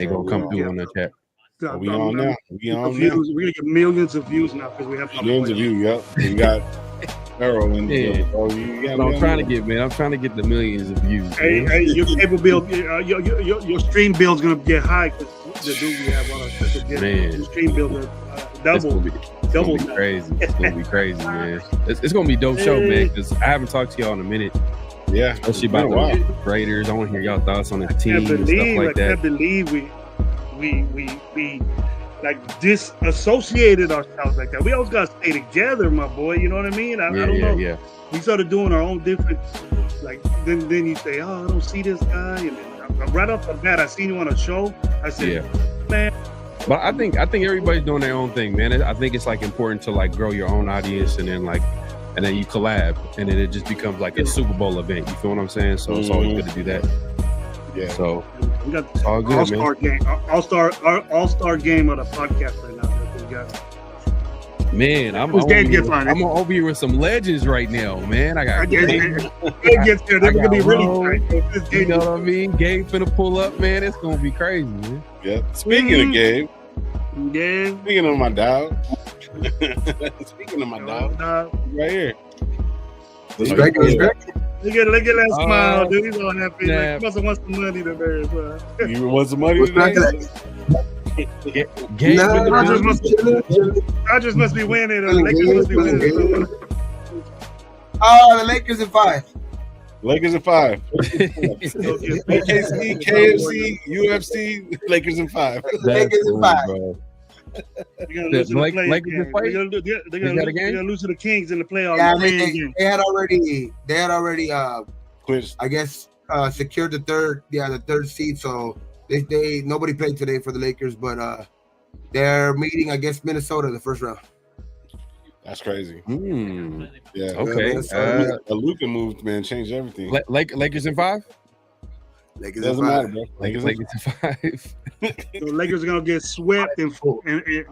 They gonna come through on the chat. We on now. We on now. We're gonna get millions of views now because we have millions of views. Yep, we got Arrow in there. I'm trying to get, man. I'm trying to get the millions of views. Hey, your cable bill, your stream bill is gonna get high because the dude we have on our special guest. Your stream bill is double. It's gonna be crazy. It's gonna be crazy, man. It's gonna be a dope show, man. Because I haven't talked to y'all in a minute. Yeah, especially about the Raiders. I want to hear y'all thoughts on the team and stuff like that. I can't believe we like disassociated ourselves like that. We always gotta stay together, my boy. You know what I mean? I don't know. Yeah. We started doing our own different. Like then you say, oh, I don't see this guy, and then right off the bat, I seen you on a show. I said, man. But I think everybody's doing their own thing, man. I think it's like important to like grow your own audience, and then you collab, and then it just becomes like a Super Bowl event. You feel what I'm saying? So it's always good to do that. Yeah. So we got the all-star game, all-star game of the podcast right now. That's what we got. Man, I'm over here with some legends right now, man. I got Gabe gets there. They're gonna be really tight. You know what I mean? Gabe finna pull up, man. It's gonna be crazy, man. Yeah. Speaking of Gabe. Speaking of my dog. Speaking of my dog. Right here. Look at that smile, dude. He's all happy. Like, he must have won some money today. You want some money today? Rodgers must be winning. The Lakers must be winning. Oh, the Lakers in 5. Lakers in 5. AKC, KFC, UFC, Lakers in 5. Lakers in 5. They're gonna lose to the Kings in the playoffs. Yeah, they had already quit. I guess secured the third seed. So they nobody played today for the Lakers, but they're meeting against Minnesota in the first round. That's crazy. Yeah. Okay. A Luka move, man, changed everything. Lakers in 5. Lakers doesn't matter, bro. Lakers in 5. The Lakers are gonna get swept, and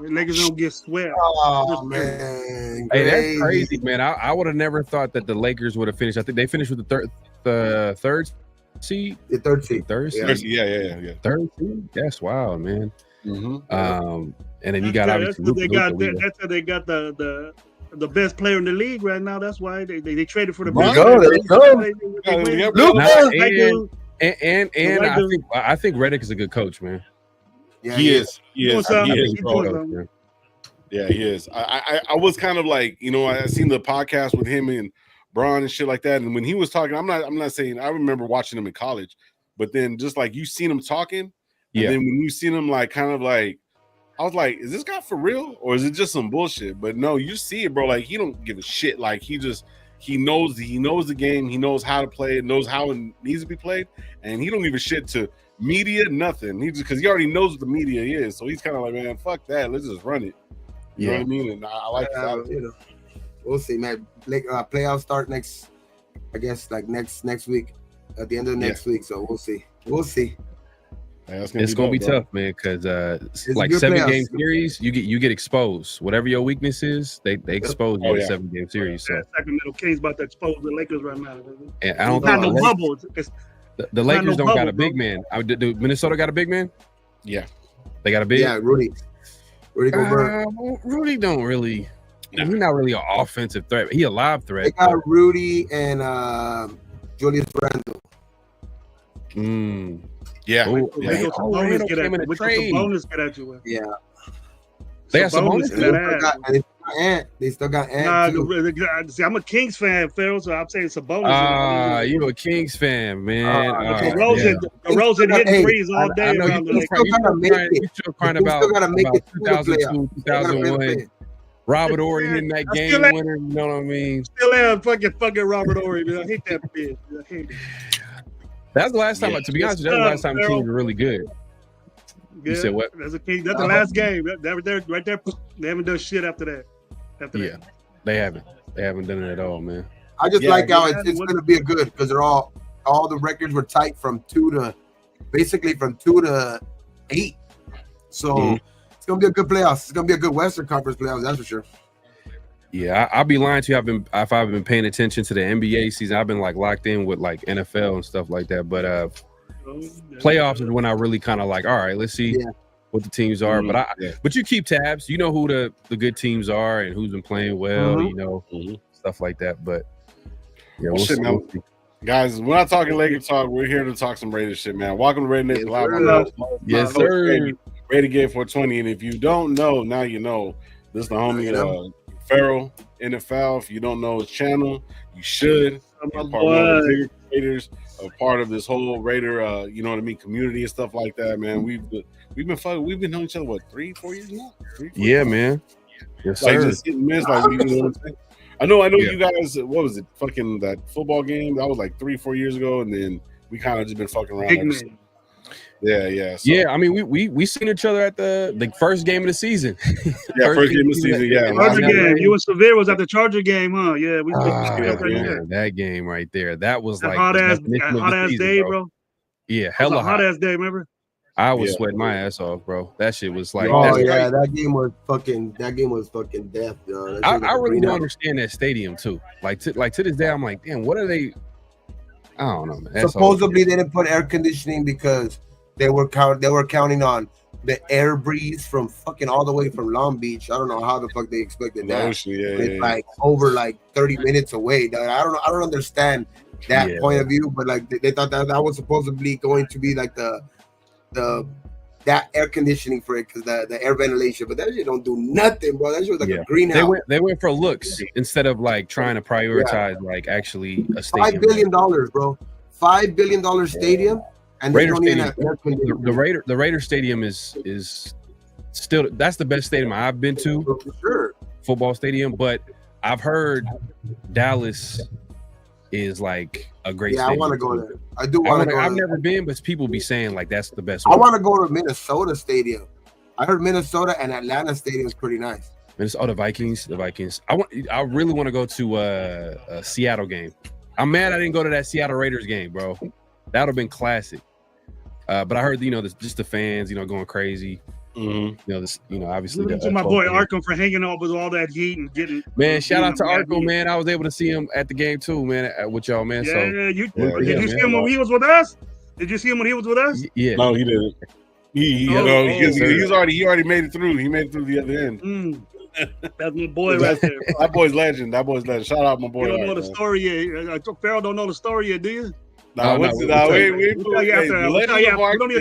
Lakers gonna get swept. Oh man, hey, that's crazy, man. I would have never thought that the Lakers would have finished. I think they finished with the third seed. The third seed. Yeah. Third seed. That's wild, man. Mm-hmm. And then you got obviously that's how they got the best player in the league right now. That's why they traded for the best player. And I think Redick is a good coach, man. Yeah, he is. He is. Yeah, he is. I was kind of like, I seen the podcast with him and Braun and shit like that. And when he was talking, I'm not saying I remember watching him in college, but then just like you seen him talking, and then when you seen him like kind of like, I was like, is this guy for real or is it just some bullshit? But no, you see it, bro. Like he don't give a shit. Like he knows the game. He knows how to play it, knows how it needs to be played, and he don't give a shit to media, nothing. He just because he already knows what the media is, so he's kind of like, man, fuck that. Let's just run it. You know what I mean? And I like that. We'll see, man. Playoffs start next week, at the end of next week. So we'll see. Yeah, it's gonna be tough, man, because like 7-game series, you get exposed. Whatever your weakness is, they expose you in a 7-game series. So Sacramento Kings about to expose the Lakers right now. And I don't think the Lakers don't got a big man. Do Minnesota got a big man? Yeah, they got a big. Yeah, Rudy Gobert. Rudy don't really. He's not really an offensive threat. He a live threat. They got Rudy and Julius Randle. Yeah. Bonus get at you with. Yeah. They got some bonus. They still got Ant. See, I'm a Kings fan, Phil, so I'm saying it's a bonus. You a Kings fan, man. DeRozan hitting threes all day. You still crying about 2002, 2001. Robert Ory hitting that game winner. You know what I mean? Still am fucking Robert Ory, man. I hate that bitch. I hate it. That's the last time. To be honest, that's the last time the Kings were really good. You said what? That's the last game. They're right there. They haven't done shit after that. They haven't. They haven't done it at all, man. I just like how it's going to be a good because they're all the records were tight from 2 to 8. So it's going to be a good playoffs. It's going to be a good Western Conference playoffs. That's for sure. Yeah, I'll be lying to you. If I've been paying attention to the NBA season, I've been like locked in with like NFL and stuff like that. But Playoffs is when I really kind of like, all right, let's see what the teams are. But you keep tabs. You know who the good teams are and who's been playing well. You know, stuff like that. But yeah, we'll see. Guys, we're not talking Lakers talk. We're here to talk some Raiders shit, man. Welcome to Raider Nation Live. Yes, sir. Raider Game 420. And if you don't know, now you know. This is the homie Farrell NFL. If you don't know his channel, you should. Part of the Raiders, a part of this whole Raider, you know what I mean, community and stuff like that, man. We've been knowing each other what 3-4 years now. 3-4 years? Man. Yes, like sir. Just hit and miss, like you know what I'm saying. I know you guys. What was it? Fucking that football game that was like 3-4 years ago, and then we kind of just been fucking around. Yeah. So. Yeah, I mean, we seen each other at the first game of the season. First game of the season. Yeah, Charger game. You and Severe was at the Charger game, huh? Yeah, we that game right there. That was that like hot ass day, bro. Yeah, hella hot ass day. Remember? I was sweating my ass off, bro. That shit was like, that game was fucking death, yo. I really don't understand that stadium too. Like to this day, I'm like, damn, what are they? I don't know, man. Supposedly they didn't put air conditioning because they were counting on the air breeze from fucking all the way from Long Beach. I don't know how the fuck they expected that. It's like over like 30 minutes away. I don't understand that point of view, but like they thought that was supposedly going to be like that air conditioning for it because the air ventilation, but that shit don't do nothing, bro. That shit was like a greenhouse. They went for looks instead of like trying to prioritize like actually a stadium. $5 billion, bro. $5 billion stadium. And Raider Stadium, the Raider Stadium is still that's the best stadium I've been to. For sure. Football stadium, but I've heard Dallas is like a great stadium. I want to go there. I do want to go. I've never been, but people be saying like that's the best I want to go to Minnesota Stadium. I heard Minnesota and Atlanta Stadium is pretty nice. The Vikings. I really want to go to a Seattle game. I'm mad I didn't go to that Seattle Raiders game, bro. That would have been classic. But I heard, just the fans, going crazy. Obviously. To my boy Arkham for hanging out with all that heat and getting. Man, shout out to Arkham, man. I was able to see him at the game too, man, with y'all, man. Did you see him when he was with us? Did you see him when he was with us? Yeah. No, he didn't. He already made it through. He made it through the other end. That's my boy right there. That boy's legend. Shout out my boy. You don't know the story yet. Farrell don't know the story yet, do you? We don't need to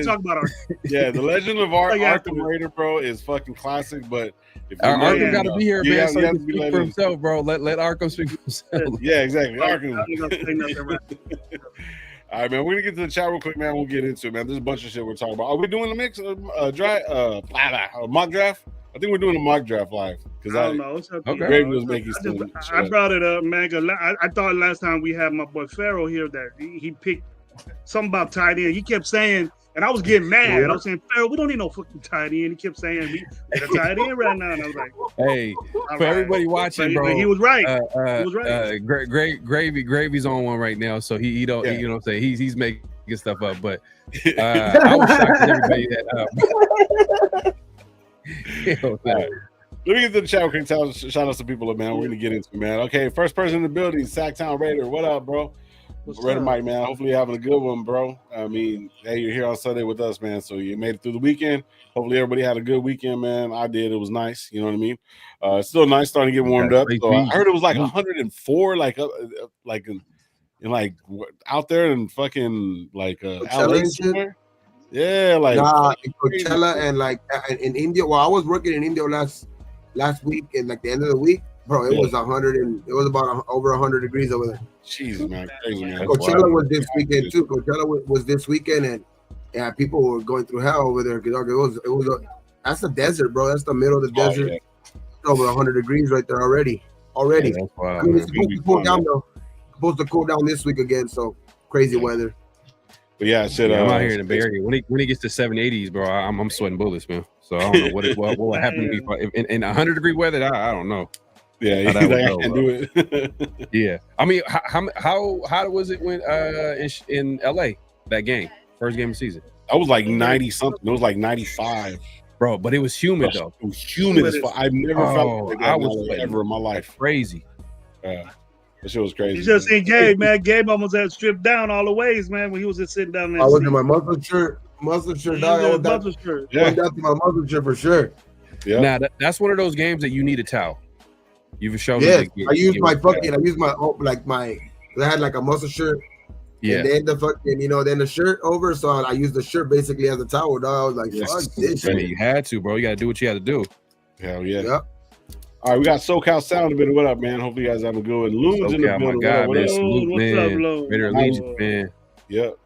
talk about Arkham. Yeah, the legend of Arkham Raider, bro, is fucking classic. But if Arkham got to be here, man, so he can speak for himself, bro. Let Arkham speak for himself. Yeah, exactly. Arkham. All right, man. We're gonna get to the chat real quick, man. We'll get into it, man. There's a bunch of shit we're talking about. Are we doing the mix mock draft? I think we're doing a mock draft live because I don't know. Okay. Greg was making I brought it up, man. I thought last time we had my boy Farrell here that he picked something about tight end. He kept saying, and I was getting mad. I was saying, Farrell, we don't need no fucking tight end. He kept saying, we need a tight end right now. And I was like, hey, for everybody watching, bro, he was right. He was right. Gravy's on one right now, so he don't, you know what I'm saying? He's making stuff up, but I was shocked at everybody that. Let me get to the chat. Okay, shout out to people, man. We're gonna get into it, man. Okay, first person in the building, Sacktown Raider. What up, bro? Raider Mike, man. Hopefully you're having a good one, bro. I mean, hey, you're here on Sunday with us, man. So you made it through the weekend. Hopefully everybody had a good weekend, man. I did. It was nice. You know what I mean? It's still nice starting to get warmed up. So I heard it was like 104, like out there in fucking like LA somewhere. Yeah, like in Coachella and like in India. Well, I was working in India last week and like the end of the week, bro. It was 100 and it was about over 100 degrees over there. Jesus, man, crazy, man. Coachella was this weekend too. Coachella was this weekend, and people were going through hell over there because that's the desert, bro. That's the middle of the desert. Yeah. It's over 100 degrees right there already. Yeah, I mean, it's supposed to cool down though. Supposed to cool down this week again. So crazy weather. But yeah, shit. I'm out here in the Bay Area. When he gets to 780s, bro, I'm sweating bullets, man. So I don't know what will happen to me in 100-degree weather. I don't know. Yeah, I can do it. Yeah, I mean, how was it when in LA that game, first game of the season? I was like 90 something. It was like 95, bro. But it was humid though. It was humid as fuck. I've never felt like that I was ever in my life. Crazy. That shit was crazy. You should have seen Gabe, man. Gabe almost had stripped down all the ways, man, when he was just sitting down there. I was in my muscle shirt. Dog. I was muscle shirt. Yeah, down to my muscle shirt for sure. Yeah. Now that's one of those games that you need a towel. You've shown. Yes, I used my fucking. I used my I had like a muscle shirt. Yeah. And then the fucking, then the shirt over. So I used the shirt basically as a towel, dog. I was like, fuck this shit. You had to, bro. You got to do what you had to do. Hell yeah. Yep. All right, we got SoCal Sound a bit. What up, man? Hopefully you guys having a good one. Loon's in the building. My God, man. Salute, what's man. Up, Loon? Raider Allegiance, man. Yep.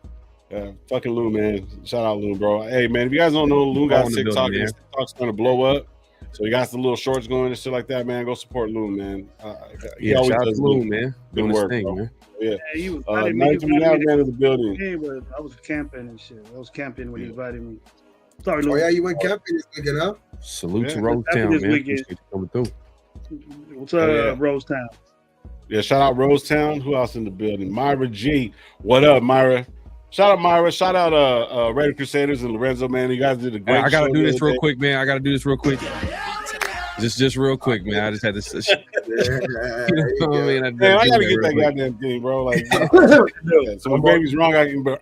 Fucking Loon, man. Shout out Loon, bro. Hey, man, if you guys don't know, Loon got TikTok. His TikTok's going to blow up. So he got the little shorts going and shit like that, man. Go support Loon, man. Shout out to Loon, man. Good doing work, his thing, bro. Man. Yeah. He was nice to be out, man, in the building. Hey, but I was camping and shit. I was camping when he invited me. Sorry, Loon. Oh, yeah, you went camping this weekend, huh? Salute to Rose Town, man. Appreciate you coming through. What's up, Rose Town? Yeah, shout out Rose Town. Who else in the building? Myra G. What up, Myra? Shout out Myra. Shout out Raider Crusaders and Lorenzo, man. You guys did a great I gotta show do this real quick, man. Just real quick, man. I just had this. I gotta get that goddamn thing, bro. Like, so when baby's wrong, I can go.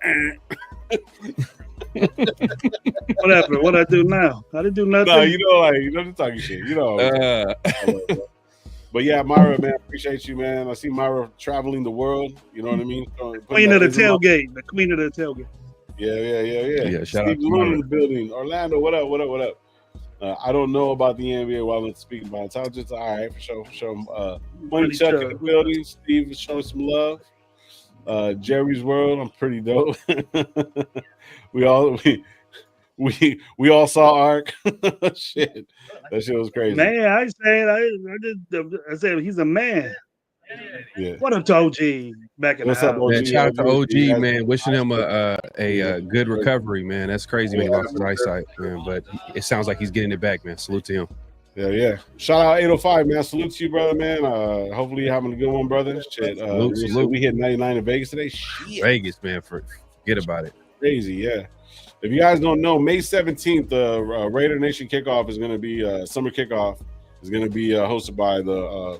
What happened? What I do now? I didn't do nothing. No, you know, talking shit. But yeah, Myra, man, appreciate you, man. I see Myra traveling the world. You know what I mean? Queen of the tailgate. The queen of the tailgate. Yeah. Shout Steve out to Malone in the building. Orlando, what up? I don't know about the NBA while I'm speaking about it. So I'll just, all right, for sure. Money Chuck in the building. Steve is showing some love. Jerry's World, I'm pretty dope. we all saw Ark. Shit, that shit was crazy. Man, I said he's a man. Yeah. What up to OG back in What's the up, house? OG? Man, shout out to OG, man. Wishing him a good recovery, man. That's crazy when he lost his eyesight, man. But it sounds like he's getting it back, man. Salute to him. Yeah. Shout out 805, man. Salute to you, brother, man. Hopefully you're having a good one, brother. Shit. Salute. We hit 99 in Vegas today. Shit. Vegas, man. Forget about it. Crazy, yeah. If you guys don't know, May 17th, Raider Nation kickoff is going to be summer kickoff is going to be hosted by the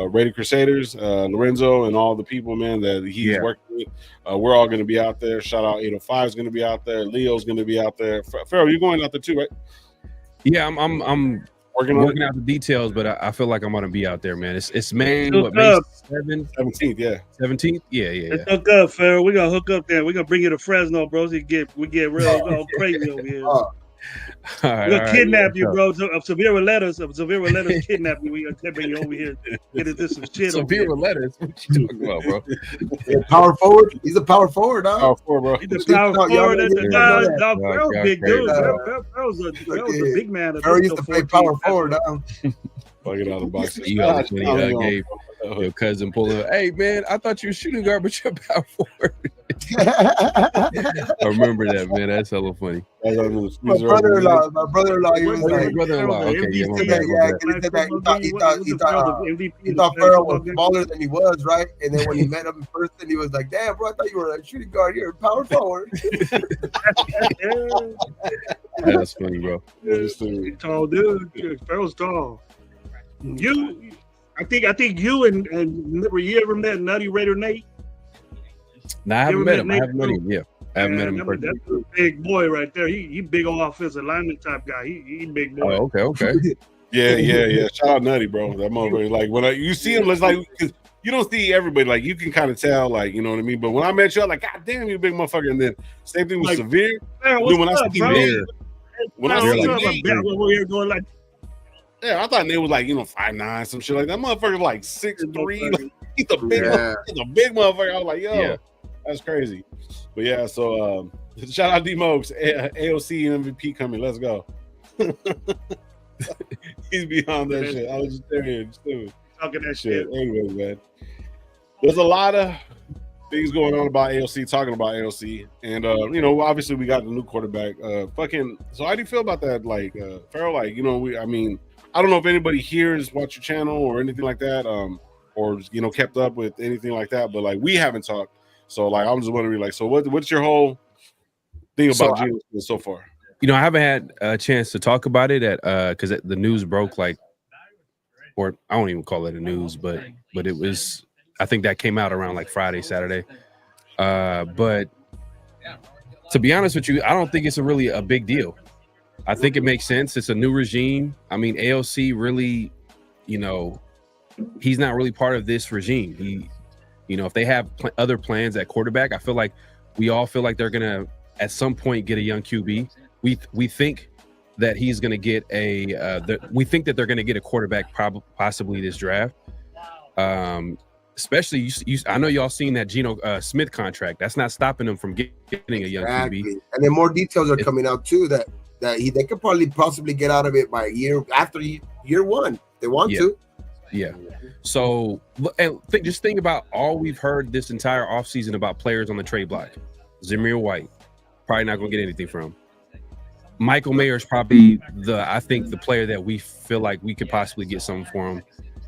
Raider Crusaders, Lorenzo, and all the people, man, that he's working with. We're all going to be out there. Shout out 805 is going to be out there. Leo's going to be out there. Pharaoh, you're going out there too, right? Yeah, I'm working out the details, but I feel like I'm going to be out there, man. It's May 17th, yeah. 17th? Yeah. Let's hook up, Pharaoh. We're going to hook up there. We're going to bring you to Fresno, bro. We get real crazy over here. We're gonna kidnap you, bro. Severe will let us kidnap you. We're gonna bring you over here. Get into some shit. Severe will let us. What you talking about, bro? Power forward. He's a power forward, dog. Power forward, bro. He's a power forward. That's the guy. Pharaoh's big dude. Pharaoh's a big man. Pharaoh used to play power forward, dog. Fucking out of the box. You got when he gave your cousin pulling. Hey, man, I thought you were shooting guard, but you're power forward. I remember that, man. That's hella funny. My brother-in-law. He was like, brother-in-law. Okay, he thought Pharaoh was smaller than he was, right? And then when he met him in person, he was like, "Damn, bro, I thought you were a shooting guard. You're a power forward." That's funny, bro. Tall dude. Pharaoh's tall. I think you and were you ever met Nutty Raider Nate? No, I haven't met him. I haven't met him. Yeah, I haven't met him in person. That's a big boy right there. He big old offensive lineman type guy. He big boy. Oh, okay. Yeah. Shout out Nutty, bro. That motherfucker. Like when you see him, it's like cause you don't see everybody. Like you can kind of tell, like you know what I mean. But when I met you, I'm like, God damn, you a big motherfucker. And then same thing with like, Severe. When I see Severe, when I see going like. Yeah, I thought Nate was like 5'9", some shit like that. Motherfucker like 6'3". Like, he's a big motherfucker. I was like, yo, that's crazy. But yeah, so shout out D-Mokes, AOC and MVP coming. Let's go. He's beyond that shit. I was just there talking that shit. Anyways, man, there's a lot of things going on about AOC, talking about AOC, and obviously we got the new quarterback. So how do you feel about that? Like, Pharaoh, like, I don't know if anybody here has watched your channel or anything like that, or kept up with anything like that, but like we haven't talked. So like I'm just wondering, like, so what's your whole thing about Geno so far? I haven't had a chance to talk about it because the news broke, like, or I don't even call it a news, but it was I think that came out around like Friday, Saturday. But to be honest with you, I don't think it's really a big deal. I think it makes sense. It's a new regime. I mean, AOC really, he's not really part of this regime. He, if they have other plans at quarterback, I feel like we all feel like they're gonna at some point get a young QB. We think that he's gonna get we think that they're gonna get a quarterback possibly this draft. Especially, I know y'all seen that Geno Smith contract. That's not stopping them from getting a young QB. And then more details are coming out too that they could possibly get out of it by after year one. They want to. Yeah. So, and just think about all we've heard this entire offseason about players on the trade block. Zamir White, probably not going to get anything from him. Michael Mayer is probably the player that we feel like we could possibly get something for him.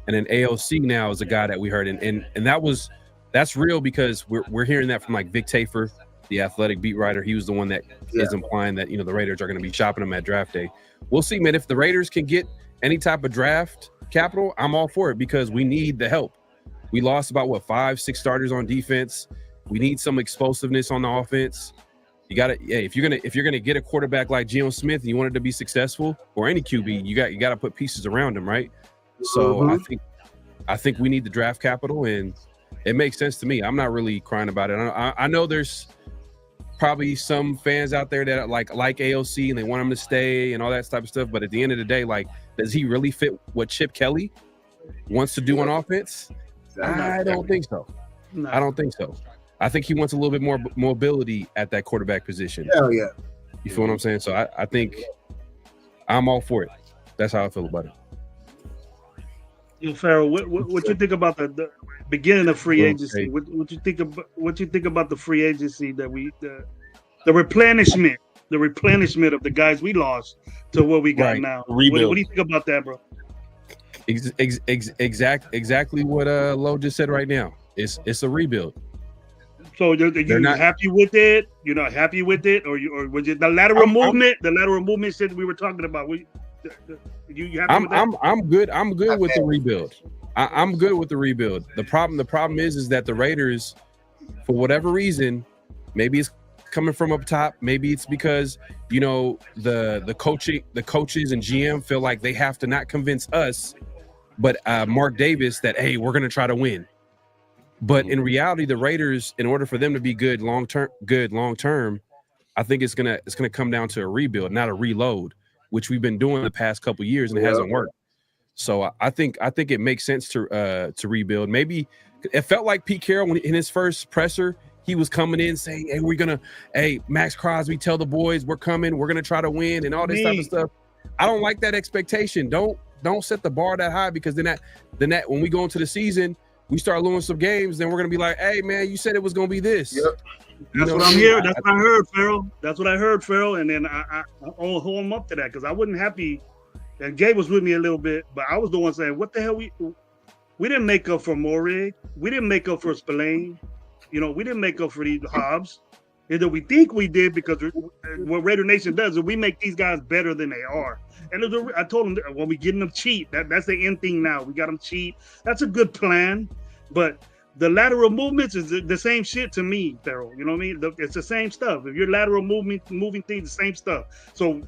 And then AOC now is a guy that we heard. And that's real because we're hearing that from like Vic Tafer, the Athletic beat writer. He was the one that is implying that, the Raiders are going to be shopping him at draft day. We'll see, man. If the Raiders can get any type of draft capital, I'm all for it because we need the help. We lost about 5-6 starters on defense. We need some explosiveness on the offense. You got to, if you're gonna get a quarterback like Geno Smith and you want it to be successful, or any QB, you got to put pieces around him, right? So I think we need the draft capital, and it makes sense to me. I'm not really crying about it. I know there's probably some fans out there that like AOC and they want him to stay and all that type of stuff. But at the end of the day, like, does he really fit what Chip Kelly wants to do on offense? I don't think so. No. I don't think so. I think he wants a little bit more mobility at that quarterback position. Hell yeah. You feel what I'm saying? So I think I'm all for it. That's how I feel about it. Yo, Farrell, what you think about the beginning of free agency? What you think about the free agency that the replenishment of the guys we lost to what we got now? What do you think about that, bro? Exactly what Lo just said right now. It's a rebuild. So you're not happy with it? You're not happy with it, or was it the lateral movement? The lateral movement shit we were talking about. You happy with that? I'm good. I'm good with the rebuild. I'm good with the rebuild. The problem is that the Raiders, for whatever reason, maybe it's coming from up top. Maybe it's because the coaches and GM feel like they have to not convince us, but Mark Davis that hey, we're gonna try to win. But in reality, the Raiders, in order for them to be good long term, I think it's gonna come down to a rebuild, not a reload, which we've been doing the past couple of years and it hasn't worked. So I think it makes sense to rebuild. Maybe it felt like Pete Carroll in his first presser, he was coming in saying, "Hey, Max Crosby, tell the boys we're coming, we're gonna try to win," and all this type of stuff. I don't like that expectation. Don't set the bar that high, because then that when we go into the season, we start losing some games, then we're gonna be like, "Hey, man, you said it was gonna be this." Yep. That's what I'm hearing. That's what I heard, Farrell. That's what I heard, Farrell. And then I'll hold him up to that because I wasn't happy. And Gabe was with me a little bit, but I was the one saying, "What the hell? We didn't make up for Morig. We didn't make up for Spillane. We didn't make up for these Hobbs. Either we think we did because what Raider Nation does is we make these guys better than they are." And I told them, "Well, we getting them cheap. That's the end thing now. We got them cheap. That's a good plan, but." The lateral movements is the same shit to me, Farrell. You know what I mean? It's the same stuff. If you're lateral moving things, the same stuff. So,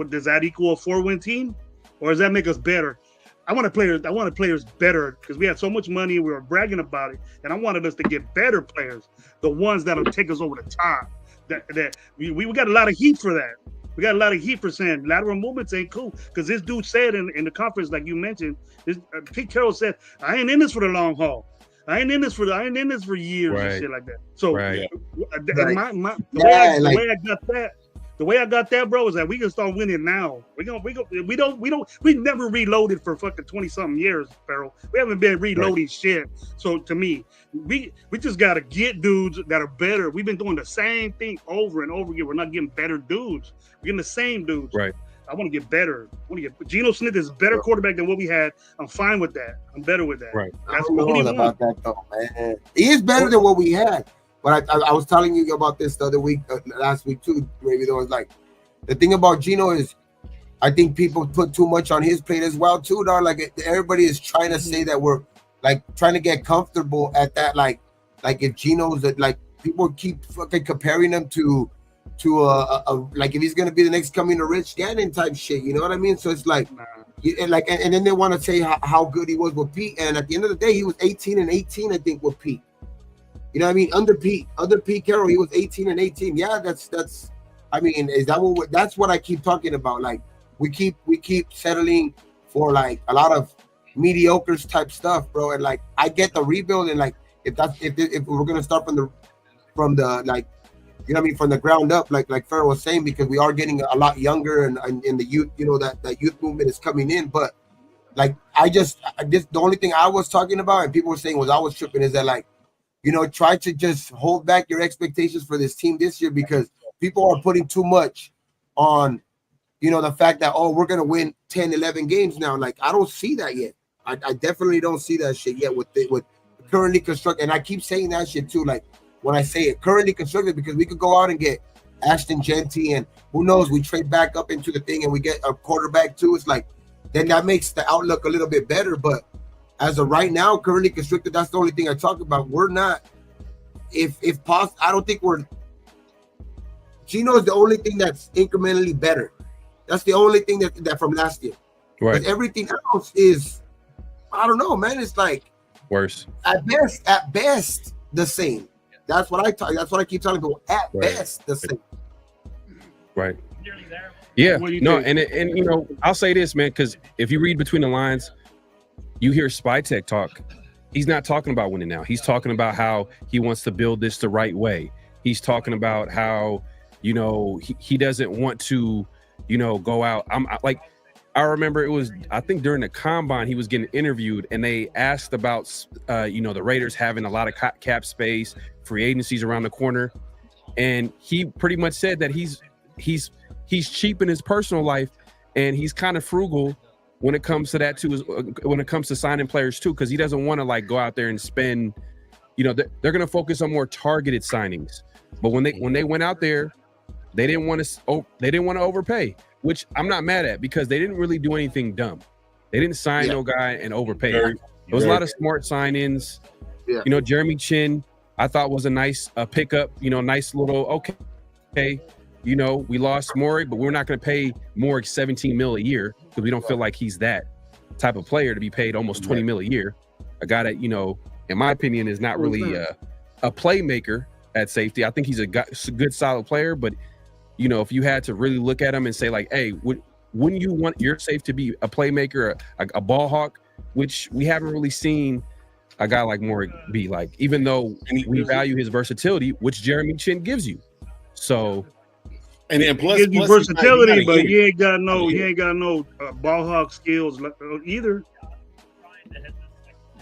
does that equal a 4-win team, or does that make us better? I want players better because we had so much money. We were bragging about it, and I wanted us to get better players, the ones that'll take us over the top. That we got a lot of heat for that. We got a lot of heat for saying lateral movements ain't cool because this dude said in the conference, like you mentioned, Pete Carroll said, "I ain't in this for the long haul. I ain't in this for years," and shit like that. So the way I got that, bro, is that we can start winning now. We never reloaded for fucking 20-something years, Farrell. We haven't been reloading shit. So to me, we just gotta get dudes that are better. We've been doing the same thing over and over again. We're not getting better dudes. We're getting the same dudes. Right. I want to get better. Geno Smith is a better quarterback than what we had. I'm fine with that. I'm better with that. Right. That's what we about that though, man. He is better than what we had. But I was telling you about this the other week, last week too. Maybe there was like the thing about Geno is, I think people put too much on his plate as well too, dog. Like everybody is trying to say that we're like trying to get comfortable at that, like if Gino's that, like people keep fucking comparing him to like if he's gonna be the next coming to Rich Gannon type shit, you know what I mean? So it's like, and then they want to say how good he was with Pete, and at the end of the day, he was 18-18, I think, with Pete. You know what I mean? Under Pete Carroll, he was 18-18. Yeah, that's. I mean, is that what? That's what I keep talking about. Like we keep settling for like a lot of mediocre type stuff, bro. And like I get the rebuild, and like if we're gonna start from the like, you know what I mean, from the ground up, like Farrell was saying, because we are getting a lot younger, and in the youth, you know, that youth movement is coming in. But like I just the only thing I was talking about, and people were saying was I was tripping, is that like, you know, try to just hold back your expectations for this team this year, because people are putting too much on, you know, the fact that, oh, we're gonna win 10, 11 games now. Like I don't see that yet. I definitely don't see that shit yet with currently constructed. And I keep saying that shit too. Like when I say it, currently constructed, because we could go out and get Ashton Genty, and who knows, we trade back up into the thing and we get a quarterback too. It's like, then that makes the outlook a little bit better. But as of right now, currently constructed, that's the only thing I talk about. We're not, if possible, I don't think we're, Gino is the only thing that's incrementally better. That's the only thing that from last year. Right. But everything else is, I don't know, man. It's like worse. At best, the same. That's what I keep telling people. At best, the same. Right. Yeah. No, and you know, I'll say this, man, because if you read between the lines, you hear Spytek talk. He's not talking about winning now. He's talking about how he wants to build this the right way. He's talking about how, you know, he doesn't want to, you know, go out. I remember it was, I think during the combine, he was getting interviewed, and they asked about, you know, the Raiders having a lot of cap space, free agencies around the corner. And he pretty much said that he's cheap in his personal life, and he's kind of frugal when it comes to that too, when it comes to signing players too, because he doesn't want to like go out there and spend, you know, they're going to focus on more targeted signings. But when they went out there, they didn't want to overpay, which I'm not mad at, because they didn't really do anything dumb. They didn't sign no guy and overpay. There was a lot of smart sign-ins. Yeah. You know, Jeremy Chin, I thought was a nice pickup. You know, nice little okay. You know, we lost Morey, but we're not going to pay Morey $17 million a year, because we don't feel like he's that type of player to be paid almost $20 million a year. A guy that, you know, in my opinion, is not really a playmaker at safety. I think he's a good, solid player, but you know, if you had to really look at him and say like, hey, wouldn't you want your safe to be a playmaker, a ball hawk, which we haven't really seen a guy like Morey be like, even though we value his versatility, which Jeremy Chin gives you. So, and then plus versatility, but you ain't got no ball hawk skills either.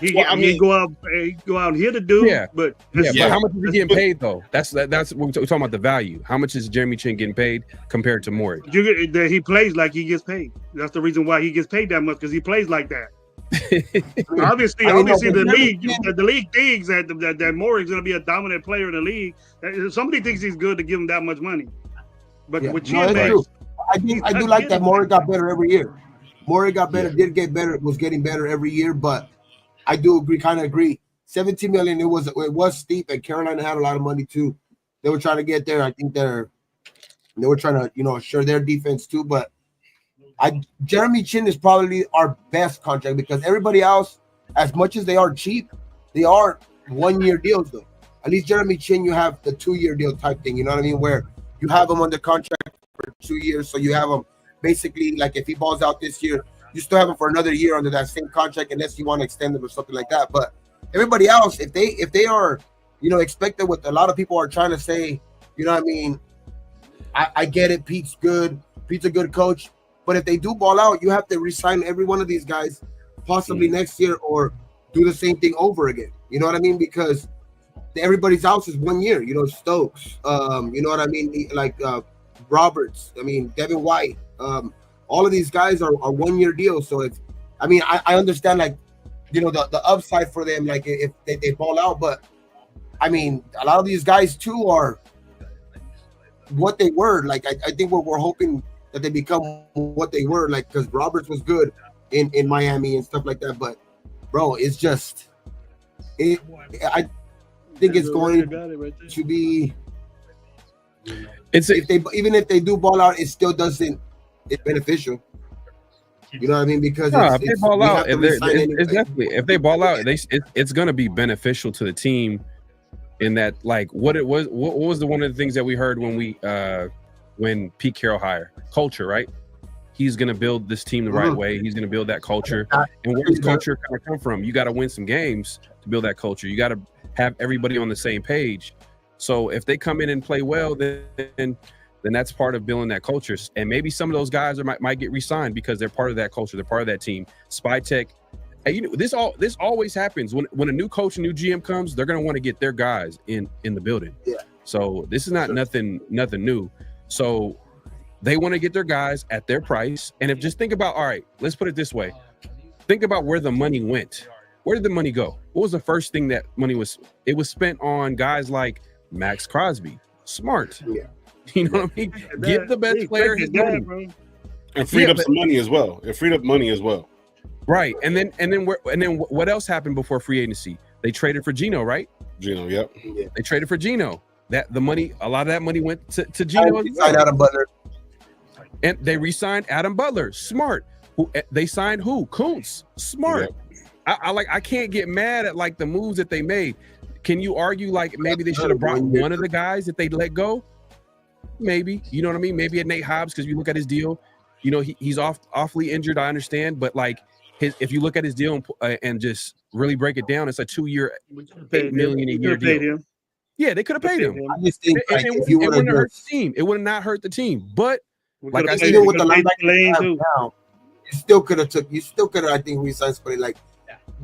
He go out and hit a dude, but how much is he getting paid though? That's what we're talking about, the value. How much is Jeremy Chin getting paid compared to Morey? He plays like he gets paid. That's the reason why he gets paid that much, because he plays like that. obviously, the league thinks that Morey's going to be a dominant player in the league. Somebody thinks he's good to give him that much money. But with Chin, I do like that Morey got better every year. Morey got better, did get better, was getting better every year, but I do agree. $17 million, it was steep, and Carolina had a lot of money too. They were trying to get there. I think they were trying to, you know, assure their defense too. But Jeremy Chin is probably our best contract, because everybody else, as much as they are cheap, they are 1-year deals though. At least Jeremy Chin, you have the 2-year deal type thing. You know what I mean? Where you have him under contract for 2 years, so you have him basically like if he balls out this year, you still have him for another year under that same contract, unless you want to extend them or something like that. But everybody else, if they are, you know, expected, what a lot of people are trying to say, you know what I mean? I get it. Pete's good. Pete's a good coach. But if they do ball out, you have to re-sign every one of these guys possibly next year, or do the same thing over again. You know what I mean? Because everybody's else is 1 year. You know, Stokes. You know what I mean? Like Roberts. I mean, Devin White. All of these guys are 1-year deals. So I understand, like, you know, the upside for them, like if they ball out, but I mean, a lot of these guys too are what they were. Like I think we're hoping that they become what they were, like, because Roberts was good in Miami and stuff like that. But bro, it's just I think it's going to be. Even if they do ball out, it still doesn't. It's beneficial. You know what I mean? Because if they ball out, it's definitely if they ball out, it's going to be beneficial to the team. In that, like, what was the one of the things that we heard when Pete Carroll hired culture, right? He's going to build this team the right way. He's going to build that culture. And where does culture kind of come from? You got to win some games to build that culture. You got to have everybody on the same page. So if they come in and play well, then that's part of building that culture. And maybe some of those guys might get re-signed because they're part of that culture. They're part of that team. Spytech. And this always happens when a new coach, a new GM comes, they're going to want to get their guys in the building. Yeah. So this is not nothing new. So they want to get their guys at their price. And just think about, all right, let's put it this way. Think about where the money went. Where did the money go? What was the first thing that money was? It was spent on guys like Max Crosby. Smart. Yeah. You know what I mean? Get the best player his money. And freed up some money as well. It freed up money as well. Right. And then what else happened before free agency? They traded for Geno, right? Geno, yep. Yeah. They traded for Geno. A lot of that money went to Geno. Signed Adam Butler. And they re-signed Adam Butler. Smart. They signed who? Kuntz. Smart. Yeah. I can't get mad at like the moves that they made. Can you argue like maybe they should have brought one of the guys that they let go? Maybe. You know what I mean? Maybe at Nate Hobbs, because you look at his deal, you know, he's awfully injured, I understand, but like if you look at his deal and just really break it down, it's a 2-year, $8 million a year deal. Yeah, they could have paid him. I just think it wouldn't hurt the team. It would not hurt the team. But like I said, even with the linebacker now, you still could have, I think, re-signed somebody like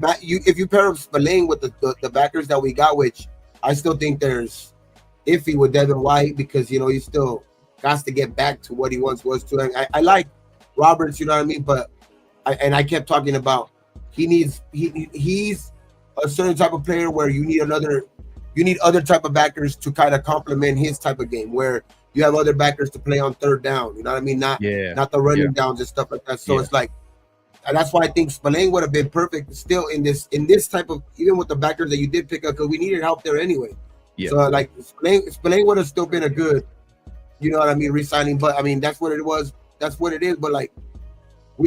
that. If you pair up Spillane with the backers that we got, which I still think there's iffy with Devin White, because you know he still got to get back to what he once was too. I like Roberts, you know what I mean, but I kept talking about he's a certain type of player where you need other type of backers to kind of complement his type of game, where you have other backers to play on third down. You know what I mean? Not the running downs and stuff like that. So it's like, and that's why I think Spillane would have been perfect still in this type of, even with the backers that you did pick up, because we needed help there anyway. Yeah. So like Spillane would have still been a good, you know what I mean, re-signing. But I mean, that's what it was. That's what it is. But like,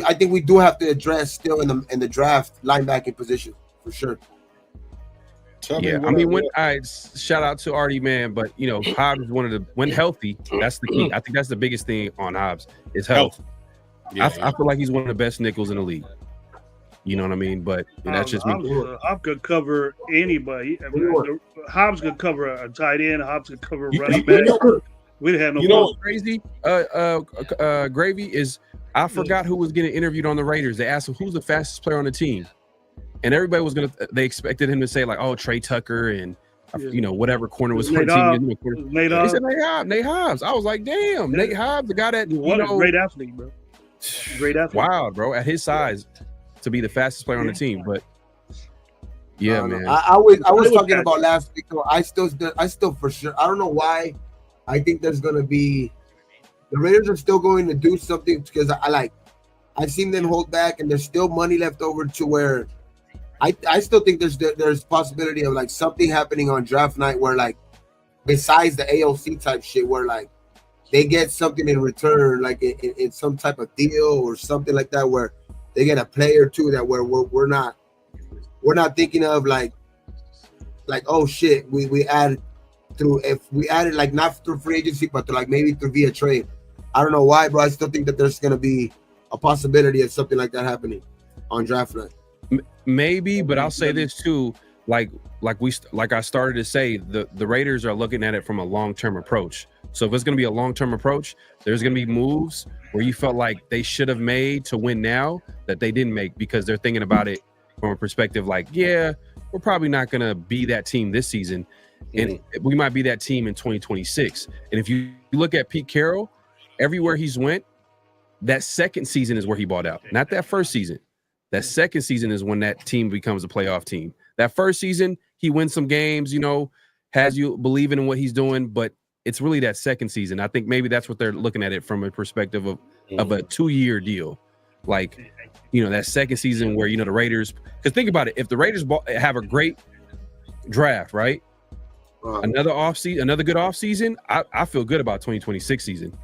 I think we do have to address still in the draft linebacking position for sure. I mean, shout out to Artie, man, but you know, Hobbs when healthy, that's the key. I think that's the biggest thing on Hobbs is health. I feel like he's one of the best nickels in the league. You know what I mean? But that's just me. Hobbs could cover anybody. I mean, Hobbs could cover a tight end. Hobbs could cover a running back. We'd have no. You know what's crazy? Gravy is. I forgot who was getting interviewed on the Raiders. They asked him who's the fastest player on the team, and everybody was they expected him to say like, "Oh, Trey Tucker," and you know, whatever corner was Nate Hobbs. They said Nate Hobbs. I was like, damn, Nate Hobbs, the guy that great athlete, bro. Great athlete. Wow, bro, at his size to be the fastest player on the team, but man. I was talking about last week. Though, I still for sure. I don't know why. I think there's gonna be. The Raiders are still going to do something because I've seen them hold back, and there's still money left over to where I still think there's possibility of like something happening on draft night where like besides the AOC type shit where like they get something in return, like in some type of deal or something like that, where they get a player too that where we're not thinking of like oh shit we added like not through free agency but to like maybe through via trade. I don't know why, bro. I still think that there's gonna be a possibility of something like that happening on draft night. Maybe, but I'll say this too. Like I started to say, the Raiders are looking at it from a long-term approach. So if it's gonna be a long-term approach, there's gonna be moves where you felt like they should have made to win now that they didn't make because they're thinking about it from a perspective like, yeah, we're probably not gonna be that team this season, and we might be that team in 2026. And if you look at Pete Carroll, everywhere he's went, that second season is where he bought out, not that first season. That second season is when that team becomes a playoff team. That first season, he wins some games, you know, has you believing in what he's doing, but it's really that second season. I think maybe that's what they're looking at it from a perspective of a 2-year deal. Like, you know, that second season where, you know, the Raiders, because think about it, if the Raiders have a great draft, right? Another good off season. I feel good about 2026 season.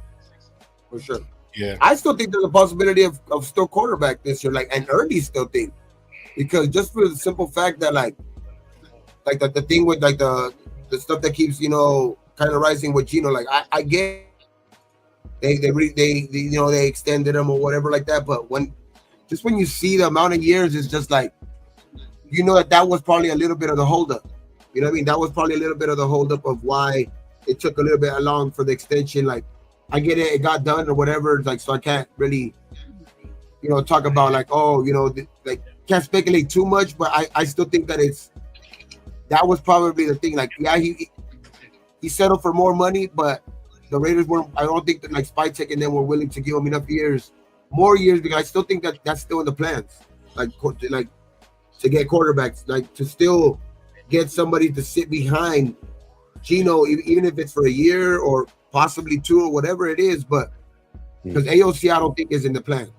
For sure. Yeah. I still think there's a possibility of still quarterback this year, like, and early still think, because just for the simple fact that like the thing with like the stuff that keeps, you know, kind of rising with Gino, like I get they extended him or whatever like that, but when you see the amount of years, it's just like, you know, that was probably a little bit of the holdup. You know what I mean? That was probably a little bit of the holdup of why it took a little bit long for the extension. Like, I get it got done or whatever. Like, so I can't really, you know, talk about like, oh, you know, like, can't speculate too much. But I still think that that was probably the thing. Like, yeah, he settled for more money, but the Raiders weren't. I don't think that like Spytek and them were willing to give him enough more years, because I still think that that's still in the plans. Like to get quarterbacks, like to still get somebody to sit behind Gino, even if it's for a year or possibly 2 or whatever it is. But because AOC, I don't think is in the plan.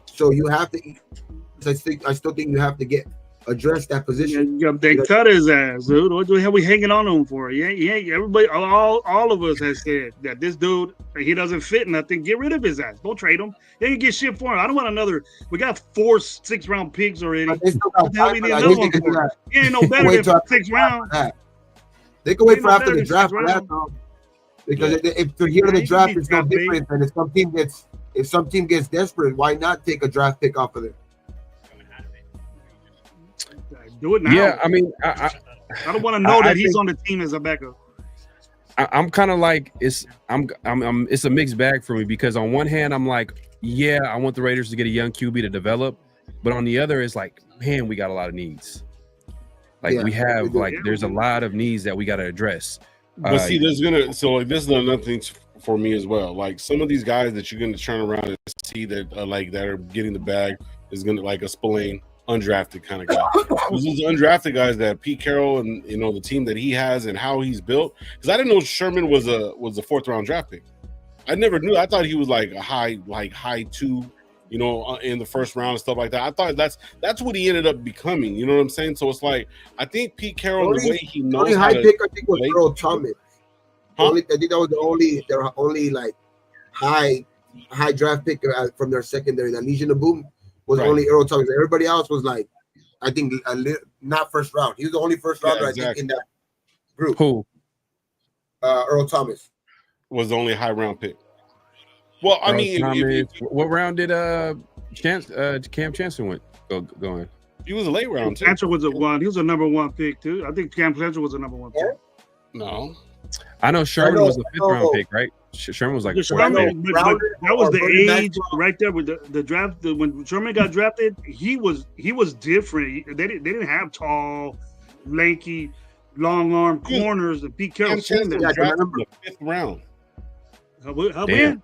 So you have to. I still think you have to address that position. Yeah, they cut his ass, dude. What the hell we hanging on him for? Yeah. Everybody, all of us has said that this dude, he doesn't fit nothing. Get rid of his ass. Don't trade him. They can get shit for him. I don't want another. We got 4 6-round picks already. What the hell we need another one for? He ain't no better than 6th round. They can wait for after the draft for that, though. Because if they're here in the draft, it's no different. And if some team gets desperate, why not take a draft pick off of it? Do it now. Yeah, I mean, I don't want to know that he's on the team as a backup. I'm kind of like it's a mixed bag for me, because on one hand I'm like, yeah, I want the Raiders to get a young QB to develop, but on the other it's like, man, we got a lot of needs. Like there's a lot of needs that we got to address. But see, this is another thing for me as well. Like, some of these guys that you're going to turn around and see that that are getting the bag is going to, like a Spillane, undrafted kind of guy. Those undrafted guys that Pete Carroll and, you know, the team that he has and how he's built. Because I didn't know Sherman was a 4th round draft pick. I never knew. I thought he was like a high 2, you know, in the 1st round and stuff like that. I thought that's what he ended up becoming. You know what I'm saying? So it's like, I think Pete Carroll, the way he knows only high pick, I think, was Earl Thomas. I think that was their only like high draft pick from their secondary. That Legion of Boom was only Earl Thomas. Everybody else was like, I think not 1st round. He was the only 1st rounder, I think, in that group. Who? Earl Thomas was the only high round pick. Well, I mean, what round did Cam Chancellor going? He was a late round too. Chancellor was a 1. He was a number 1 pick too. I think Cam Chancellor was a number 1 pick. No, I know Sherman was a 5th round pick, right? Sherman was like a 4th pick. That was the age right there with the draft. When Sherman got drafted, he was different. They didn't have tall, lanky, long arm corners that Pete Carroll drafted in the 5th round.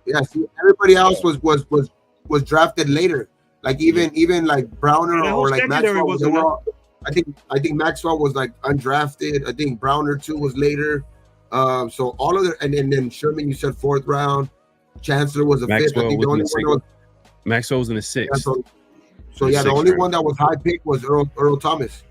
Yeah, see, everybody else was drafted later. Like even like Browner or like Maxwell. I think Maxwell was like undrafted. I think Browner too was later. So all of and then Sherman, you said 4th round. Chancellor was a 5th. I think the only one Maxwell was in the 6th. Yeah, the only one that was high pick was Earl Thomas.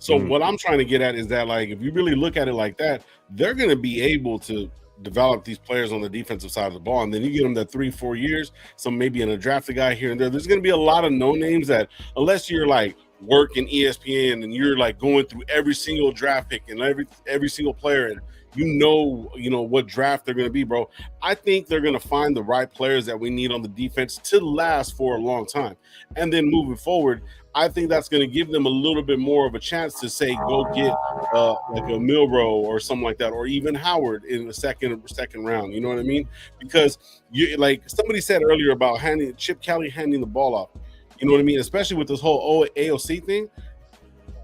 So what I'm trying to get at is that, like, if you really look at it like that, they're going to be able to develop these players on the defensive side of the ball, and then you get them that 3-4 years, some maybe in a drafted guy here and there. There's going to be a lot of no names that, unless you're like working ESPN and you're like going through every single draft pick and every single player, and you know what draft they're going to be, bro. I think they're going to find the right players that we need on the defense to last for a long time. And then moving forward, I think that's going to give them a little bit more of a chance to say, go get like a Milroe or something like that, or even Howard in the second round. You know what I mean? Because you, like somebody said earlier about Chip Kelly handing the ball off. You know what I mean? Especially with this whole AOC thing.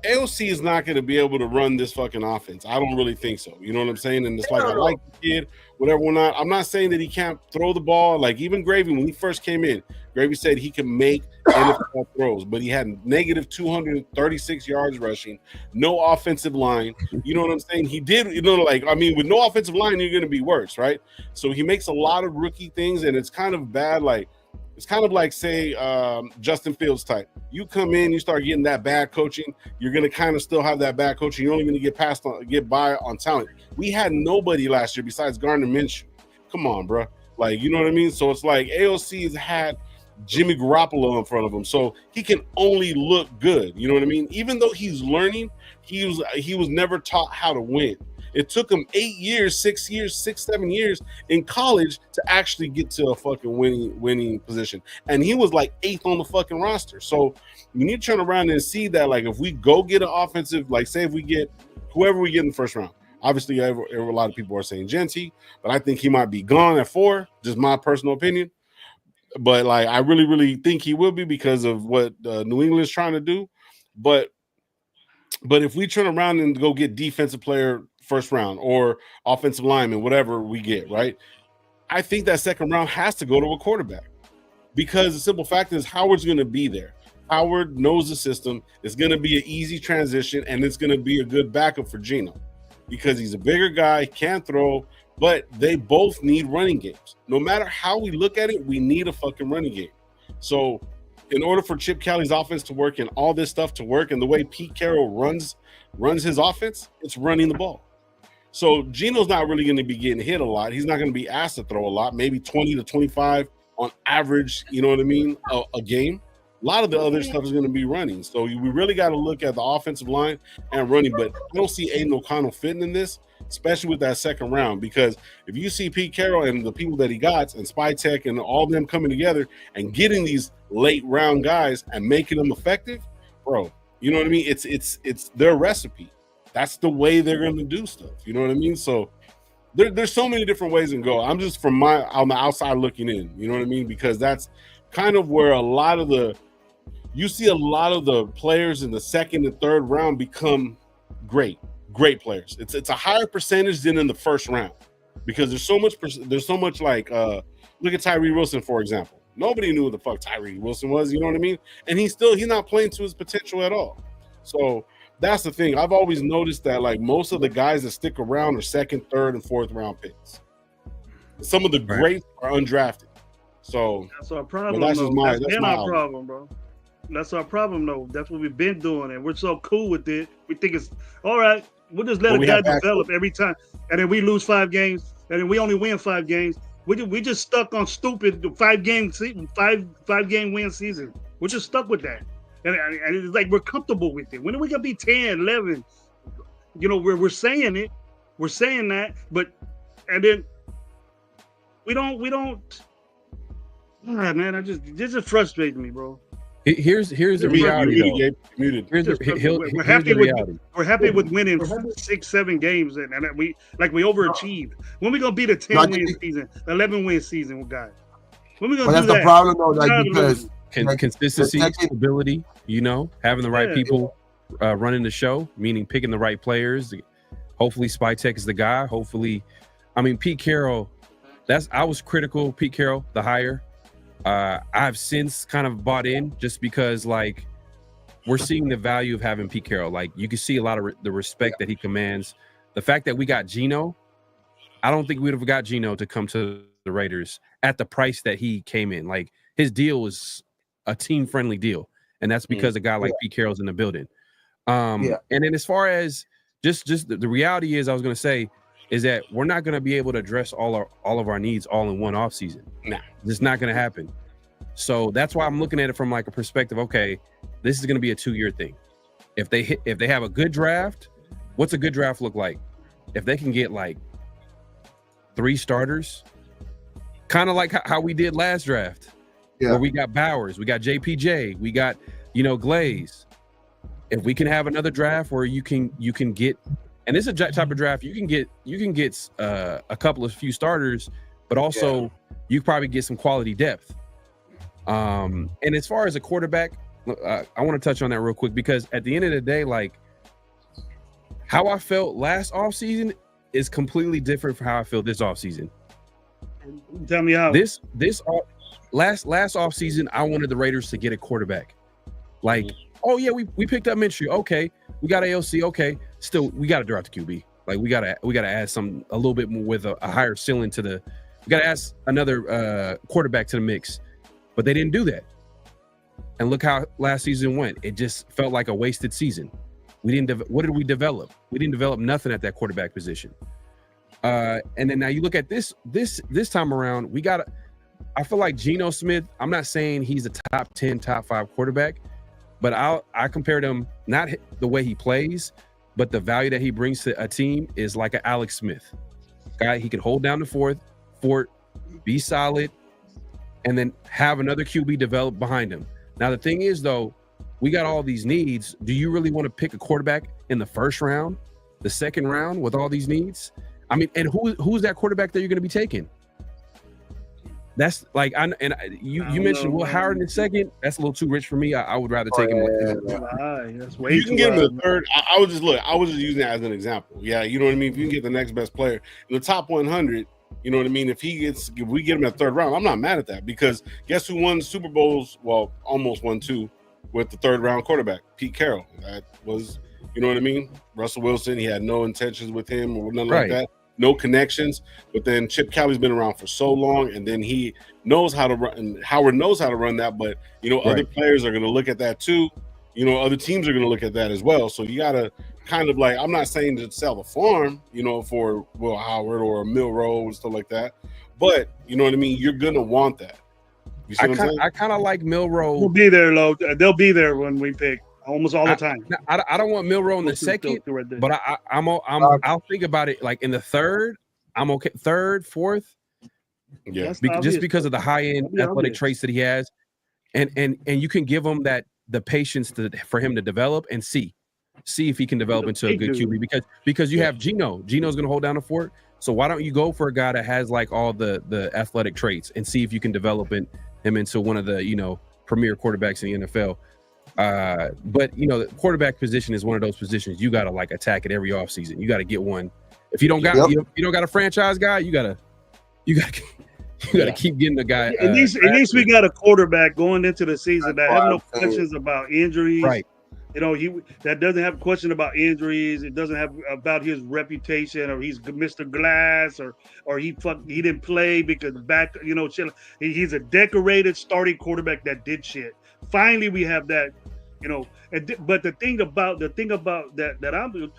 AOC is not going to be able to run this fucking offense. I don't really think so. You know what I'm saying? And it's like, I like the kid, whatever. I'm not saying that he can't throw the ball. Like even Gravy, when he first came in, Gravy said he can make NFL throws, but he had negative 236 yards rushing, no offensive line. You know what I'm saying? He did, with no offensive line, you're going to be worse, right? So he makes a lot of rookie things, and it's kind of bad. Like, It's kind of like, say, Justin Fields type. You come in, you start getting that bad coaching, you're going to kind of still have that bad coaching. You're only going to get by on talent. We had nobody last year besides Gardner Minshew. Come on, bro. Like, you know what I mean? So it's like AOC has had Jimmy Garoppolo in front of him, so he can only look good. You know what I mean? Even though he's learning, he was never taught how to win. It took him 6, 7 years in college to actually get to a fucking winning position. And he was like 8th on the fucking roster. So you need to turn around and see that, like, if we go get an offensive, like, say if we get whoever we get in the first round, obviously a lot of people are saying Genty, but I think he might be gone at 4, just my personal opinion. But like, I really, really think he will be because of what New England's trying to do. But if we turn around and go get defensive player first round or offensive lineman, whatever we get, right? I think that second round has to go to a quarterback because the simple fact is Howard's going to be there. Howard knows the system. It's going to be an easy transition, and it's going to be a good backup for Geno because he's a bigger guy, can't throw, but they both need running games. No matter how we look at it, we need a fucking running game. So in order for Chip Kelly's offense to work and all this stuff to work and the way Pete Carroll runs his offense, it's running the ball. So Geno's not really going to be getting hit a lot. He's not going to be asked to throw a lot, maybe 20 to 25 on average, you know what I mean, a game. A lot of the other stuff is going to be running. So we really got to look at the offensive line and running. But I don't see Aiden O'Connell fitting in this, especially with that second round. Because if you see Pete Carroll and the people that he got and Spytek and all of them coming together and getting these late round guys and making them effective, bro, you know what I mean? It's their recipe. That's the way they're going to do stuff. You know what I mean? So there's so many different ways to go. I'm just on the outside looking in. You know what I mean? Because that's kind of where you see a lot of the players in the second and third round become great players. It's a higher percentage than in the first round because there's so much like look at Tyree Wilson, for example. Nobody knew what the fuck Tyree Wilson was, you know what I mean? And he's not playing to his potential at all. So that's the thing. I've always noticed that like most of the guys that stick around are second, third, and fourth round picks. Some of the greats are undrafted. So that's our problem. That's our problem, bro. That's our problem, though. That's what we've been doing, and we're so cool with it. We think it's all right. We'll just let a guy develop every time, and then we lose 5 games, and then we only win 5 games. We just stuck on stupid 5-game season, 5-game win season. We're just stuck with that, and it's like we're comfortable with it. When are we gonna be 10, 11? You know, we're saying it, we're saying that, but and then we don't. Ah, man, this just frustrates me, bro. Here's the reality. We're happy with winning 6, 7 games, and we overachieved. When we gonna beat a 10-win season, 11-win season, guys? When we gonna do that? That's the problem, though. Like because consistency, stability. You know, having the right people running the show, meaning picking the right players. Hopefully, Spytek is the guy. Hopefully, I mean Pete Carroll. I was critical. Pete Carroll, the hire. I've since kind of bought in just because like we're seeing the value of having Pete Carroll. Like you can see a lot of the respect that he commands. The fact that we got Geno, I don't think we'd have got Geno to come to the Raiders at the price that he came in. Like his deal was a team-friendly deal, and that's because a guy like Pete Carroll's in the building. And then as far as just the reality is, I was going to say is that we're not going to be able to address all of our needs all in one offseason. Nah, it's not going to happen. So that's why I'm looking at it from like a perspective. Okay, this is going to be a 2-year thing. If they have a good draft, what's a good draft look like? If they can get like 3 starters, kind of like how we did last draft, where we got Bowers, we got JPJ, we got Glaze. If we can have another draft where you can get. And this is a type of draft you can get a couple of few starters, but also you probably get some quality depth. And as far as a quarterback, I want to touch on that real quick because at the end of the day, like how I felt last offseason is completely different from how I feel this offseason. Tell me how. This last offseason, I wanted the Raiders to get a quarterback. Like, oh yeah, we picked up Minshew. Okay, we got AOC. Okay. Still, we got to draft the QB. Like we gotta add a little bit more with a higher ceiling to the. We got to add another quarterback to the mix. but they didn't do that. And look how last season went. It just felt like a wasted season. We didn't. What did we develop? We didn't develop nothing at that quarterback position. And then now you look at this time around. I feel like Geno Smith. I'm not saying he's a top 10, top 5 quarterback, but I compared him not the way he plays, but the value that he brings to a team is like an Alex Smith guy. He can hold down the fort, be solid, and then have another QB develop behind him. Now the thing is, though, we got all these needs. Do you really want to pick a quarterback in the first round, the second round with all these needs? I mean, and who's that quarterback that you're going to be taking? That's like, you mentioned Will Howard in the second. That's a little too rich for me. I would rather take him. That's way you too can get him high. the third. I was just using that as an example. Yeah, you know what I mean. If you can get the next best player in the top 100, you know what I mean. If we get him at third round, I'm not mad at that, because guess who won Super Bowls? Well, almost won 2 with the third round quarterback, Pete Carroll. That was, you know what I mean. Russell Wilson, he had no intentions with him or nothing like that. No connections, but then Chip Kelly's been around for so long, and then he knows how to run, and Howard knows how to run that. But you know, other players are going to look at that too. You know, other teams are going to look at that as well. So you got to kind of like, I'm not saying to sell the farm, you know, for Will Howard or Milroe and stuff like that, but you know what I mean. You're going to want that. You see what I'm saying? I kind of like Milroe. They'll be there, Lo. They'll be there when we pick. Almost all the time. I don't want Milroe in the second, but I'll think about it like in the third. I'm okay. Third, fourth, just because of the high end athletic traits that he has, and you can give him the patience for him to develop and see if he can develop into a good QB, because you have Geno. Geno's going to hold down the fort. So why don't you go for a guy that has like all the athletic traits and see if you can develop him into one of the premier quarterbacks in the NFL. But the quarterback position is one of those positions you gotta like attack it every offseason. You gotta get one. If you don't got you don't got a franchise guy, you gotta keep getting the guy. At least we got a quarterback going into the season that have no questions about injuries. Right. That doesn't have a question about injuries. It doesn't have about his reputation, or he's Mr. Glass, or he didn't play because he's a decorated starting quarterback that did shit. Finally, we have that, but the thing about that I'm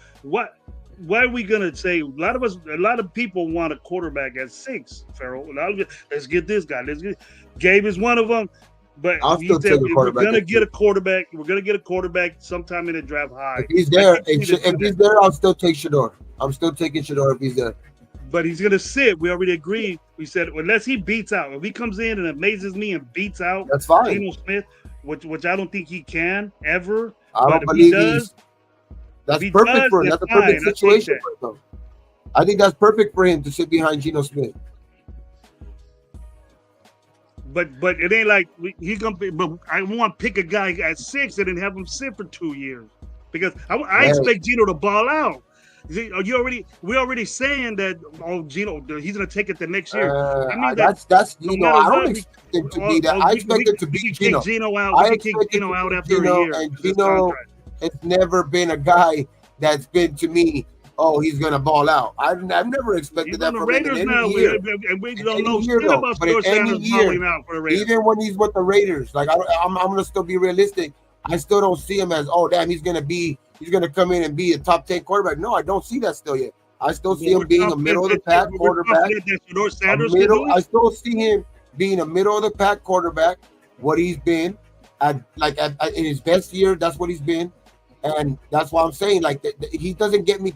why are we gonna say a lot of people want a quarterback at 6, Farrell? Let's get this guy. Gabe is one of them. But we're gonna get a quarterback. We're gonna get a quarterback sometime in the draft high. If he's there, I'll still take Shedeur. I'm still taking Shedeur if he's there. But he's gonna sit. We already agreed. We said unless he beats out, if he comes in and amazes me and beats out, that's fine. Geno Smith, which I don't think he can ever. I don't believe that's perfect for him. That's a perfect situation for him. I think that's perfect for him to sit behind Geno Smith. But it ain't like he's gonna be. But I want to pick a guy at 6 and then have him sit for 2 years, because I expect Geno to ball out. We're already saying that Geno, he's gonna take it the next year. That's Geno. I don't expect him to be that. I expect him to be Geno. I expect Geno out after a year. And Geno has never been a guy that's been to me, he's gonna ball out. I've never expected that from him in any year. We don't know shit about Shedeur Sanders balling out for the Raiders. Even when he's with the Raiders, like I'm gonna still be realistic. I still don't see him as he's gonna come in and be a top 10 quarterback. No, I don't see that still yet. I still see him being a middle of the pack quarterback. I still see him being a middle of the pack quarterback. What he's been in his best year, that's what he's been, and that's why I'm saying he doesn't get me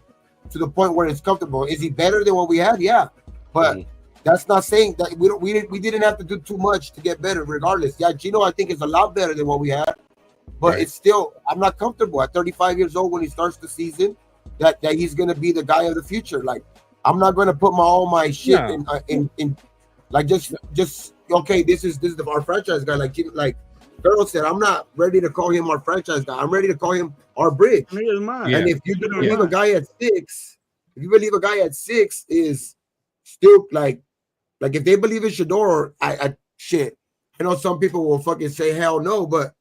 to the point where it's comfortable. Is he better than what we had? Yeah, but that's not saying that we didn't have to do too much to get better. Regardless, yeah, Geno I think is a lot better than what we had. But it's still, I'm not comfortable at 35 years old when he starts the season that he's going to be the guy of the future. Like, I'm not going to put all my shit in like just okay. This is our franchise guy. Like Farrell said, I'm not ready to call him our franchise guy. I'm ready to call him our bridge. And if you believe a guy at 6, is still like if they believe in Shedeur, I know some people will fucking say hell no, but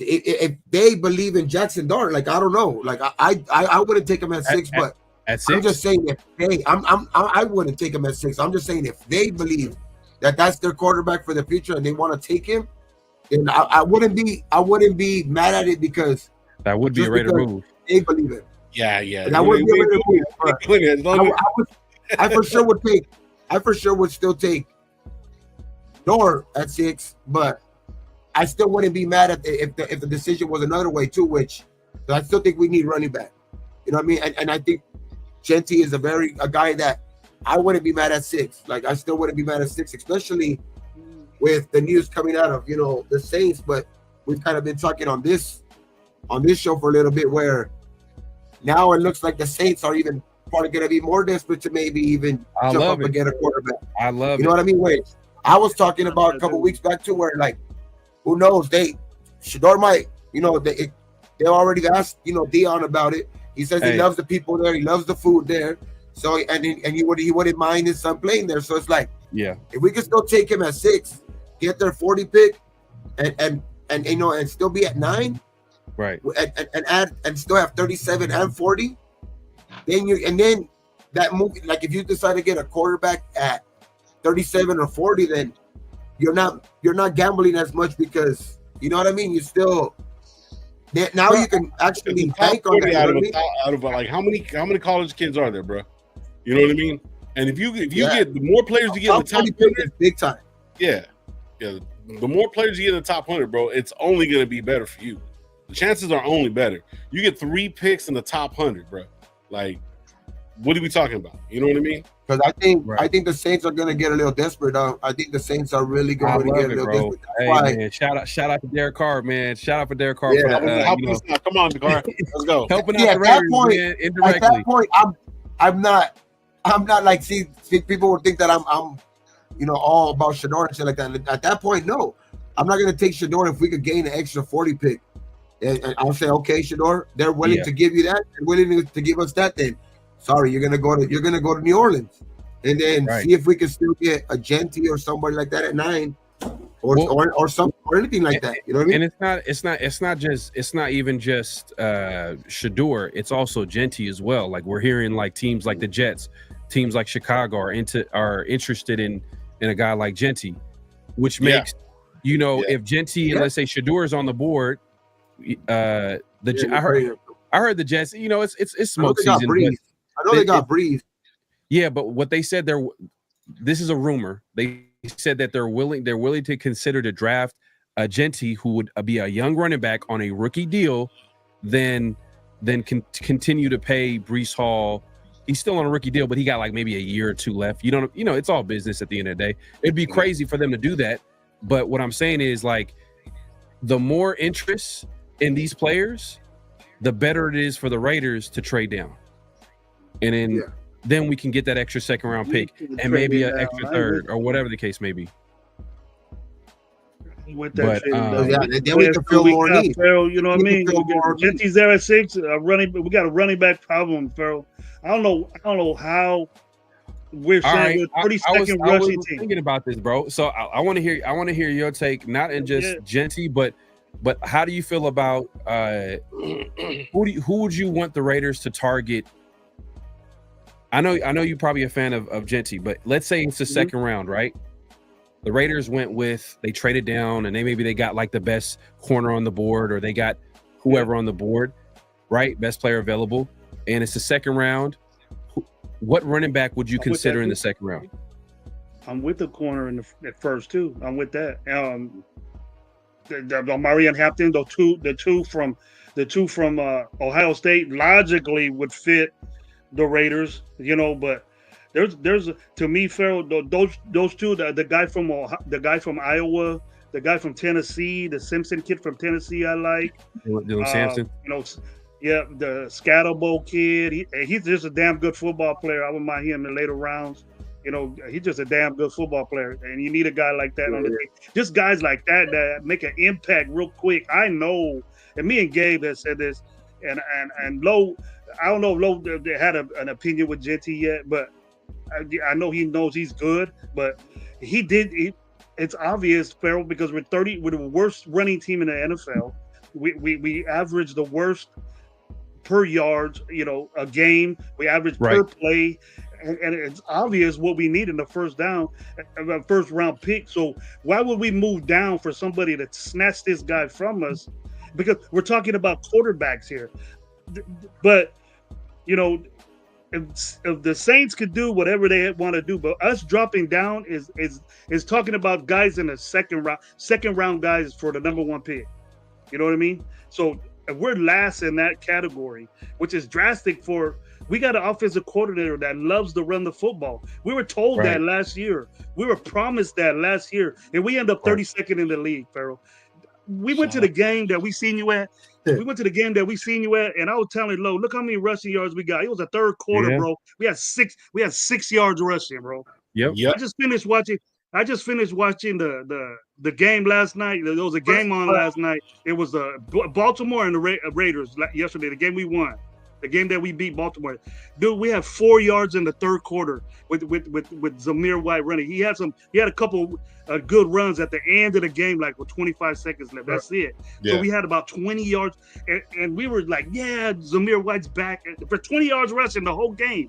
if they believe in Jackson Dart, I don't know, I wouldn't take him at 6, but at 6? I'm just saying I wouldn't take him at 6. I'm just saying if they believe that that's their quarterback for the future and they want to take him, then I wouldn't be mad at it because that would be a Raider move. They believe it. Yeah. And that would be a Raider move. I for sure would take. I for sure would still take Shedeur at 6, but I still wouldn't be mad if the decision was another way too. Which I still think we need running back. You know what I mean? And I think Genty is a guy that I wouldn't be mad at 6. Like I still wouldn't be mad at 6, especially with the news coming out of the Saints. But we've kind of been talking on this show for a little bit, where now it looks like the Saints are even probably going to be more desperate to maybe even jump up and get a quarterback. I love it. You know what I mean? Wait, I was talking about a couple weeks back too, where like, who knows? Shedeur might, they already asked, Dion about it. He says he loves the people there, he loves the food there. So and he wouldn't mind his son playing there. So it's like, yeah, if we could still take him at 6, get their 40 pick, and still be at 9, right? And add and still have 37 and 40. Then that move, like if you decide to get a quarterback at 37 or 40, then you're not gambling as much because you know what I mean. You still now you can actually bank on that. Out of like how many college kids are there, bro? You know what I mean? And if you get the more players you get in the top 100, big time. Yeah. The more players you get in the top 100, bro, it's only going to be better for you. The chances are only better. You get 3 picks in the top 100, bro. Like, what are we talking about? You know what I mean? Because I think the Saints are going to get a little desperate. I think the Saints are really going to get a little desperate. Hey, man, shout out to Derek Carr, man. Shout out for Derek Carr. Yeah, come on, Carr. Let's go. Helping out the Raiders, man, indirectly. At that point, I'm not like see people would think that I'm all about Shedeur and shit like that. At that point, no, I'm not going to take Shedeur if we could gain an extra 40 pick. And I'll say, okay, Shedeur, they're willing to give you that, and willing to give us that. Then, sorry, you're gonna go to New Orleans, and then see if we can still get a Genty or somebody like that at 9, or anything like that. You know what I mean? And it's not even just Shedeur. It's also Genty as well. Like we're hearing like teams like the Jets, teams like Chicago are interested in a guy like Genty, which makes if Genty and let's say Shedeur is on the board. I heard the Jets. It's smoke season. I know they got Breeze. Yeah, but what they said this is a rumor. They said that they're willing to consider to draft a Genty who would be a young running back on a rookie deal, then continue to pay Breece Hall. He's still on a rookie deal, but he got like maybe a year or 2 left. It's all business at the end of the day. It'd be crazy for them to do that. But what I'm saying is like the more interest in these players, the better it is for the Raiders to trade down. And then we can get that extra second round pick and maybe an extra third or whatever the case may be. With that then we can feel more need. Farrell, you know what I mean? Genty's there at 6. We got a running back problem, Farrell. I don't know how we're saying we're 32nd rushing team. Thinking about this, bro. So I want to hear your take, not in just Genty, but how do you feel about who would you want the Raiders to target? I know you're probably a fan of Genty, but let's say it's the second round, right? The Raiders they traded down and they got like the best corner on the board, or they got whoever on the board, right? Best player available, and it's the second round. What running back would you consider in the second round? I'm with the corner at first too. I'm with that. The Marion Hampton, the two from Ohio State logically would fit the Raiders, but there's to me, Farrell, those two, the guy from Iowa, the guy from Tennessee, the Simpson kid from Tennessee, I like. Dylan Sampson. The Scatterbo kid. He's just a damn good football player. I wouldn't mind him in later rounds. He's just a damn good football player, and you need a guy like that on the team. Just guys like that make an impact real quick. I know, and me and Gabe have said this, and Lowe. I don't know if Lowe had an opinion with Genty yet, but I know he knows he's good. But it's obvious, Farrell, because we're the worst running team in the NFL. We average the worst per yards, a game. We average per play. and it's obvious what we need in the first round pick. So why would we move down for somebody to snatch this guy from us? Because we're talking about quarterbacks here. But you know, if the Saints could do whatever they want to do, but us dropping down is talking about guys in the second round guys for the number 1 pick. You know what I mean? So if we're last in that category, which is drastic for. We got an offensive coordinator that loves to run the football. We were told that last year. We were promised that last year, and we end up 32nd in the league, Farrell. We went to the game that we seen you at. We went to the game that we seen you at, and I was telling Lo, look how many rushing yards we got. It was a third quarter, bro. We had 6 yards rushing, bro. Yep. I just finished watching the game last night. There was a game on last night. It was Baltimore and the Raiders yesterday. The game we won. The game that we beat Baltimore, dude, we had 4 yards in the third quarter with Zamir White running. He had a couple good runs at the end of the game, like with 25 seconds left. That's it. Yeah. So we had about 20 yards, and we were like, yeah, Zamir White's back for 20 yards rushing the whole game.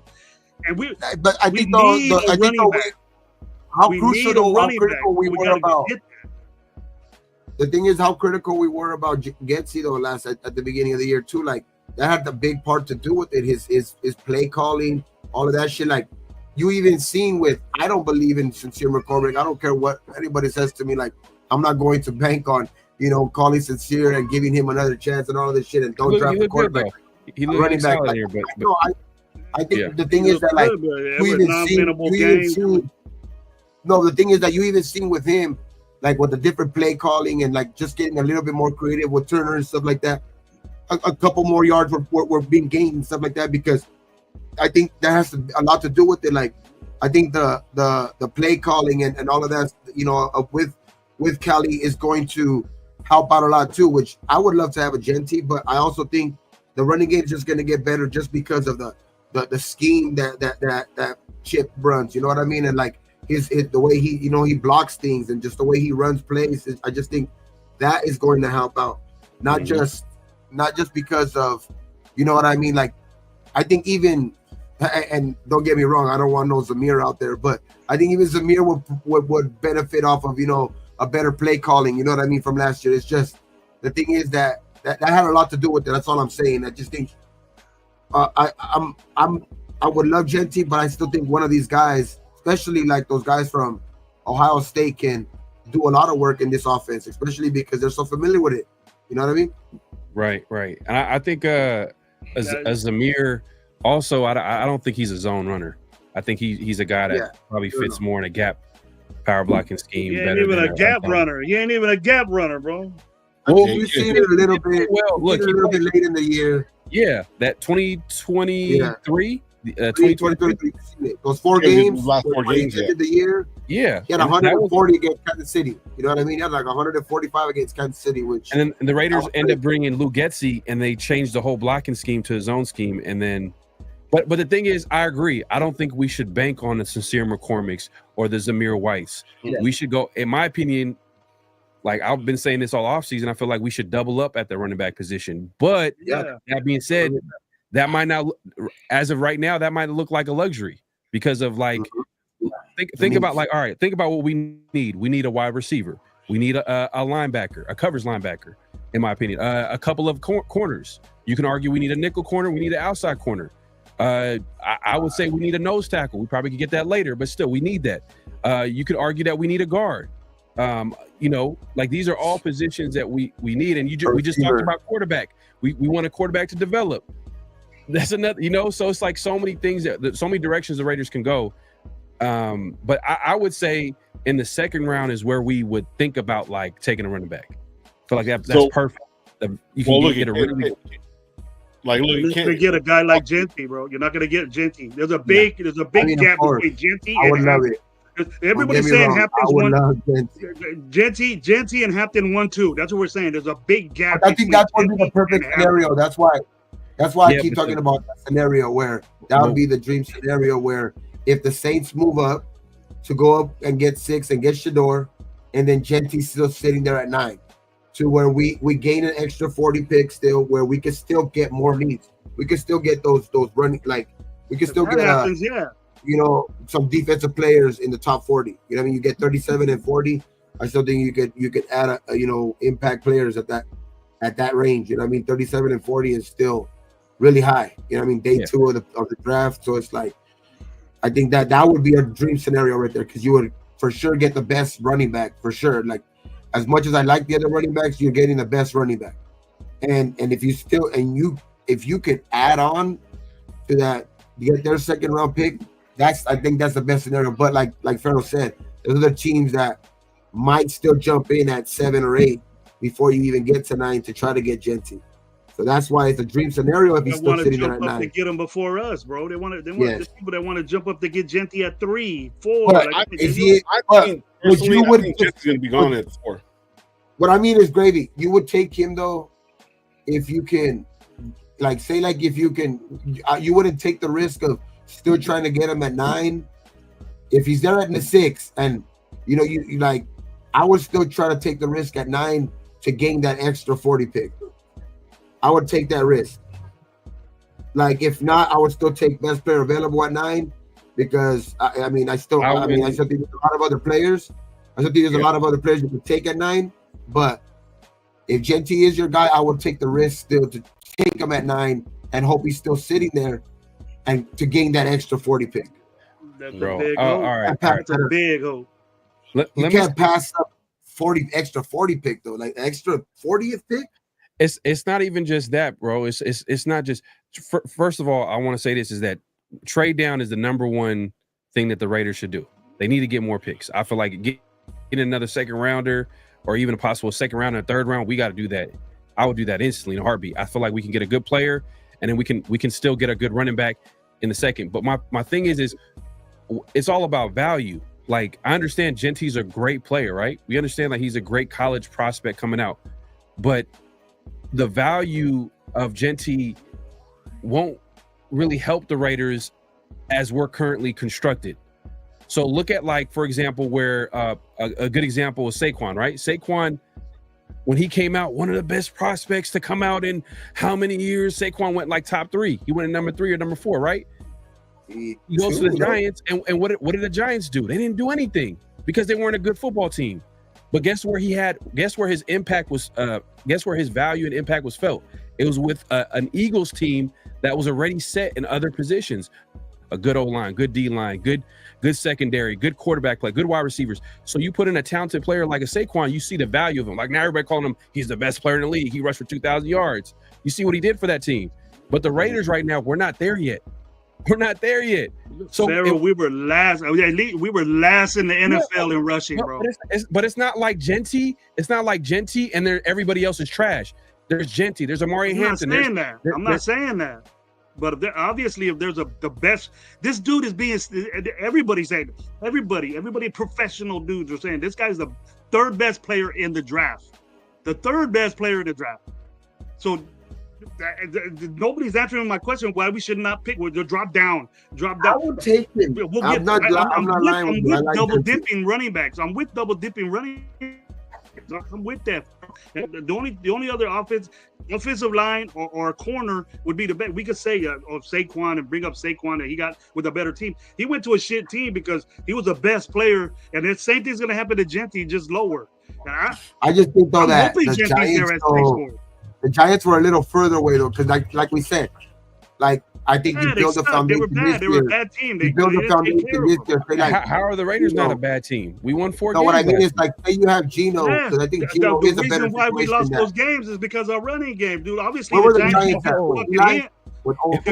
And but I think how critical we were about. The thing is how critical we were about Getsy though at the beginning of the year too, like. That had the big part to do with it. His play calling, all of that shit. Like you even seen with, I don't believe in Sincere McCormick. I don't care what anybody says to me. Like I'm not going to bank on calling Sincere and giving him another chance and all of this shit. And don't draft the quarterback. He running back. Like, here, I think the thing is that like the thing is that you even seen with him, like with the different play calling and like just getting a little bit more creative with Turner and stuff like that. A couple more yards were being gained and stuff like that, because I think that has a lot to do with it. Like I think the play calling and all of that, with Cali is going to help out a lot too, which I would love to have a Genty, but I also think the running game is just going to get better just because of the scheme that Chip runs. You know what I mean? And like the way he blocks things and just the way he runs plays. I just think that is going to help out, not just because of, you know what I mean? Like, I think even, and don't get me wrong, I don't want no Zamir out there, but I think even Zamir would benefit off of, a better play calling, you know what I mean, from last year. It's just, the thing is that had a lot to do with it. That's all I'm saying. I just think, I would love Genty, but I still think one of these guys, especially like those guys from Ohio State, can do a lot of work in this offense, especially because they're so familiar with it. You know what I mean? Right. And I think Zamir also, I don't think he's a zone runner. I think he's a guy that probably fits more in a gap power blocking scheme. He ain't even a gap runner. He ain't even a gap runner, bro. Well, we've seen it a little bit. Well, look, a little bit late in the year. Yeah, that 2023. 2023. Those 4 games, last 4 games of the year. Yeah, he had 140 against Kansas City. You know what I mean? He had like 145 against Kansas City, which. And then the Raiders end up bringing Lou Getsy, and they changed the whole blocking scheme to his own scheme. And then, but the thing is, I agree. I don't think we should bank on the Sincere McCormicks or the Zamir Whites. Yeah. We should go, in my opinion. Like I've been saying this all offseason, I feel like we should double up at the running back position. But that being said, that might not, as of right now, that might look like a luxury because of like, think about like, all right, think about what we need. We need a wide receiver. We need a linebacker, a coverage linebacker, in my opinion. A couple of corners. You can argue we need a nickel corner. We need an outside corner. I would say we need a nose tackle. We probably could get that later, but still, we need that. You could argue that we need a guard. Like these are all positions that we need. And we just talked about quarterback. We want a quarterback to develop. That's another, so it's like so many things so many directions the Raiders can go. But I would say in the second round is where we would think about like taking a running back. I feel like that's perfect. You can get a really you can't get a guy like Genty, bro. You're not gonna get Genty. There's a big gap between Genty and Hampton. Everybody's saying Hampton's one. Genty and Hampton 1-2. That's what we're saying. There's a big gap. I think that would be the perfect scenario. That's why I keep talking about that scenario where that would be the dream scenario where if the Saints move up to go up and get 6 and get Shador, and then Genty's still sitting there at 9, to where we gain an extra 40 picks still, where we can still get more needs. We can still get those running, like we can still get some defensive players in the top 40. You know what I mean? You get 37 and 40. I still think you could add impact players at that range. You know what I mean? 37 and 40 is still really high. You know what I mean? Day 2 of the draft. So it's like, I think that would be a dream scenario right there, because you would for sure get the best running back for sure. Like, as much as I like the other running backs, you're getting the best running back. And if you could add on to that, you get their second round pick. I think that's the best scenario. But like Farrell said, there's other teams that might still jump in at 7 or 8 before you even get to 9 to try to get Genty. So that's why it's a dream scenario if he's still sitting there at 9. To get him before us, bro. They want the people that want to jump up to get Genty at 3, 4. But I think Genty's gonna be gone at 4. What I mean is, Gravy, you would take him though if you can, if you can, you wouldn't take the risk of still trying to get him at 9 if he's there at the 6, and you I would still try to take the risk at 9 to gain that extra 40 pick. I would take that risk. Like, if not, I would still take best player available at 9, because I still think there's a lot of other players. I still think there's a lot of other players you could take at 9. But if Genty is your guy, I would take the risk still to take him at 9 and hope he's still sitting there and to gain that extra 40 pick. That's a big hope. All right. That's a big hope. You can't pass up extra 40 pick though, like extra 40th pick. It's not even just that, bro. It's not just. First of all, I want to say this is that trade down is the number one thing that the Raiders should do. They need to get more picks. I feel like getting another second rounder or even a possible second round and a third round, we got to do that. I would do that instantly in a heartbeat. I feel like we can get a good player, and then we can still get a good running back in the second. But my thing is it's all about value. Like, I understand Genty's a great player, right? We understand that he's a great college prospect coming out, but the value of Genty won't really help the Raiders as we're currently constructed. So look at, like, for example, where a good example is Saquon, right? Saquon, when he came out, one of the best prospects to come out in how many years? Saquon went like top 3. He went in number 3 or number 4, right? He goes to the Giants, and what did the Giants do? They didn't do anything because they weren't a good football team. But guess where his impact was, guess where his value and impact was felt? It was with an Eagles team that was already set in other positions. A good O-line, good D-line, good secondary, good quarterback play, good wide receivers. So you put in a talented player like a Saquon, you see the value of him. Like, now everybody calling him, he's the best player in the league. He rushed for 2,000 yards. You see what he did for that team. But the Raiders right now, we're not there yet. We're not there yet. So we were last. We were last in the NFL in rushing, bro. But it's not like Genty. It's not like Genty, and everybody else is trash. There's Genty. There's Amari Hampton. I'm not saying that. But if there's the best, this dude is being. Everybody's saying. Everybody, professional dudes are saying this guy's the third best player in the draft. The third best player in the draft. So. Nobody's answering my question why we should not pick. We'll drop down. I would take him. I'm not lying. I'm with double dipping running backs. I'm with double dipping running backs. I'm with that. The only other offensive line or corner would be the best. We could say of Saquon and bring up Saquon that he got with a better team. He went to a shit team because he was the best player, and the same thing's going to happen to Genty, just lower. I just think though that the Giants were a little further away though, because like we said, like I think you build a foundation. They were a bad team. They built a foundation this year. Like, how are the Raiders not a bad team? We won 4 games. No, what I mean is, like, say you have Geno, because I think Geno is a better situation. The reason why we lost those games is because our running game, dude. Obviously, the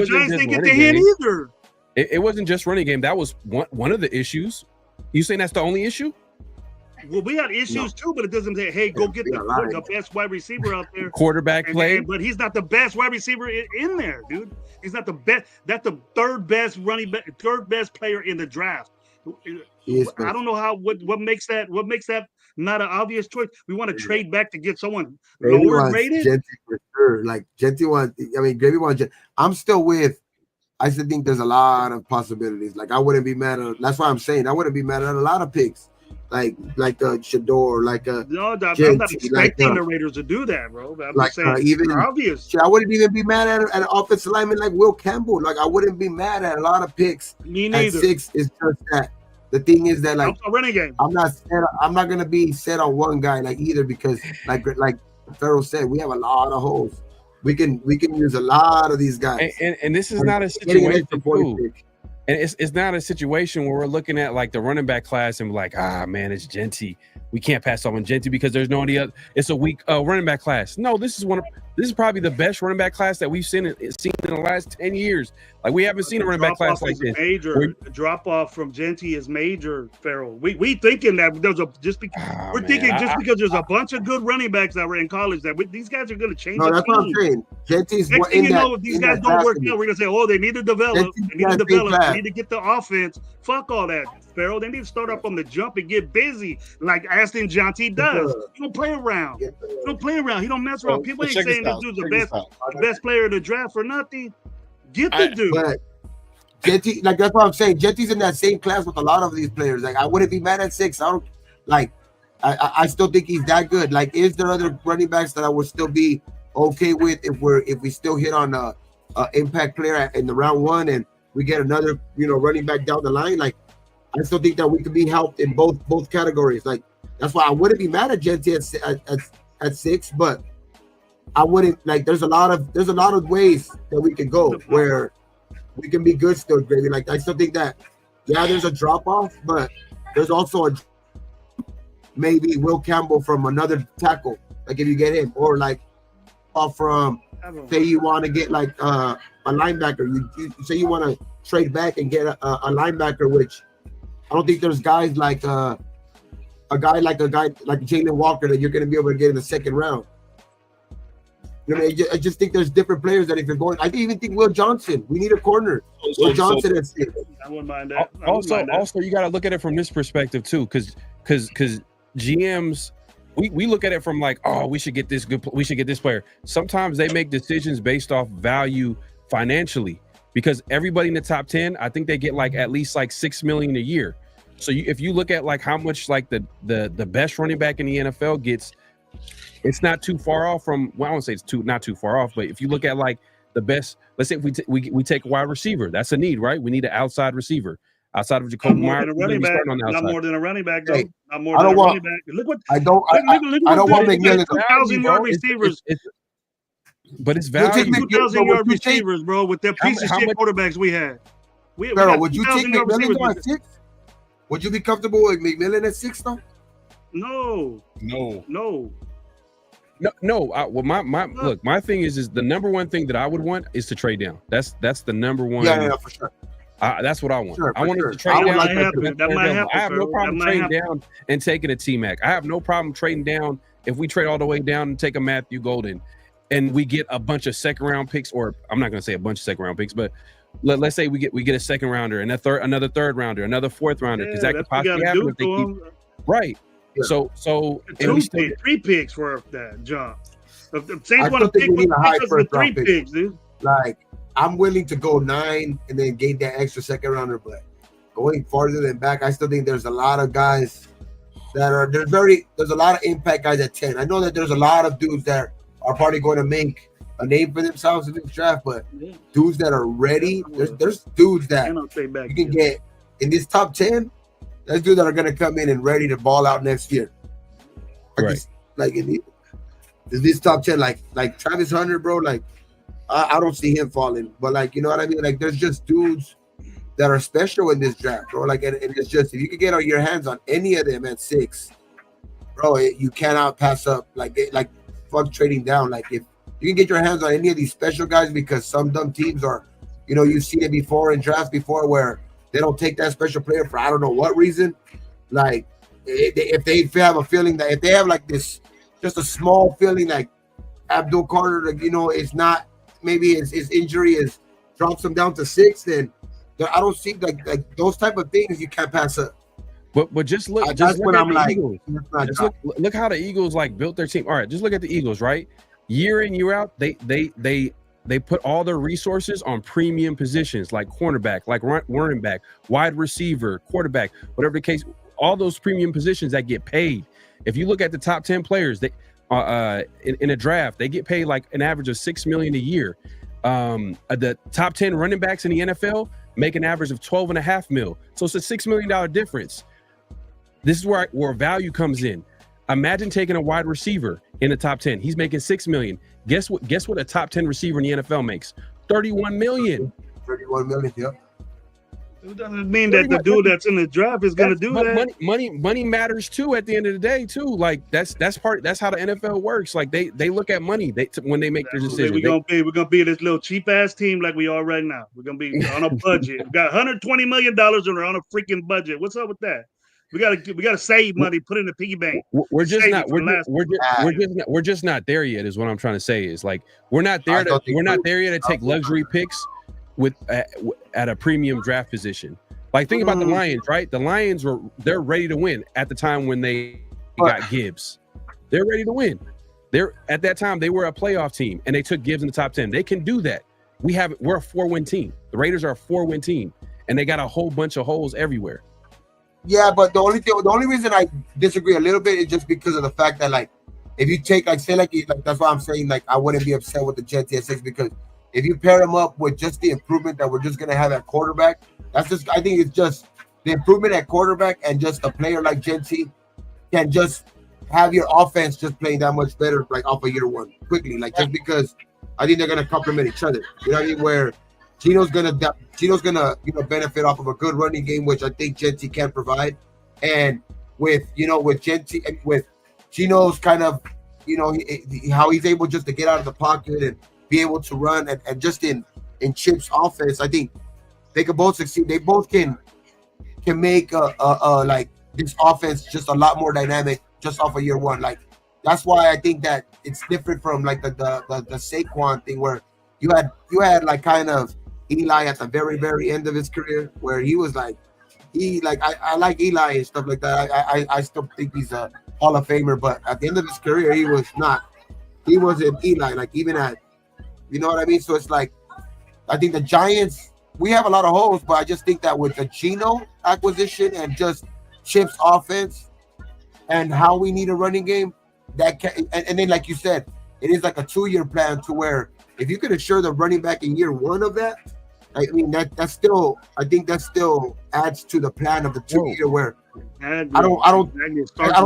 Giants didn't get the hit either. It wasn't just running game. That was one of the issues. You saying that's the only issue? Well, we had issues too, but it doesn't say, "Hey, go get the best wide receiver out there." Quarterback play, but he's not the best wide receiver in there, dude. He's not the best. That's the third best player in the draft. I don't know what makes that not an obvious choice. We want to trade back to get someone lower rated. Genty for sure. Like Genty wants. I mean, Gravy wants. I'm still with. I still think there's a lot of possibilities. Like I wouldn't be mad at. That's why I'm saying I wouldn't be mad at a lot of picks. like a Shador, like a no, I'm not Genty, expecting the Raiders to do that, bro. I'm like just saying, even obvious. I wouldn't even be mad at an offensive lineman like Will Campbell. Like I wouldn't be mad at a lot of picks. Me neither. At 6 is just that. The thing is that like Renegade. I'm not gonna be set on one guy like either because like Farrell said, we have a lot of holes. We can use a lot of these guys. And this is not a situation too. And it's not a situation where we're looking at like the running back class and we're like, man, it's Genty. We can't pass on Genty because there's no any other. It's a weak running back class. No, this is probably the best running back class that we've seen in the last 10 years. Like we haven't seen a running back class like this. Major drop off from Genty is major, Farrell. We thinking that there's because there's a bunch of good running backs that were in college that these guys are going to change. No, that's what I'm saying. Genty's next thing you know, if these guys don't work out, we're gonna say, oh, they need to develop. They need to get the offense. Fuck all that, Farrell. They need to start up on the jump and get busy, like Aston Genty does. He don't play around. He don't mess around. People ain't saying this dude's the best player of the draft for nothing. Get the dude. But Genty, like that's what I'm saying. Genty's in that same class with a lot of these players. Like I wouldn't be mad at 6. I don't like. I still think he's that good. Like, is there other running backs that I would still be okay with if we still hit on a impact player in the round 1 and we get another running back down the line? Like, I still think that we could be helped in both categories. Like, that's why I wouldn't be mad at Genty at 6, but I wouldn't like. There's a lot of ways that we can go where we can be good still, Gravy. Like, I still think that there's a drop off, but there's also maybe Will Campbell from another tackle. Like if you get him, or like off from say you want to get like a linebacker. You say you want to trade back and get a linebacker, which I don't think there's guys like a guy like Jalen Walker that you're going to be able to get in the second round. I just think there's different players that if you're going, I even think Will Johnson. We need a corner. Will Johnson at 6. I wouldn't mind that. Also, you got to look at it from this perspective too, because GMs, we look at it from like, oh, we should get this player. Sometimes they make decisions based off value financially, because everybody in the top 10, I think they get like at least like $6 million a year. So if you look at like how much like the best running back in the NFL gets, it's not too far off from. Well, I won't say it's not too far off, but if you look at like the best, let's say if we take a wide receiver, that's a need, right? We need an outside receiver outside of Jacoby Myers. Not more than a running back, though. Hey, not more than a running back. Look what I don't want McMillan. 2,000-yard receivers. But it's value. 2,000-yard receivers, bro, with that piece of shit quarterbacks we had. Farrell, would you take McMillan at 6? Would you be comfortable with McMillan at 6 though? No. Look, my thing is the number one thing that I would want is to trade down. That's the number one. Yeah, for sure. That's what I want. Sure, I want to trade down. I have no problem trading down and taking a T-Mac. I have no problem trading down if we trade all the way down and take a Matthew Golden, and we get a bunch of second round picks, or I'm not going to say a bunch of second round picks, but let's say we get a second rounder and another third rounder, another fourth rounder, because that could possibly happen if they keep right. Yeah. So three picks for that job. The Saints want to pick with 3 picks, dude. Like, I'm willing to go 9 and then gain that extra second rounder, but going farther than back, I still think there's a lot of guys that are there's a lot of impact guys at 10. I know that there's a lot of dudes that are probably going to make a name for themselves in this draft, but dudes that are ready, there's dudes that you can get in this top 10. There's dudes that are going to come in and ready to ball out next year. Like in this top 10, like Travis Hunter, bro, like I don't see him falling, but like, you know what I mean? Like, there's just dudes that are special in this draft, bro. Like, and it's just, if you could get your hands on any of them at 6, bro, you cannot pass up. Like fuck trading down. Like, if you can get your hands on any of these special guys, because some dumb teams are, you've seen it before in drafts before where they don't take that special player for I don't know what reason. Like, if they have a feeling that if they have like this, just a small feeling like Abdul Carter, like, it's not, maybe his injury drops him down to 6, then I don't see like those type of things you can't pass up. But just look, look how the Eagles like built their team. All right, just look at the Eagles, right? Year in, year out, they put all their resources on premium positions like cornerback, like running back, wide receiver, quarterback, whatever the case. all those premium positions that get paid. If you look at the top 10 players, they in a draft, they get paid like an average of $6 million a year. The top 10 running backs in the NFL make an average of $12.5 million. So it's a $6 million difference. This is where value comes in. Imagine taking a wide receiver in the top 10. He's making $6 million. Guess what a top 10 receiver in the NFL makes? $31 million. 31 million, yeah. It doesn't mean that the dude that's in the draft is going to do that. Money matters too. At the end of the day, too. Like that's how the NFL works. Like they look at money when they make their decisions. We're gonna be this little cheap ass team like we are right now. We're gonna be on a budget. We got $120 million and we're on a freaking budget. What's up with that? We gotta save money, put it in the piggy bank. We're just not there yet. Is what I'm trying to say. Is like we're not there yet to take luxury picks with at a premium draft position. Like think about the Lions, right? The Lions they're ready to win at the time when they got Gibbs. They're ready to win. At that time they were a playoff team and they took Gibbs in the top 10. They can do that. We're a 4-win team. The Raiders are a 4-win team and they got a whole bunch of holes everywhere. Yeah, but the only reason I disagree a little bit is just because of the fact that like if you take like that's why I'm saying like I wouldn't be upset with the Jets at 6 because if you pair them up with just the improvement that we're just gonna have at quarterback, I think it's just the improvement at quarterback and just a player like Genty can just have your offense just playing that much better like off of year one quickly, like just because I think they're gonna complement each other. You know what I mean? Where Gino's gonna benefit off of a good running game, which I think Genty can provide, and with Genty and with Gino's kind of how he's able just to get out of the pocket and be able to run and just in Chip's offense, I think they could both succeed. They both can make like this offense just a lot more dynamic just off of year one. Like that's why I think that it's different from like the Saquon thing where you had like kind of Eli at the very, very end of his career where he was like I like Eli and stuff like that. I still think he's a Hall of Famer, but at the end of his career he wasn't Eli, like even at you know what I mean? So it's like I think the Giants, we have a lot of holes, but I just think that with the Gino acquisition and just Chip's offense and how we need a running game, that can, and then like you said, it is like a 2-year plan to where if you could assure the running back in year one of that, I mean that still adds to the plan of the 2-year where I don't think it's a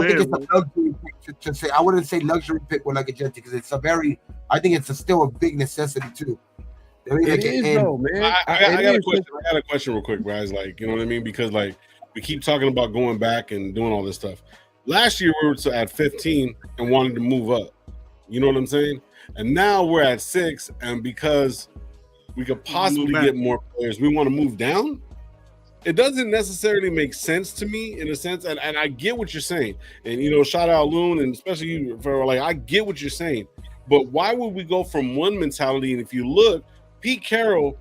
luxury pick to say. I wouldn't say luxury pick with like a Genty because I think it's still a big necessity too. I mean, it is though, man. I got a question. I got a question real quick, guys. Like, you know what I mean? Because like we keep talking about going back and doing all this stuff. Last year we were at 15 and wanted to move up. You know what I'm saying? And now we're at 6, and because we could possibly get more players, we want to move down. It doesn't necessarily make sense to me in a sense, and I get what you're saying. And shout out Loon, and especially you for like I get what you're saying. But why would we go from one mentality? And if you look, Pete Carroll's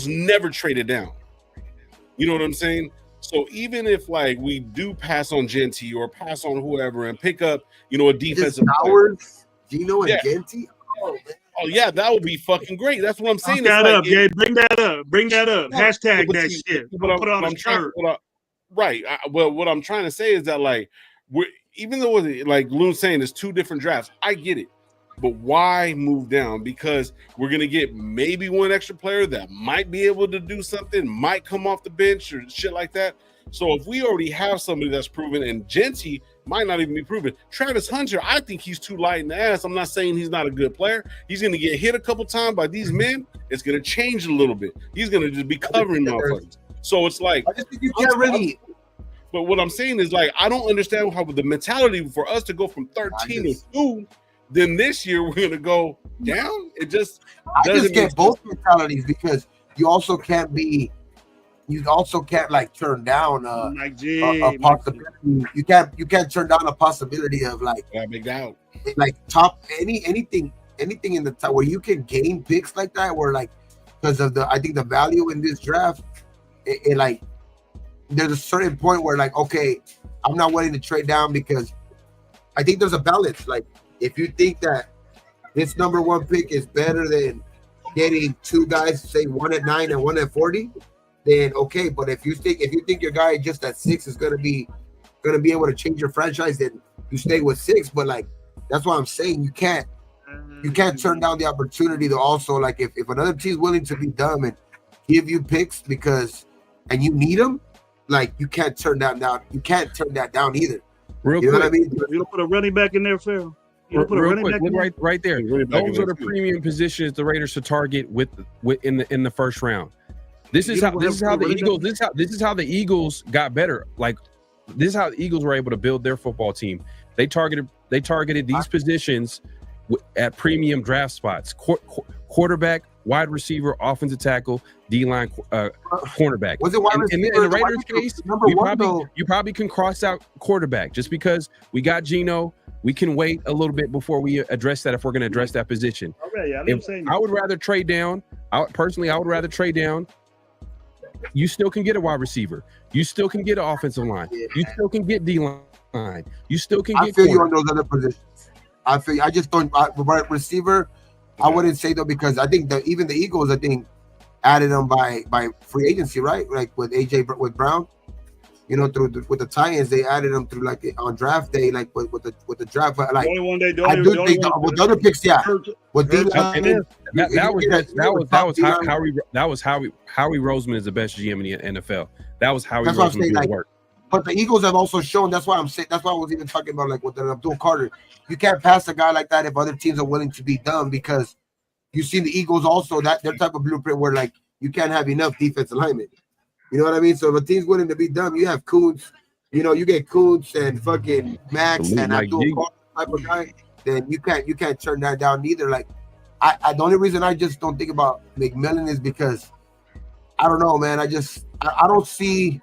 never traded down. You know what I'm saying? So even if like we do pass on Genty or pass on whoever and pick up, a defensive player, Gino and Genty. Oh yeah, that would be fucking great. That's what I'm saying. Bring that up. Hashtag that shit. Put it on a shirt. Right. What I'm trying to say is that like even though like Loon's saying it's 2 different drafts, I get it. But why move down? Because we're gonna get maybe one extra player that might be able to do something, might come off the bench or shit like that. So if we already have somebody that's proven, and Genty might not even be proven. Travis Hunter, I think he's too light in the ass. I'm not saying he's not a good player. He's gonna get hit a couple times by these men. It's gonna change a little bit. He's gonna just be covering motherfuckers. So it's like I just think you can't really. But what I'm saying is like I don't understand how the mentality for us to go from 13 to 2. Then this year we're gonna go down. I just get both mentalities because you also can't like turn down a possibility. You can't turn down a possibility of like big out like top anything in the top where you can gain picks like that. Where like because of I think the value in this draft, it like there's a certain point where like okay, I'm not willing to trade down because I think there's a balance. Like if you think that this number 1 pick is better than getting 2 guys, say 1 at 9 and 1 at 40, then okay. But if you think your guy just at 6 is gonna be able to change your franchise, then you stay with 6. But like that's why I'm saying you can't turn down the opportunity to also like if another team's willing to be dumb and give you picks and you need them, like you can't turn that down. You can't turn that down either. Real quick, what I mean? You don't put a running back in there, Phil. You don't put a running back in there? Right there. Those are the premium positions the Raiders should target in the first round. This is how the Eagles got better. Like this is how the Eagles were able to build their football team. They targeted these positions at premium draft spots: quarterback, wide receiver, offensive tackle, D-line, cornerback. Was it wide receiver? In the Raiders' case, you probably can cross out quarterback just because we got Geno. We can wait a little bit before we address that if we're going to address that position. Okay, I would rather trade down. I would rather trade down. You still can get a wide receiver. You still can get an offensive line. You still can get D-line. You still can get. I feel you on those other positions. I just don't receiver. I wouldn't say though because I think even the Eagles added them by free agency, right? Like with with Brown, with the tie-ins they added them through like on draft day, like with the draft. Like the only one they do. I do think with the other picks, yeah. With that was Howie Roseman is the best GM in the NFL. That was Howie Roseman work. But the Eagles have also shown. That's why I'm saying. That's why I was even talking about like with Abdul Carter. You can't pass a guy like that if other teams are willing to be dumb because you see the Eagles also that their type of blueprint where like you can't have enough defensive linemen. You know what I mean? So if a team's willing to be dumb, you have Kuntz. You get Kuntz and fucking Max and Abdul Carter type of guy. Then you can't turn that down either. Like I the only reason I just don't think about McMillan is because I don't know, man. I don't see.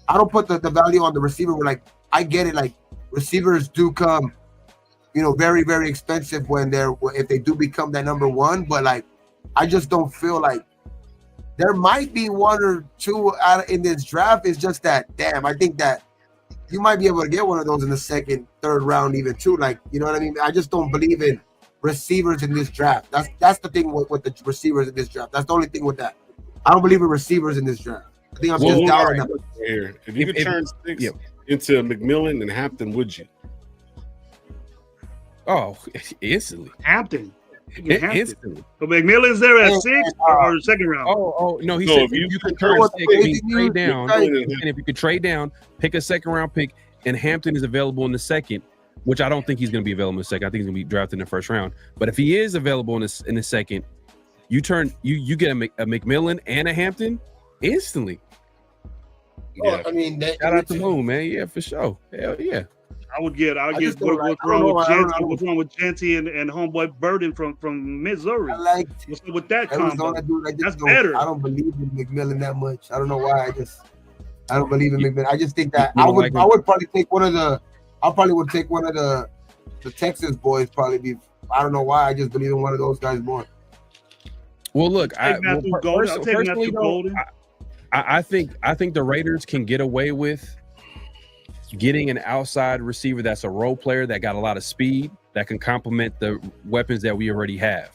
I don't put the value on the receiver. Where like I get it, like receivers do come, very very expensive if they do become that number one. But like, I just don't feel like there might be one or two out in this draft. It's just that damn. I think that you might be able to get one of those in the second, third round, even too. Like you know what I mean? I just don't believe in receivers in this draft. That's the thing with the receivers in this draft. That's the only thing with that. I don't believe in receivers in this draft. I think I'm just down on that. Here. If you could turn 6 into McMillan and Hampton, would you? Oh, instantly. Hampton. Instantly. So McMillan's there at 6 or second round. Oh no, he said if you could turn 6, trade down. And if you could trade down, pick a second round pick, and Hampton is available in the second, which I don't think he's going to be available in the second. I think he's going to be drafted in the first round. But if he is available in the second, you get a McMillan and a Hampton instantly. Yeah. I mean, shout out to Moon, man. Yeah, for sure. Hell yeah. I'll get what's wrong with Genty and homeboy Burden from Missouri. I like what's up with that combo? That's better. I don't believe in McMillan that much. I don't know why. I don't believe in McMillan. I just think that I would probably take one of the Texas boys. Probably I don't know why. I just believe in one of those guys more. Well, look, personally, I think the Raiders can get away with getting an outside receiver that's a role player that got a lot of speed that can complement the weapons that we already have.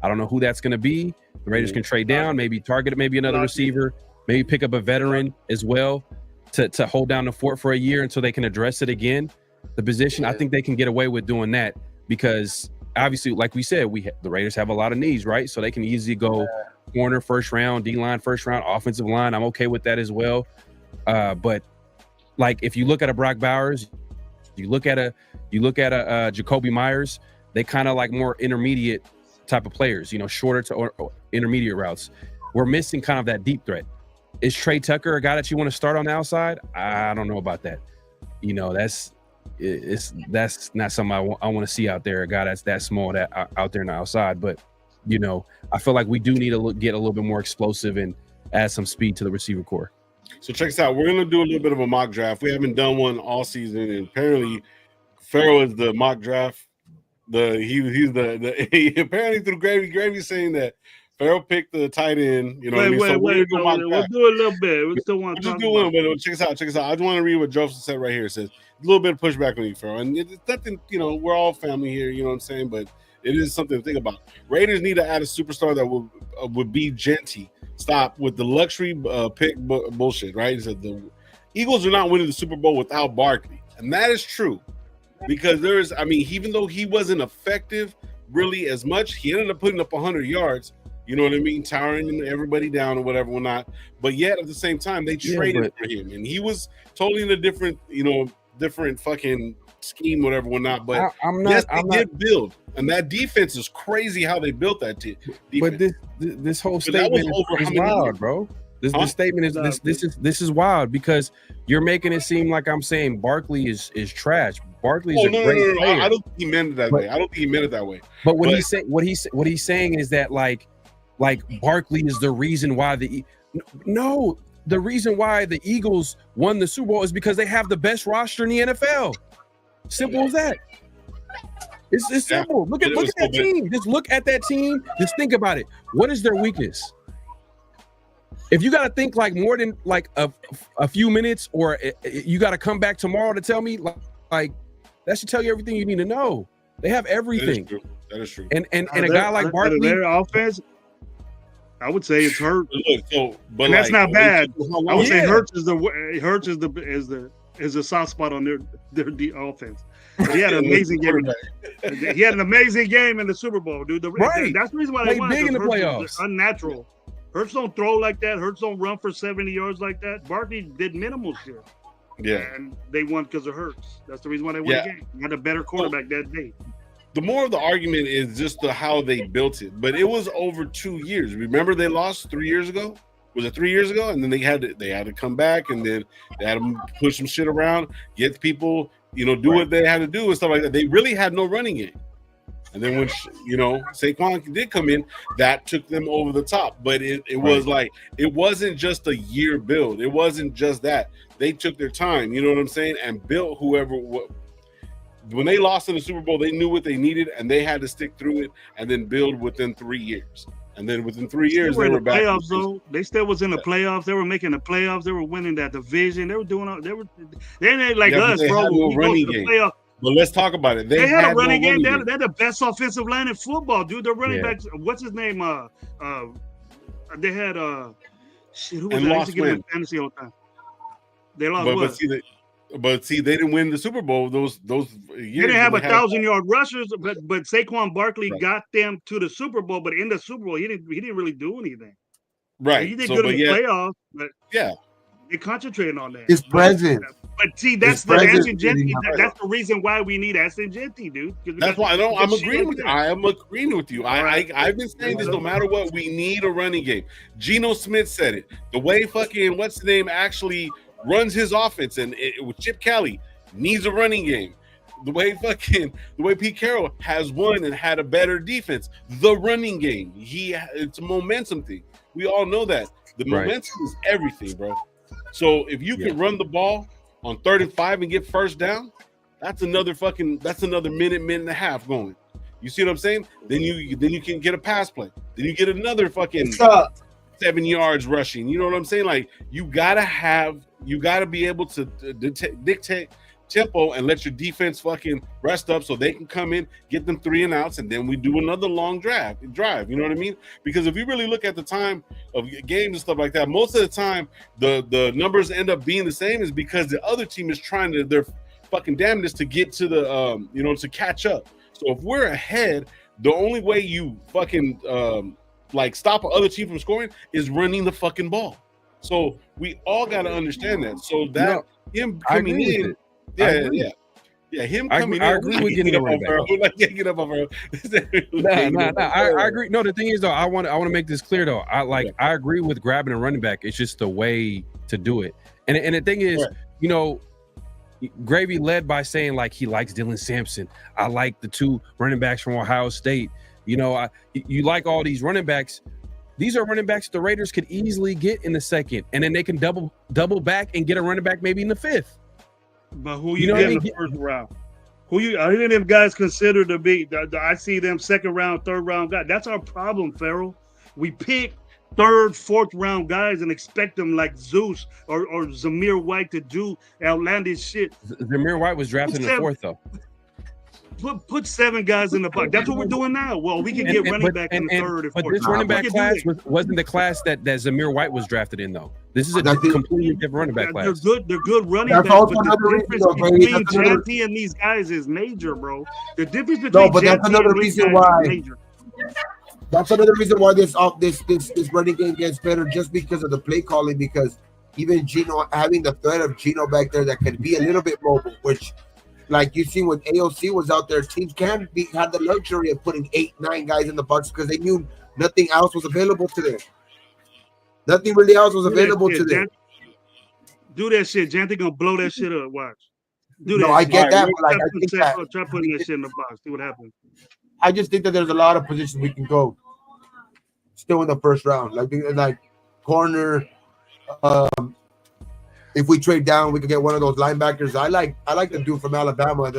I don't know who that's going to be. The Raiders can trade down, maybe target maybe another receiver, maybe pick up a veteran as well to hold down the fort for a year until they can address it again. The position, I think they can get away with doing that because obviously, like we said, the Raiders have a lot of needs, right? So they can easily go corner first round, D-line first round, offensive line. I'm okay with that as well. But like if you look at a Brock Bowers, you look at a Jacoby Myers, they kind of like more intermediate type of players, shorter to or intermediate routes. We're missing kind of that deep threat. Is Trey Tucker a guy that you want to start on the outside? I don't know about that. That's not something I want to see out there. A guy that's that small that out there on the outside. But I feel like we do need to get a little bit more explosive and add some speed to the receiver core. So check this out. We're gonna do a little bit of a mock draft. We haven't done one all season, and apparently, Pharaoh is the mock draft. He's the apparently through Gravy saying that Farrell picked the tight end. You know, wait. We'll do a little bit. We still want to talk about it. Check this out. I just want to read what Joseph said right here. It says a little bit of pushback on you, Farrell, and it's nothing. You know, we're all family here. You know what I'm saying? But it is something to think about. Raiders need to add a superstar that would be Genty. Stop with the luxury pick bullshit. Right? He said the Eagles are not winning the Super Bowl without Barkley, and that is true. Because even though he wasn't effective really as much, he ended up putting up 100 yards, you know what I mean, towering everybody down or whatever, whatnot. But yet at the same time, they traded for him, and he was totally in a different fucking scheme, whatever, whatnot. But they did build, and that defense is crazy how they built that defense. But this whole statement is wild, bro. This statement is this is wild because you're making it seem like I'm saying Barkley is trash. Barkley's a great player. I don't think he meant it that way. I don't think he meant it that way. But what he's saying is that like Barkley is the reason why the reason why the Eagles won the Super Bowl is because they have the best roster in the NFL. Simple as that. It's simple. Look at that team. Just look at that team. Just think about it. What is their weakness? If you got to think like more than like a few minutes, or you got to come back tomorrow to tell me, like that should tell you everything you need to know. They have everything. That is true. And a guy like Barkley, their offense, I would say it's Hurt. But that's not bad. I would say Hurts is the soft spot on their offense. He had an amazing game. He had an amazing game in the Super Bowl, dude. That's the reason why they won. Big in the playoffs. Unnatural. Hurts don't throw like that. Hurts don't run for 70 yards like that. Barkley did minimal shit. Yeah. And they won because of Hurts. That's the reason why they won the game. They had a better quarterback that day. The more of the argument is just how they built it. But it was over 2 years. Remember they lost 3 years ago? Was it 3 years ago? And then they had to come back, and then they had to push some shit around, get people, do what they had to do and stuff like that. They really had no running game. And then when Saquon did come in, that took them over the top. But it was like, it wasn't just a year build. It wasn't just that. They took their time, you know what I'm saying, and built when they lost in the Super Bowl, they knew what they needed, and they had to stick through it and then build within 3 years. And then within 3 years, they were back. Playoffs, though. They still was in the playoffs. They were making the playoffs. They were winning that division. They ain't like us, bro. No running game. But let's talk about it. They had a running game. They're the best offensive line in football, dude. The running backs. What's his name? They had who was that? I used to get him in fantasy all the time. They lost. But see, they didn't win the Super Bowl those years. They didn't have 1,000-yard rushers, but Saquon Barkley got them to the Super Bowl. But in the Super Bowl, he didn't really do anything. Right. He did good in the playoffs, but they concentrated on that. His presence. But see, that's the Ashton Genty. That's the reason why we need Ashton Genty, dude. That's why I'm agreeing with you. I am agreeing with you. I've been saying this no matter what, we need a running game. Geno Smith said it. The way fucking what's the name actually runs his offense, and with Chip Kelly needs a running game. The way Pete Carroll has won and had a better defense, the running game. It's a momentum thing. We all know that. The momentum is everything, bro. So if you can run the ball on 3rd and 5 and get first down, that's another minute and a half going. You see what I'm saying? Then you can get a pass play. Then you get another fucking 7 yards rushing. You know what I'm saying? Like you gotta be able to dictate tempo and let your defense fucking rest up so they can come in, get them 3 and outs, and then we do another long drive. You know what I mean? Because if you really look at the time of games and stuff like that, most of the time the numbers end up being the same is because the other team is trying their fucking damnedest to get to the to catch up. So if we're ahead, the only way you fucking stop other team from scoring is running the fucking ball. So we all got to understand that. So that him coming in, him coming in. I agree with getting up on I agree. No, the thing is though, I want to make this clear though. I agree with grabbing a running back. It's just the way to do it. And the thing is, Gravy led by saying like he likes Dylan Sampson. I like the 2 running backs from Ohio State. You like all these running backs. These are running backs the Raiders could easily get in the 2nd, and then they can double back and get a running back maybe in the 5th. But who you get in the 1st round? Who are any of them guys considered to be? I see them 2nd round, 3rd round guys. That's our problem, Farrell. we pick third, fourth round guys and expect them like Zeus or Zamir White to do outlandish shit. Zamir White was drafted in the fourth, though. Put 7 guys in the box. That's what we're doing now. Well, we can get running back in the third and fourth. But this running back class wasn't the class that Zamir White was drafted in, though. This is a completely different running back class. They're good running backs, but the difference between Janty and these guys is major, bro. The difference between that's another reason why. That's another reason why this running game gets better, just because of the play calling. Because even Gino, having the threat of Gino back there that can be a little bit mobile, which. Like you see when AOC was out there, teams had the luxury of putting 8, 9 guys in the box because they knew nothing else was available to them. Nothing really else was available to them. Do that shit. Janty gonna blow that shit up. Watch. Do that. No, I get that. But like, I think try putting that shit in the box. See what happens. I just think that there's a lot of positions we can go still in the first round. Like corner. If we trade down, we could get one of those linebackers. I like the dude from Alabama.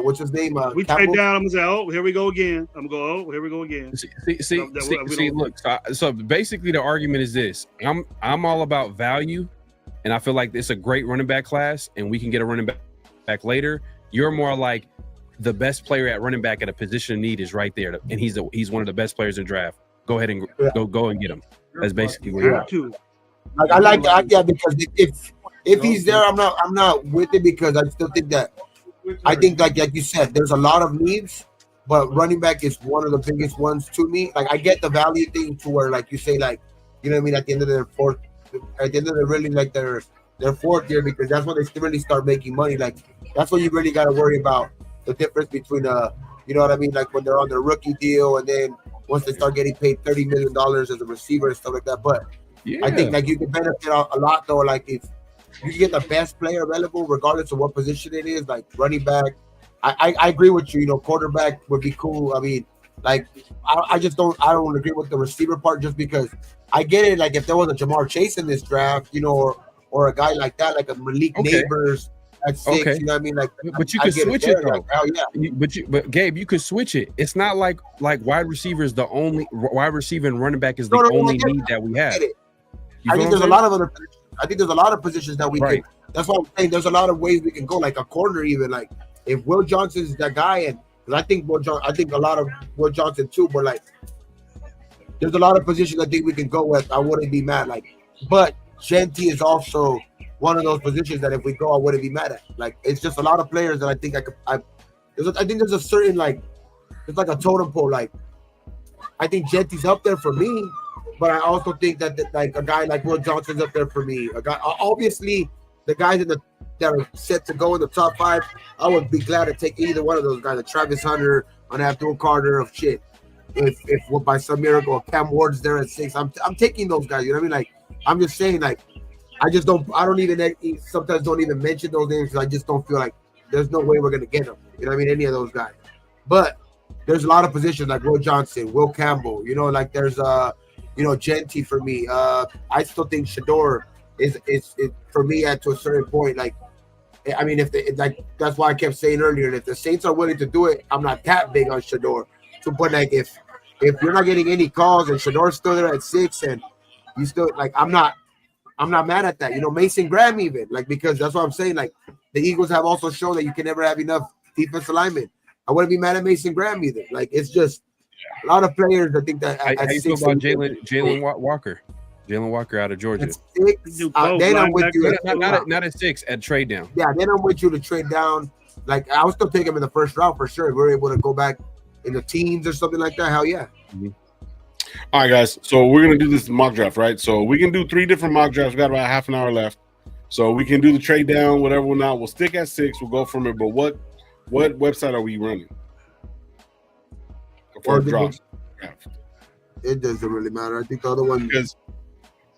What's his name? We Campbell. Trade down. I'm gonna say, oh, here we go again. I'm gonna go. Oh, here we go again. See, look. So basically, the argument is this: I'm all about value, and I feel like it's a great running back class, and we can get a running back later. You're more like the best player at running back at a position of need is right there, and he's one of the best players in draft. Go ahead and go and get him. That's basically what you're doing. Like I like the idea because if he's there, I'm not with it because I still think that I think like you said, there's a lot of needs, but running back is one of the biggest ones to me. Like I get the value thing to where like you say like you know what I mean at the end of their fourth, at the end of the really like their fourth year because that's when they really start making money. Like that's when you really got to worry about the difference between you know what I mean like when they're on their rookie deal and then once they start getting paid $30 million as a receiver and stuff like that, but. Yeah. I think like you can benefit a lot though. Like if you get the best player available, regardless of what position it is, like running back. I agree with you. You know, quarterback would be cool. I mean, like I don't agree with the receiver part just because I get it. Like if there was a Jamar Chase in this draft, you know, or a guy like that, like a Malik Neighbors. At 6, you know what I mean? Like, but you could switch it though. Like, hell yeah. But Gabe, you could switch it. It's not like wide receiver is the only wide receiver and running back is the only need that we have. I think there's a lot of other positions. I think there's a lot of positions that we can. That's why I'm saying there's a lot of ways we can go, like a corner, even like if Will Johnson's that guy, and I think I think a lot of Will Johnson too. But like, there's a lot of positions I think we can go with. I wouldn't be mad. Like, but Genty is also one of those positions that if we go, I wouldn't be mad at. Like, it's just a lot of players that I think I could. I think there's a certain like, it's like a totem pole. Like, I think Genty's up there for me. But I also think that like a guy like Will Johnson's up there for me. A guy, obviously, the guys that are set to go in the top 5, I would be glad to take either one of those guys. Like Travis Hunter, on Abdul Carter of shit. If by some miracle Cam Ward's there at 6, I'm taking those guys. You know what I mean? Like I'm just saying, like I don't even sometimes don't even mention those names because I just don't feel like there's no way we're gonna get them. You know what I mean? Any of those guys. But there's a lot of positions like Will Johnson, Will Campbell. You know, like there's you know, Genty for me. I still think Shador is for me to a certain point. Like, I mean, that's why I kept saying earlier, if the Saints are willing to do it, I'm not that big on Shador. So, but like, if you're not getting any calls and Shador's still there at 6, and you still like, I'm not mad at that. You know, Mason Graham even like because that's what I'm saying. Like, the Eagles have also shown that you can never have enough defensive linemen. I wouldn't be mad at Mason Graham either. Like, it's just. A lot of players, I think that. How you feel about Jalen Walker? Jalen Walker out of Georgia. At 6, then I'm with you. Not at 6 at trade down. Yeah, then I'm with you to trade down. Like I would still take him in the first round for sure. If we're able to go back in the teens or something like that, hell yeah. Mm-hmm. All right, guys. So we're gonna do this mock draft, right? So we can do 3 different mock drafts. We got about half an hour left, so we can do the trade down, whatever. We'll stick at 6. We'll go from it. But what website are we running? For draft. It doesn't really matter. I think the other one because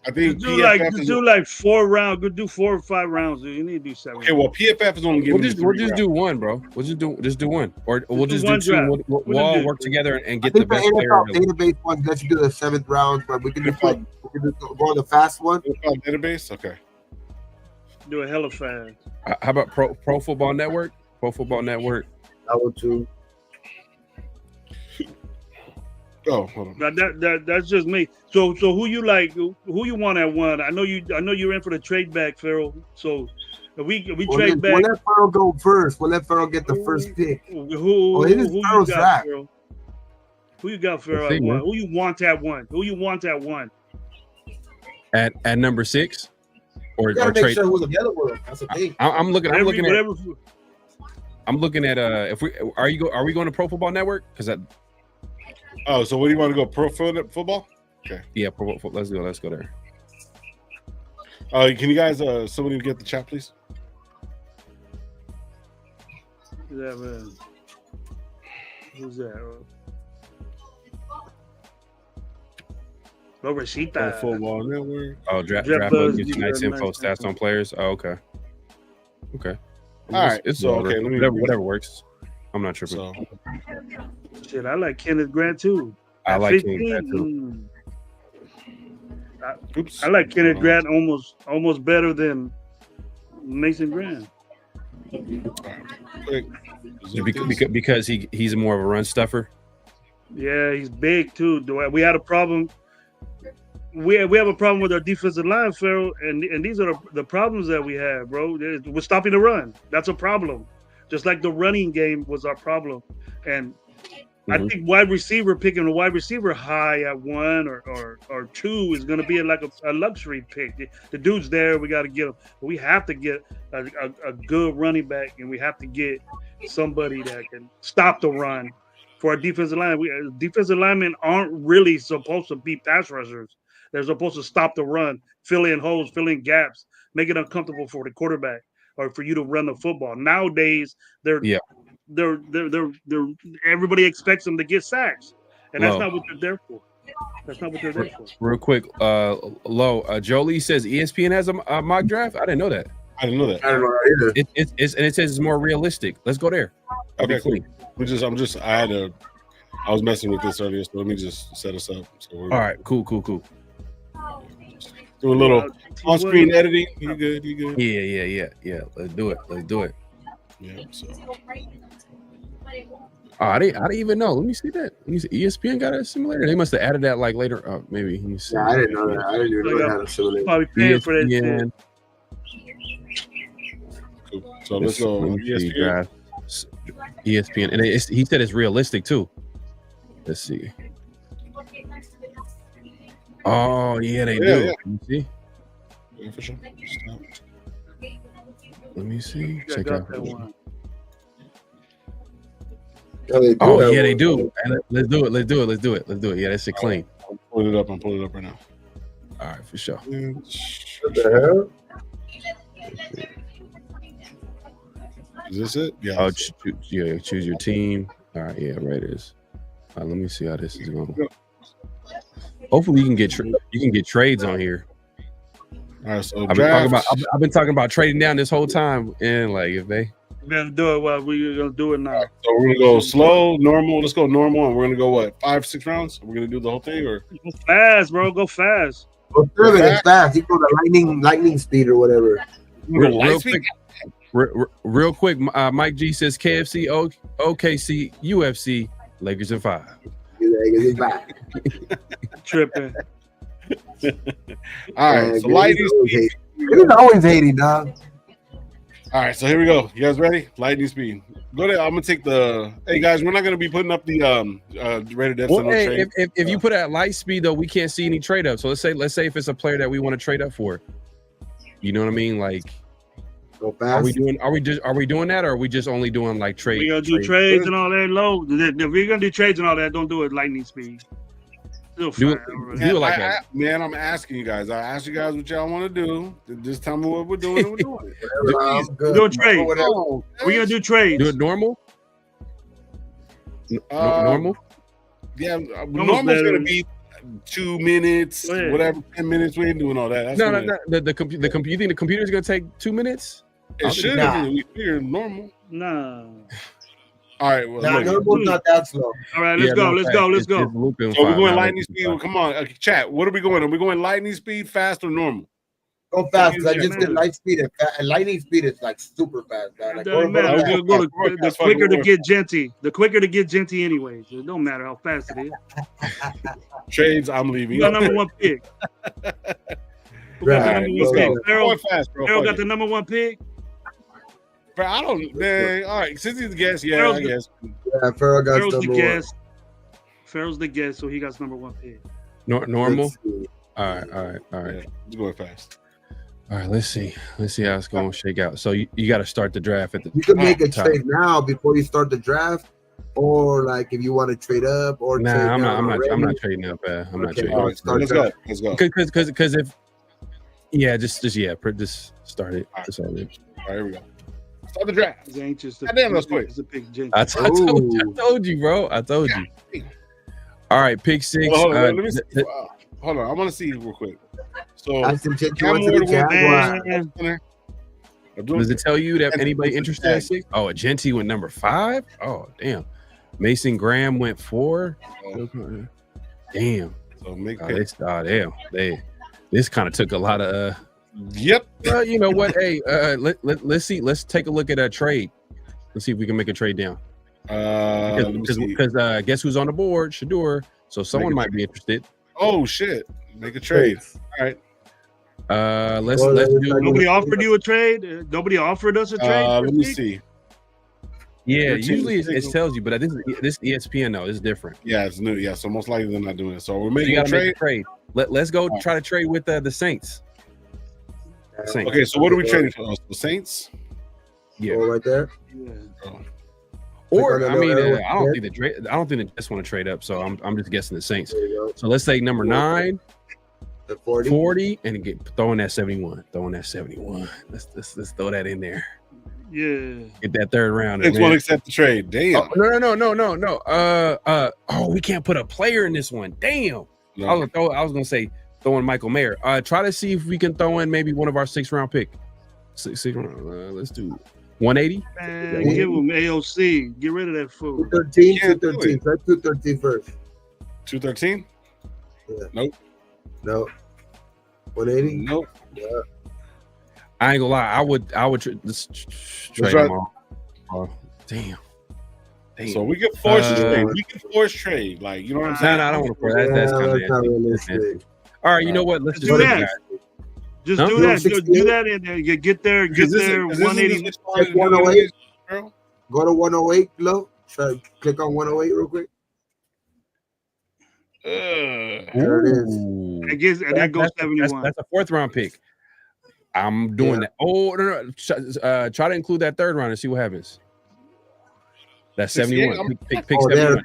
I think do like 4 rounds. Go do 4 or 5 rounds. Dude. You need to do 7. Okay, well PFF is only giving. We'll just do one, bro. We'll just do one, or we'll just do 2. We'll all work together and get the best player. Database one. Let's do the 7th round, but we can just go on the fast one. Database, okay. Do a hella fast. How about Pro Football Network? Pro Football Network. That one too. Oh, hold on. That's just me. So who you like? Who you want at 1? I know you're in for the trade back, Farrell. So if we trade back. We'll let Farrell go first. We'll let Farrell get the first pick. Who you got, Farrell? Who you got, Farrell, at 1? Who you want at 1? Who you want at 1? At number 6? Or make trade. Sure who's available. That's the thing. I'm looking at if are we going to Pro Football Network? Because that. Oh, so what do you want to go? Pro football? Okay. Yeah, let's go. Let's go there. Can you guys somebody get the chat, please? Yeah, man. Who's that? Rosita. Pro Football Network. Oh, draft gives you nice info, stats on players. Oh, okay. Okay. All right. It's so okay. Whatever works. I'm not tripping. So. Shit, I like Kenneth Grant too. I like Kenneth Grant too. I like Kenneth Grant almost better than Mason Graham. Because he's more of a run stuffer. Yeah, he's big too. We had a problem. We have a problem with our defensive line, Farrell, and these are the problems that we have, bro. We're stopping the run. That's a problem. Just like the running game was our problem, and I think picking a wide receiver high at 1 or 2 is going to be like a luxury pick. The dude's there. We got to get him. But we have to get a good running back, and we have to get somebody that can stop the run for our defensive line. Defensive linemen aren't really supposed to be pass rushers. They're supposed to stop the run, fill in holes, fill in gaps, make it uncomfortable for the quarterback or for you to run the football. Nowadays, they're everybody expects them to get sacks, and that's not what they're there for. That's not what they're there for. Real quick, Jolie says ESPN has a mock draft. I didn't know that. I didn't know that. I don't know that either. It says it's more realistic. Let's go there. Okay, cool. I was messing with this earlier, so let me just set us up. So all right, cool. Do a little on-screen editing. You good? Yeah. Let's do it. Yeah. So. I didn't even know. Let me see that. ESPN got a simulator. They must have added that like later. Oh, maybe. Let me see. Yeah, I didn't know that. I didn't even know they had a simulator. Probably paying for that. Cool. So let's go. ESPN, and he said it's realistic too. Let's see. Oh yeah, they do. Yeah. Let me see. Yeah, for sure. Let me see. Check out that one. They do. Let's do it. Yeah, that's clean. I'm pulling it up right now. All right, for sure. What the hell? Is this it? Yeah. Oh, choose your team. All right, yeah, Raiders. Let me see how this is going. Hopefully, you can get trades on here. All right, so I've been talking about trading down this whole time, and like if they better do it, well, we're gonna do it now. So we're gonna go slow, normal. Let's go normal, and we're gonna go what 5-6 rounds. We're gonna do the whole thing, or go fast, bro. Go fast. Go fast. You go to lightning speed or whatever. Real quick, Mike G says KFC, OKC, UFC, Lakers in 5. Lakers in 5. Tripping. All right, so lightning speed. He's always hating, dog. All right, so here we go. You guys ready? Lightning speed. Go there. I'm gonna take the. Hey guys, we're not gonna be putting up the rated F. Well, hey, if you put it at light speed though, we can't see any trade up. So let's say if it's a player that we want to trade up for, you know what I mean? Like, go fast. Are we doing that, or are we just only doing like trade? We gonna do trades and all that low. If we're gonna do trades and all that, don't do it lightning speed. Do it like that. Man, I'm asking you guys. I asked you guys what y'all want to do. Just tell me what we're doing. We're doing it. We're doing trades. We're gonna do trades. Do it normal. Normal. Yeah, normal's gonna be 2 minutes, whatever, 10 minutes. We ain't doing all that. No. The computer. You think the computer's gonna take 2 minutes? It should. We figure normal. No. All right, well, normal's not that slow. All right, let's go. So we're going lightning speed. Come on, chat. What are we going? Are we going lightning speed, fast, or normal? Go fast. I just did light speed and lightning speed is like super fast. Like, the quicker to get Genty. The quicker to get Genty anyways. It don't matter how fast it is. Trades, I'm leaving. You got number one pick. Who got the number one pick? Farrell got the number one pick. But I don't. Man, all right, since he's the guest, I guess. Yeah, Farrell's the guest. Farrell's the guest, so he got number one pick. Normal. All right. It's going fast. All right, let's see how it's going to shake out. So you got to start the draft at the. You can make a trade now before you start the draft, or like if you want to trade up or. Nah, I'm not trading up. I'm not trading up. Let's go. Because if. Yeah, just start it. All right, here we go. Start the draft. It's anxious. Damn, that's quick. I told you, bro. I told you. All right, pick 6. Hold on, let me see. Hold on, I want to see real quick. So, does it tell you that anybody interested at 6? Oh, a Genty went number 5. Oh, damn. Mason Graham went 4. Damn. So make this kind of took a lot of. Yep. You know what? Hey, let's see. Let's take a look at a trade. Let's see if we can make a trade down. Because guess who's on the board? Shador. So someone might be interested. Oh shit! Make a trade. All right. Let's do. Nobody offered you a trade. Nobody offered us a trade. Let me see. Yeah, usually it tells you, but this ESPN though is different. Yeah, it's new. Yeah, so most likely they're not doing it. So we're making a trade. Let's go try to trade with the Saints. Okay, so what are we trading for? The Saints? Yeah, right there. Yeah. Or I don't think the Jets want to trade up, so I'm just guessing the Saints. So let's say number 9, the 40, and throwing that 71. Let's throw that in there. Yeah. Get that third round. Saints won't accept the trade. Damn. No. We can't put a player in this one. Damn. No. I was gonna say throwing Michael Mayer. Try to see if we can throw in maybe one of our 6th round pick. Let's do 180. Man, give him AOC. Get rid of that fool. 213. Try 213 first. 213? Yeah. Nope. No. 180? Nope. Yeah. I ain't gonna lie. I would trade them all. Damn. So we can force trade. We can force trade. Like, you know what I'm saying? No, I don't want to force that. That's kind of realistic. All right, you know what? Let's just do that. Just do that. Do that in there. You get there. 180. 108. Go to 108. Low. Click on 108 real quick. There it is. I guess and that goes 71. That's a 4th round pick. I'm doing that. Oh no. Try to include that 3rd round and see what happens. That's 71. Pick 71.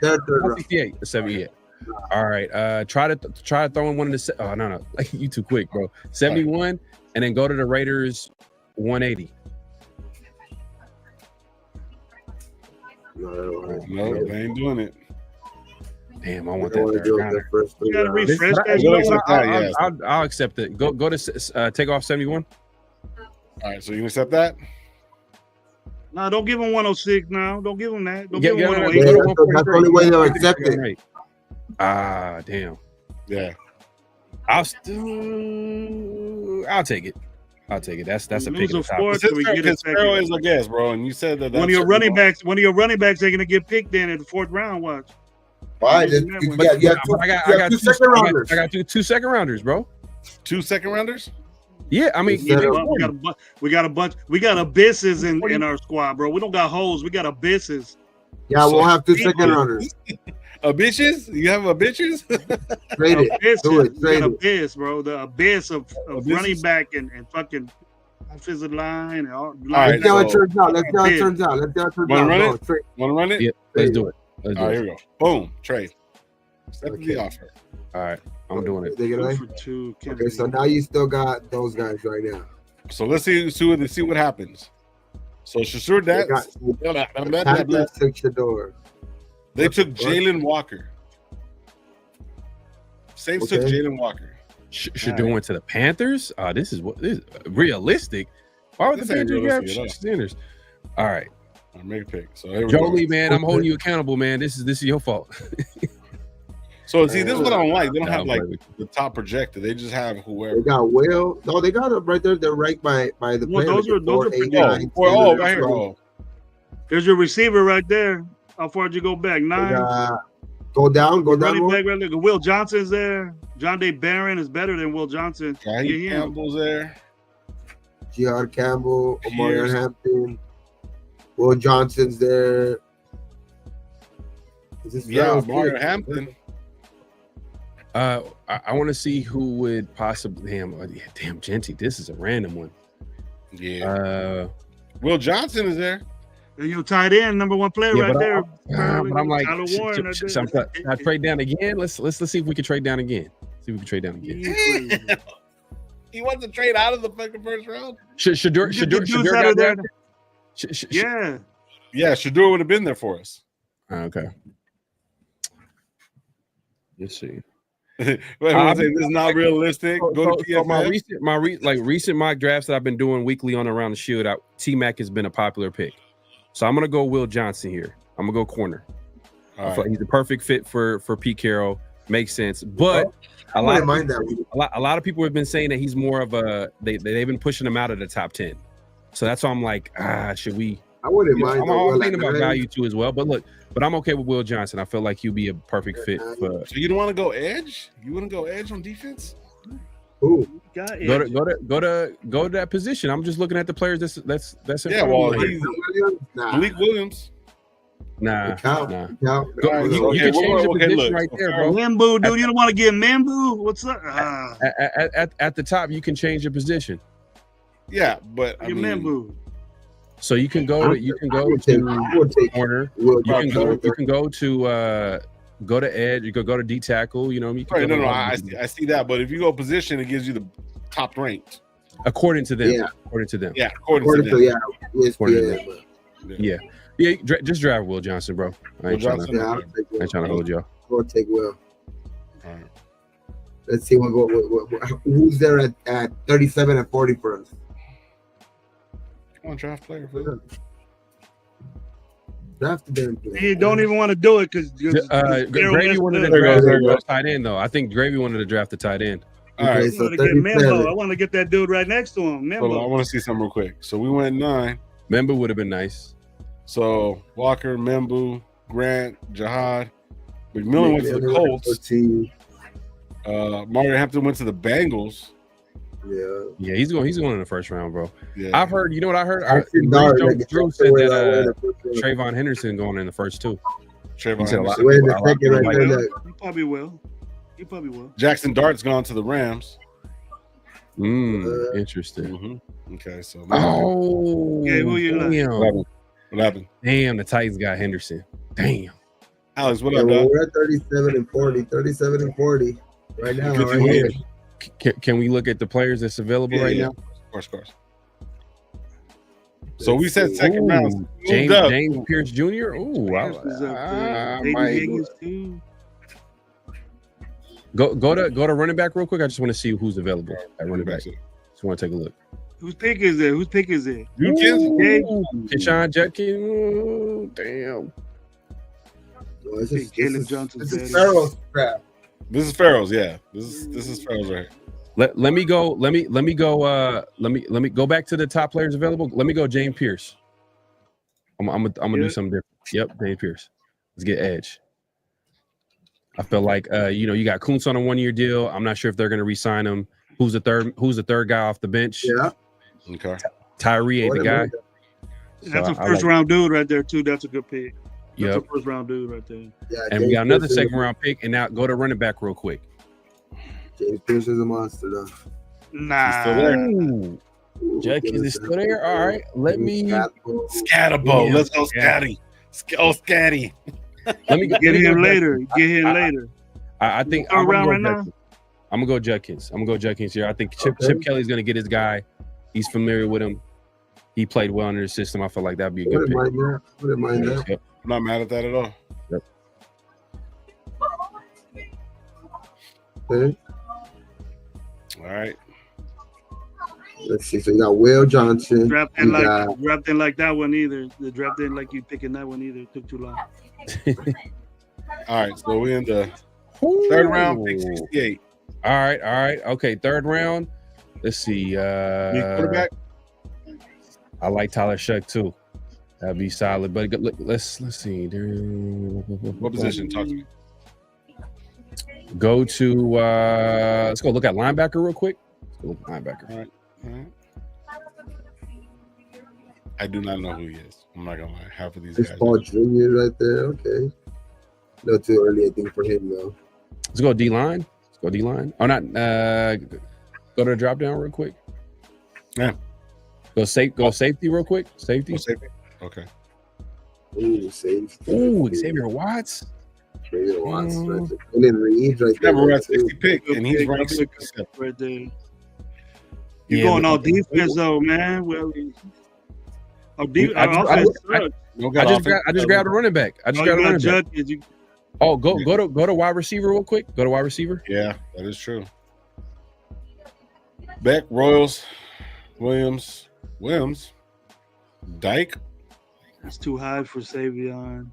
68. 78. All right. Try to throw in one of the. Oh no. You too quick, bro. 71, and then go to the Raiders 180. No, they ain't doing it. Damn, I want that. You gotta refresh that. I'll accept it. Go to take off 71. All right, so you accept that? No, don't give him 106 now. Don't give him that. Don't give him 108. That's the only way they'll accept it. Damn. Yeah. I'll take it. That's a pick. Because Sparrow is a guess, bro. And you said that one of your running backs are gonna get picked in at the 4th round. Watch. Why? I got 2 second rounders. I got two second rounders, bro. 2 second rounders? Yeah, I mean, we got a bunch. We got abysses in our squad, bro. We don't got holes. We got abysses. Yeah, we'll have 2 second rounders. Bitches? You have a bitches? Trade it. Do it. Trade it. Abyss, bro. The abyss of running back and fucking offensive line. And all right, let's see how it turns out. Let's see how it turns out. Want to run it? Yeah, let's do it. All right, here we go. Boom. Trade. Accept the offer. All right, I'm doing it. 2 for 2. Okay, so now you still got those guys right now. So let's see what happens. So Shador, they took Jalen Walker. Saints took Jalen Walker. Shador went to the Panthers. This is realistic. Why would the Panthers have Sanders? All right, I'll make a pick. So Jolie, man, I'm holding you accountable, man. This is your fault. So see, this is what I don't like. They don't have like the top projector. They just have whoever. They got Will. No, they got it right there. They're ranked by the player. Those are right here. Oh. There's your receiver right there. How far did you go back? 9. Go down. Running back right there. Will Johnson's there. John Day Barron is better than Will Johnson. Campbell's there. G.R. Campbell, Omarion Hampton, Will Johnson's there. Omarion Hampton. I want to see who would possibly. Damn, Genty. This is a random one. Yeah. Will Johnson is there. You tight end, number 1 player right there. But I'm like, should I trade down again? Let's see if we can trade down again. He wants to trade out of the fucking first round. Shadur got there. Yeah, Shadur would have been there for us. Okay. Let's see. This is not realistic. Go to PFF. My recent mock drafts that I've been doing weekly on Around the Shield, T-Mac has been a popular pick. So I'm gonna go Will Johnson here. I'm gonna go corner. I feel like he's the perfect fit for Pete Carroll. Makes sense, but a lot of people have been saying that he's more of a. They've been pushing him out of the top 10. So that's why I'm like, should we? I wouldn't mind. I'm thinking about value too as well. But I'm okay with Will Johnson. I feel like he'll be a perfect fit for. So you don't want to go edge? You want to go edge on defense? Ooh. Go to that position. I'm just looking at the players. That's he's Malik Williams. Nah. You can change the position right there, bro. Membu, dude, you don't want to get Membu? What's up? At the top, you can change your position. Yeah, but I mean, Membu. So you can go to corner. You can go to go to edge. You could go to D tackle. You know, you can I see that. But if you go position, it gives you the top ranked. According to them. Yeah. According to them. Yeah. According to them. Yeah. Just drive Will Johnson, bro. I ain't trying to hold y'all. We'll take Will. All right. Let's see who's there at 37 and 40 for us. Come on, draft player. For Draft the damn player. You don't even want to do it because Gravy wanted to draft the tight end, though. I think Gravy wanted to draft the tight end. All right, I want to get Membo. I want to get that dude right next to him. Membo. I want to see something real quick. So we went 9. Membo would have been nice. So Walker, Membu, Grant, Jihad, McMillan went to the Colts. Mario Hampton went to the Bengals. Yeah, he's going in the first round, bro. Yeah. I've heard. You know what I heard? Drew said that Trayvon Henderson going in the first 2. Trayvon Henderson. He probably will. Jackson Dart's gone to the Rams. Interesting. Okay, so who you like? What happened? Damn, the Titans got Henderson. Damn. Alex, what up, dog? We're at 37 and 40 right now. Can we look at the players that's available right now? Of course. So we said second round. James Pierce Jr. Go to running back real quick. I just want to see who's available at running back. Just want to take a look. Whose pick is it? Keyshawn Judkins. Damn. This is Pharaoh's crap. This is Pharaoh's, yeah. This is Pharaoh's right here. Let me go back to the top players available. Let me go James Pierce. I'm gonna do something different. Yep, James Pierce. Let's get edge. I feel like you got Kuntz on a 1-year deal. I'm not sure if they're gonna re-sign him. Who's the third guy off the bench? Yeah. Okay. Tyree ain't the guy. That's a first round dude right there too. That's a good pick. That's a first round dude right there. Yeah, and we got another second round pick, and now go to running back real quick. James Pierce is a monster, though. Nah. He's still there. Judkins is still there. All right, let me. Scatterbo. Let's go, Scatty. Scatty. Let me get him later. I think I'm gonna go Judkins. Here. I think Chip Kelly's gonna get his guy. He's familiar with him. He played well under the system. I feel like that'd be a good pick. Wouldn't mind that. Yep. I'm not mad at that at all. Yep. Okay. All right. Let's see. So you got Will Johnson. Draft didn't like that one either. The draft didn't like you picking that one either. It took too long. All right. So we in the Third round, pick 68. All right. Okay, third round. Let's see. Quarterback. I like Tyler Shuck too. That'd be solid. But let's see. What position? Talk to me. Go to let's go look at linebacker real quick. Let's go look at linebacker. All right. I do not know who he is. I'm not gonna lie. Half of these guys. Paul Jr. right there. Okay. No, too early, I think, for him though. Let's go D-line. Oh, not go to the drop down real quick. Yeah. Go safety real quick. Safety. Okay. Ooh, safety. Ooh, Xavier Watts. Xavier Watts. Right there. And then Reed right there. Never at 60 pick, and he's ranked right there. You're going all defense though, man. Well, I just grabbed a running back. Go to wide receiver real quick. Go to wide receiver. Yeah, that is true. Beck, Royals, Williams, Dyke. It's too high for Savion.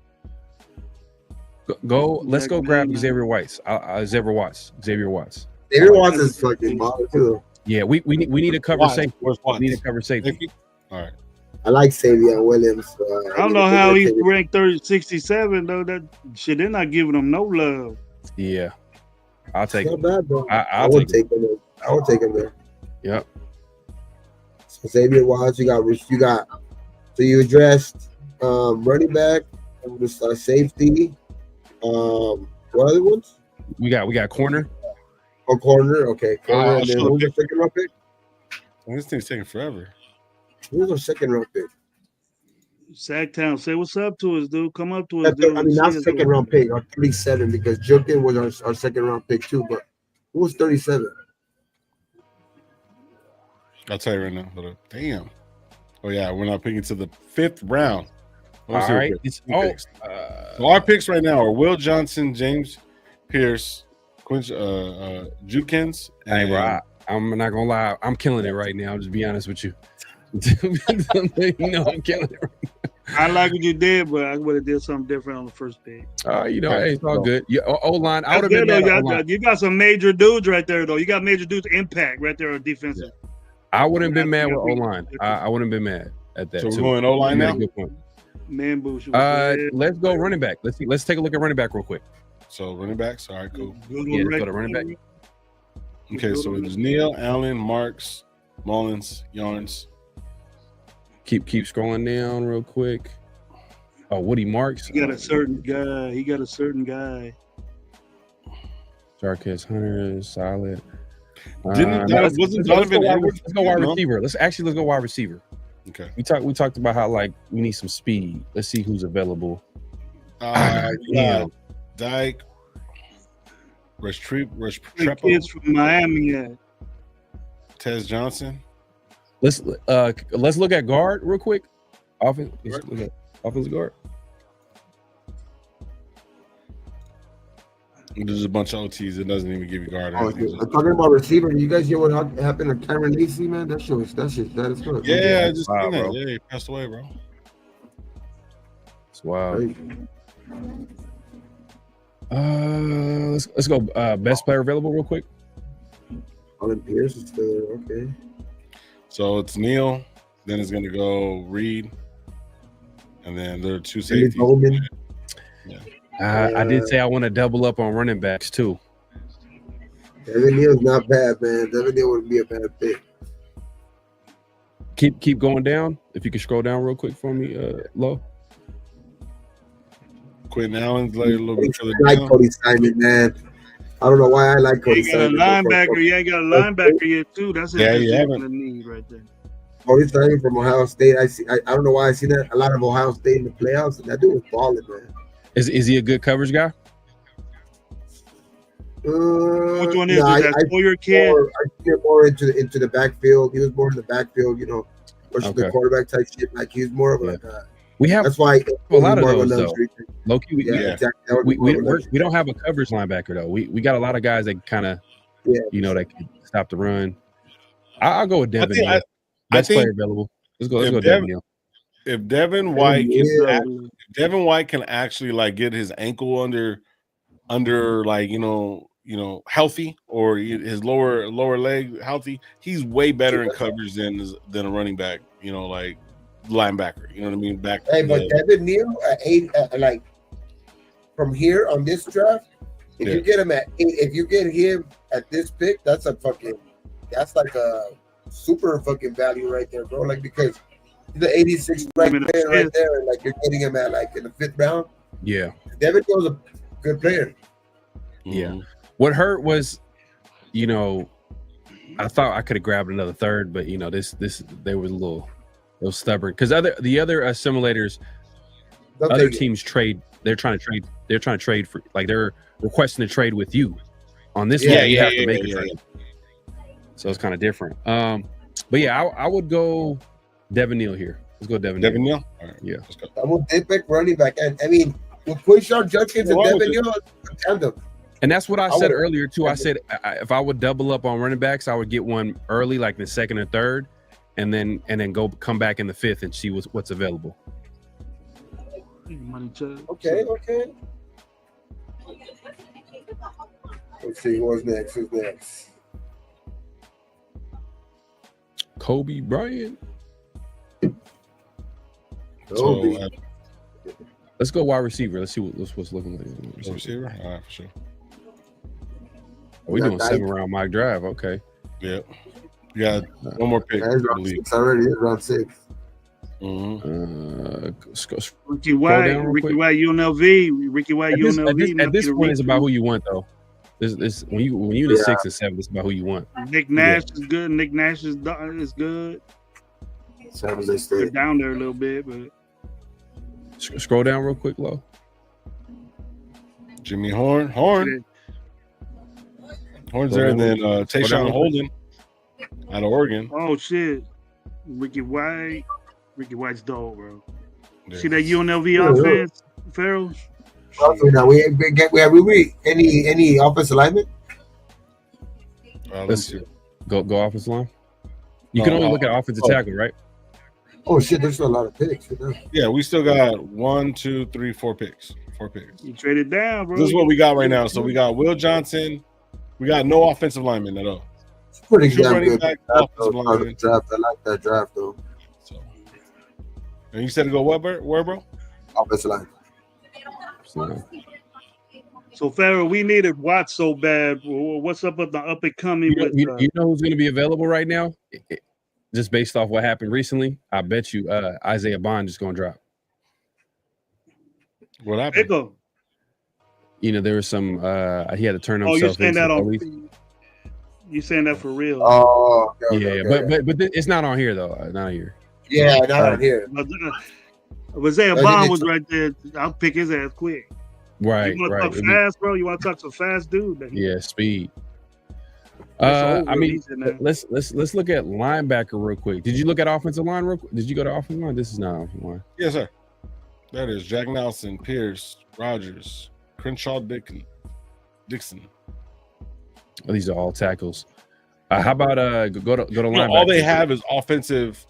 Let's go grab Xavier Watts. Xavier Watts. Xavier Watts is fucking baller too. Yeah, we need to cover safety. We need to cover safety. All right. I like Savion Williams. I don't know how he's ranked 67 though. That shit, they're not giving him no love. Yeah, I'll take him. Bad, bro. I would take him. I would take him there. Yep. So Xavier Watts, you got. So you addressed running back, safety. What other ones? We got corner. Oh, corner. Okay, corner. And then who's the second round pick? This thing's taking forever. Who's our second round pick? Sacktown, say what's up to us, dude. Come up to us, dude. I mean, not second round pick, or 37, because Jukin was our second round pick too. But who was 37? I'll tell you right now. Hold up. Damn. Oh yeah, we're not picking to the 5th round. All right. So our picks right now are Will Johnson, James Pierce, Quinch, Jukins. Hey, bro, I'm not gonna lie. I'm killing it right now. I'll just be honest with you. I'm killing it. I like what you did, but I would have did something different on the first pick. Hey, it's all good. O-line. I would have been mad. You got some major dudes right there, though. You got major dudes impact right there on defensive. Yeah. I wouldn't been mad with O-line. I wouldn't been mad at that. So we're going O-line now. Good point. Man, boost. Let's go running back. Let's take a look at running back real quick. So running backs. All right, cool. Let's go to running back. Okay, so there's Neal, Allen, Marks, Mullins, Yarns. Keep scrolling down real quick. Oh, Woody Marks. He got a certain guy. Jarquez Hunter is solid. Wasn't Donovan Edwards? Let's go wide receiver. Let's go wide receiver. Okay. We talked about how we need some speed. Let's see who's available. Yeah. Dyke. Restrepo. Kids from Miami. Tez Johnson. Let's look at guard real quick. Offensive guard. There's a bunch of OTs. It doesn't even give you guard. I'm talking about receiver. You guys hear what happened to Cameron Lacey, man? That shit is good. Yeah, just seen that. Yeah, he passed away, bro. It's wild. Let's go. Best player available, real quick. Alan Pierce is still there. Okay. So it's Neal. Then it's gonna go Reed, and then there are 2 safeties. Yeah. I did say I want to double up on running backs too. Devin Neal's not bad, man. Devin Neal would be a bad pick. Keep going down. If you can scroll down real quick for me, Low. Quentin Allen's like a little bit further down. I like Cody Simon, man. I don't know why I like Cody Simon. You ain't got a linebacker yet too. That's the need right there. Cody Simon from Ohio State. I don't know why I see that a lot of Ohio State in the playoffs. And that dude was balling, man. Is he a good coverage guy? Which one is that? For your kid? I see him more into the backfield. He was more in the backfield, versus the quarterback type shit. Like he's more of a. We have that's why a lot of those though. Low-key, exactly. We don't have a coverage linebacker though. We got a lot of guys that kind of that can stop the run. I'll go with Devin. Best player available. Let's go Devin Neal. If Devin White can actually get his ankle under under like healthy, or his lower leg healthy, he's way better in coverage than a running back. Like linebacker. You know what I mean? Back. Hey, but Devin Neal at 8, like from here on this draft, if you get him at 8, if you get him at this pick, that's like a super fucking value right there, bro. Like because he's the 86th ranked player right there, and like you're getting him at like in the 5th round. Yeah, Devin Neal's a good player. Yeah. What hurt was, I thought I could have grabbed another third, but this they were a little stubborn because the other simulators, other teams trade. They're trying to trade for, like, they're requesting to trade with you. On this one, you have to make a trade. So it's kind of different. But yeah, I would go Devin Neal here. Let's go Devin Neal. All right, yeah. Let's go. I would pick running back, and I mean, with Quinshon Judkins and Devin Neal, tandem. And that's what I said earlier too. I said if I would double up on running backs, I would get one early, like the 2nd or 3rd, and then come back in the 5th and see what's available. Okay. Let's see who's next. Kobe Bryant. Let's go wide receiver. Let's see what's looking like. Wide receiver? All right, for sure. We're doing 7-round mock drive. Okay. Yeah. You got one more pick. It's already round 6. Ricky White, UNLV. Ricky White, UNLV. At this point, it's about who you want, though. This when you're in the 6 and 7, it's about who you want. Nick Nash is good. Nick Nash is good. They're down there a little bit, but scroll down real quick, low. Jimmy Horn's there, and then Tayshaun Holden out of Oregon. Oh shit, Ricky White's dope, bro. Yeah. See that UNLV offense, Farrell? Now we any offensive lineman? Let's see. Go offensive line. You can only look at offensive tackle, right? Oh shit, there's a lot of picks. Yeah, we still got 1, 2, 3, 4 picks. 4 picks. You traded down, bro. This is what we got right now. So we got Will Johnson. We got no offensive linemen at all. It's pretty damn good. Draft. I like that draft though. So, and you said to go where, bro? Offensive line. So Farrell, we needed Watts so bad. What's up with the up and coming? You know who's going to be available right now? Just based off what happened recently, I bet you Isaiah Bond is going to drop. What happened? There was some. He had to turn himself. Oh, you're saying that you saying that for real? Oh, okay, but it's not on here though. Not here. Yeah, not on here. Isaiah Bond was right there. I'll pick his ass quick. Right, you want to talk fast, bro? You want to talk some fast dude? Yeah, speed. I mean, let's look at linebacker real quick. Did you look at offensive line real quick? Did you go to offensive line? This is not offensive line. Yes, sir. That is Jack Nelson, Pierce, Rogers, Crenshaw, Dixon. Oh, these are all tackles. How about go to linebacker? All they have is offensive.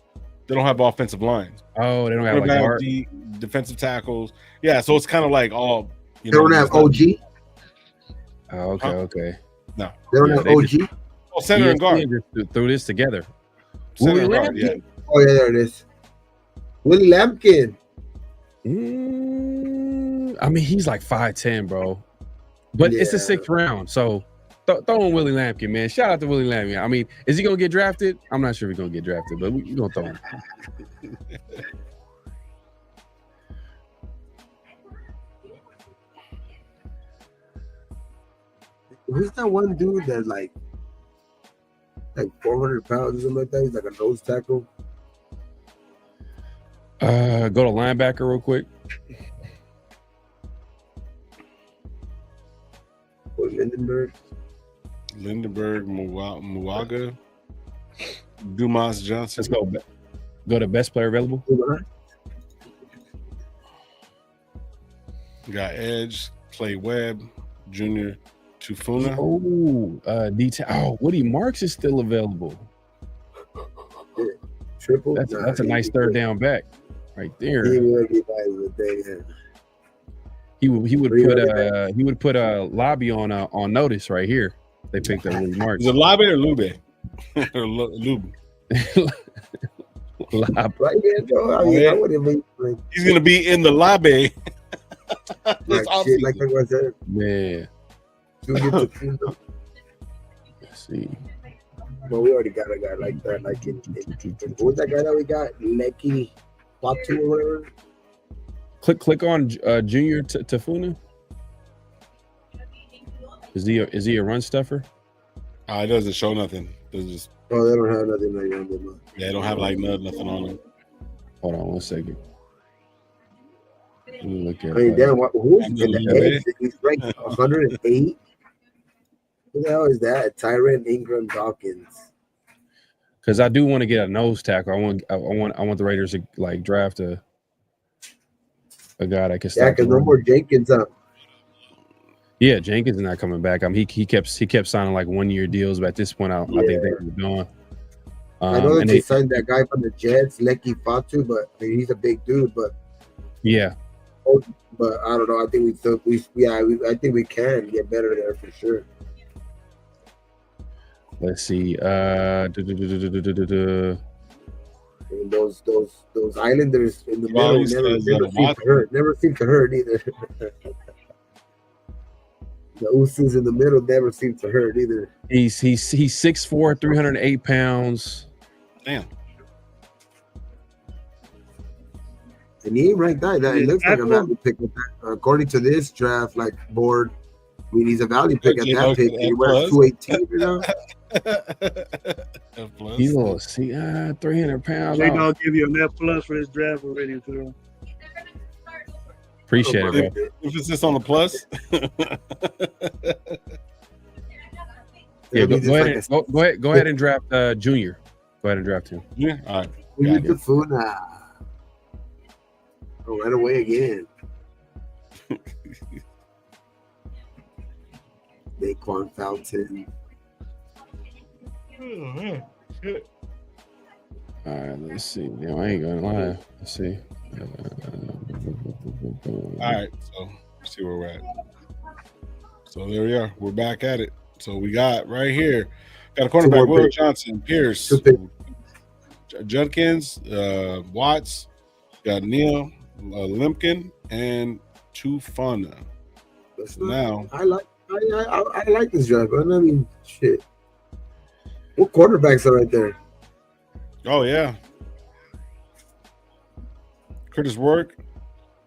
They don't have offensive lines. Oh, they don't have like defensive tackles. Yeah, so it's kind of like all. They don't have OG. Oh, okay, okay. No, they don't have OG. Oh, center and guard. Just threw this together. Center and guard, yeah. Oh yeah, there it is. Willie Lampkin. I mean, he's like 5'10", bro. But it's the 6th round, so throw in Willie Lampkin, man. Shout out to Willie Lampkin. I mean, is he gonna get drafted? I'm not sure if he's gonna get drafted, but we're gonna throw him. Who's that one dude that's like 400 pounds or something like that? He's like a nose tackle. Go to linebacker real quick. Or Lindenberg, Muaga, Dumas Johnson. Let's go to best player available. We got Edge, Clay Webb, Junior Tufuna. Woody Marks is still available. Triple. That's a nice third down back right there. He would put a lobby on notice right here. They picked up Willie Marks. Is it lobby or lube? Or lube? Right there, bro. I mean, I wouldn't be like, he's gonna be in the lobby. like shit, like I was there. Yeah. Let's see. But we already got a guy like that. Like in what was that guy that we got? Lecky Fatu or whatever. Click on Junior Tafuna. Is he a run stuffer? It doesn't show nothing. It's just they don't have nothing like on them. Yeah, they don't have like nothing on them. Hold on 1 second. Let me look at. I mean, damn, who's in the edge? He's ranked 108. Who the hell is that? Tyron Ingram Dawkins. Because I do want to get a nose tackle. I want the Raiders to like draft a guy that can. Yeah, because no more Jenkins up. Yeah, Jenkins is not coming back. He kept signing like 1 year deals, but at this point, I think they're gone. I know that they signed that guy from the Jets, Lecky Fatu, but I mean, he's a big dude. But yeah, but I don't know. I think I think we can get better there for sure. Let's see. I mean, those Islanders in the middle never seem to hurt either. The Usos in the middle never seem to hurt either. He's 6'4", 308 pounds. Damn. And he ain't ranked that. It looks like a value pick. According to this draft board, I mean, he's a value pick at that pick. He wears 218, you know. He's a little 300 pounds. They gonna give you a F plus for this draft already, too. Appreciate it, bro. Emphasis on the plus. Yeah, go ahead and draft Junior. Go ahead and draft him. Yeah, all right. We need the Funa. Oh, right away again. Daquan Fountain. All right, let's see. Yeah, I ain't gonna lie. Let's see. All right, so let's see where we're at. So there we are. We're back at it. So we got right here. Got a cornerback, Will Johnson, Pierce, Judkins, Watts. Got Neil, Limpkin, and Tufana. Now I like this draft. I mean, shit. What quarterbacks are right there? Oh yeah, Curtis Rourke,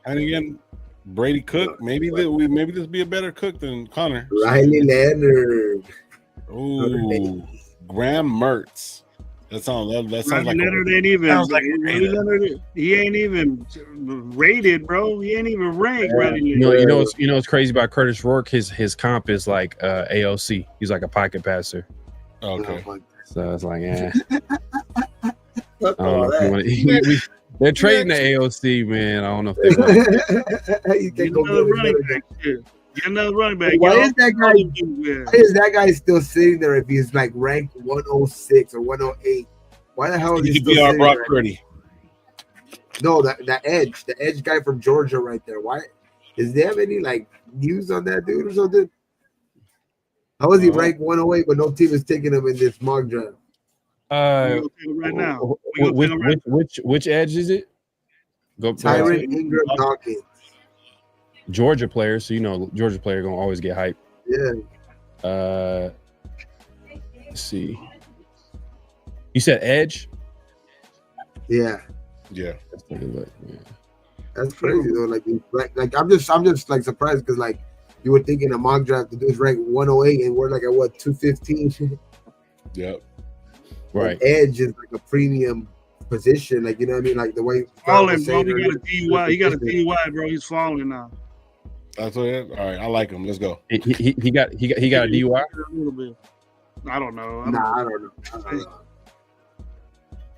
Hannigan, Brady Cook. Maybe this will be a better Cook than Connor. Riley Leonard. Ooh, Graham Mertz. That sounds like Leonard ain't even. Leonard, he ain't even rated, bro. He ain't even ranked. You know what's crazy about Curtis Rourke? His comp is like AOC. He's like a pocket passer. Okay. So it's like, I don't know if you want to. They're trading the AOC, man. I don't know if they want. Get another running back. Get another running back. Why is that guy still sitting there if he's like ranked 106 or 108? Why the hell is he still sitting there? Brock Purdy. No, the edge guy from Georgia right there. Why? Does they have any like news on that dude or something? How is he ranked 108 but no team is taking him in this mock draft? Right now. Which edge is it? Tyron Ingram Dawkins. Georgia player, so you know Georgia player gonna always get hype. Yeah. Let's see. You said edge? Yeah. Let's take a look. Yeah. That's crazy though. Like I'm just like surprised because like you were thinking a mock draft the dude's ranked 108 and we're like at what 215. Yep. Right. Edge is like a premium position, like you know what I mean, like the way falling, bro. He got a DUI. He got a DUI, bro. He's falling now. That's what it is? All right, I like him. Let's go. He got a DUI. A little bit. I don't know. I don't know.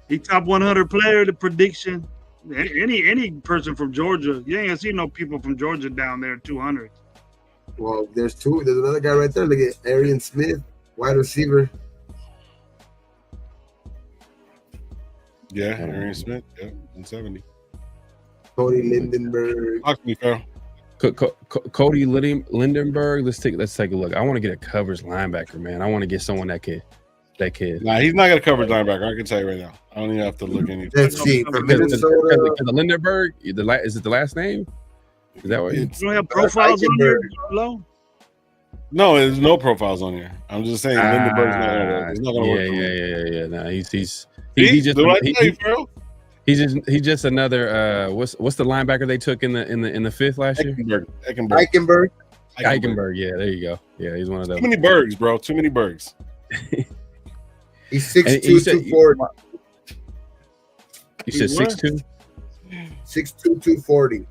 He top 100 player. The prediction. Any person from Georgia. You ain't gonna see no people from Georgia down there 200. Well, there's two. There's another guy right there. Look at Arian Smith, wide receiver. Yeah, Arian Smith. Yeah, 170. Cody Lindenberg. Talk to me, Pharaoh. Cody Lindenberg. Let's take a look. I want to get a coverage linebacker, man. I want to get someone that kid. Nah, he's not gonna cover linebacker. I can tell you right now. I don't even have to look anything. Let's see. For Minnesota, the Lindenberg. Is it the last name? Is that what? You don't have profiles on there? Hello? No, there's no profiles on here. I'm just saying Lindenberg's not gonna work. Yeah. Nah, he's just another. What's the linebacker they took in the fifth last year? Eichenberg. Yeah, there you go. Yeah, he's one of those. Too many Bergs, bro. Too many Bergs. He's 6'2", 240. You said 6'2"? 6'2", 240.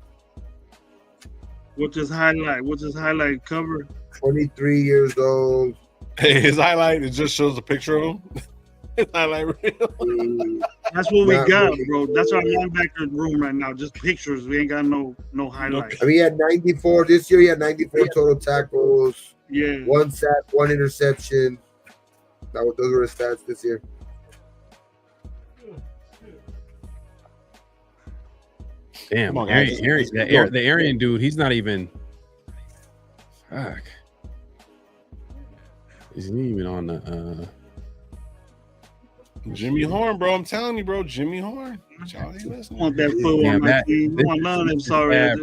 What's his highlight? What's his highlight cover? 23 years old. Hey, his highlight, it just shows a picture of him. His highlight reel. That's what we got, bro. That's our linebacker room right now. Just pictures. We ain't got no highlights. I mean, he had 94 this year. He had 94 total tackles. Yeah. 1 sack, 1 interception. Those were his stats this year. Damn, the Aryan dude, he's not even. Fuck. Isn't he even on the Jimmy Horn, bro? I'm telling you, bro. Jimmy Horn. I want that fool on my team. I want none of them. Sorry, bad,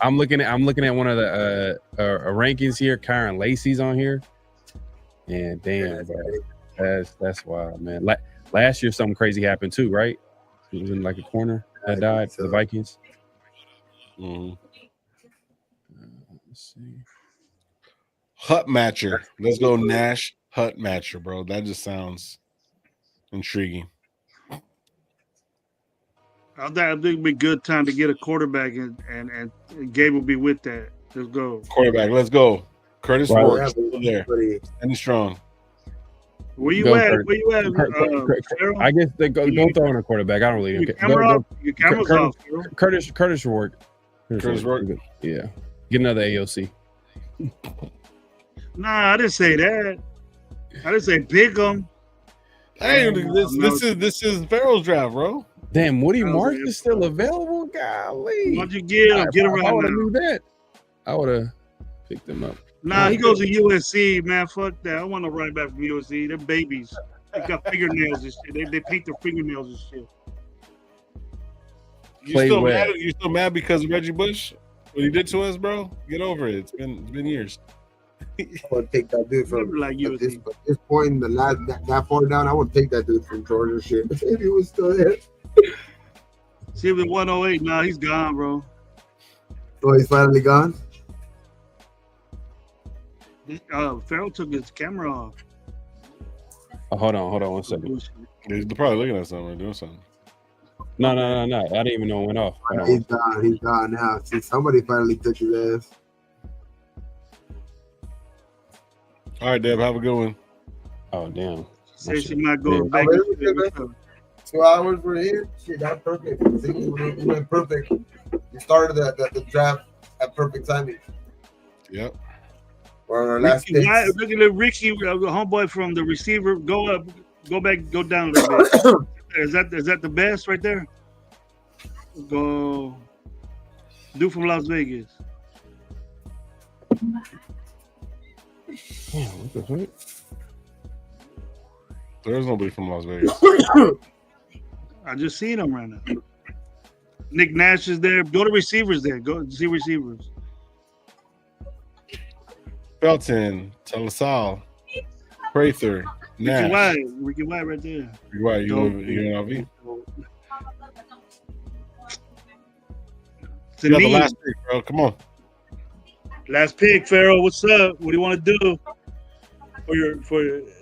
I'm looking at one of the rankings here. Kyron Lacey's on here, and damn, bro, that's wild, man. Last year something crazy happened too, right? He was in like a corner that died for the Vikings. Mm-hmm. Let's see. Hut matcher. Let's go Nash Hut matcher, bro. That just sounds intriguing. I think it'd be a good time to get a quarterback, and Gabe will be with that. Let's go. Quarterback, let's go. Curtis Rourke there. And strong. Where you at? Where you at? I guess they go throw in a quarterback. I don't really care. Your camera's off. Curtis Rourke. Curtis Rourke. Yeah. Get another AOC. Nah, I didn't say that. I didn't say pick him. Hey, this is Farrell's draft, bro. Damn, Woody Mark is still available? Golly. Why'd you get him? Get him right now. I would have knew that. I would have picked him up. Nah, he goes to USC, man. Fuck that. I want to run back from USC. They're babies. They got fingernails and shit. They paint their fingernails and shit. You still mad because of Reggie Bush? What he did to us, bro? Get over it. It's been years. I would take that dude from like at this point in the last that far down. I would take that dude from Georgia shit if he was still there. See, with 108, nah, he's gone, bro. Oh, he's finally gone. Farrell took his camera off. Oh, hold on 1 second. He's probably looking at something or doing something. No. I didn't even know it went off. He's gone now. See, somebody finally took his ass. All right, Deb, have a good one. Oh, damn. Say she might go back. 2 hours we're here. Shit, that's perfect. See, we went perfect. We started the draft at perfect timing. Yep. We're on our last Look at Ricky, the homeboy from the receiver. Go up, go back, go down a little bit. Is that the best right there? Go. Dude from Las Vegas. Oh, what the fuck? There's nobody from Las Vegas. I just seen him right now. Nick Nash is there. Go to receivers there. Go see receivers. Felton, Telasal, Prather, Nash. Ricky White right there. Ricky White, you in LV? You got the last pick, bro. Come on. Last pick, Farrell. What's up? What do you want to do for your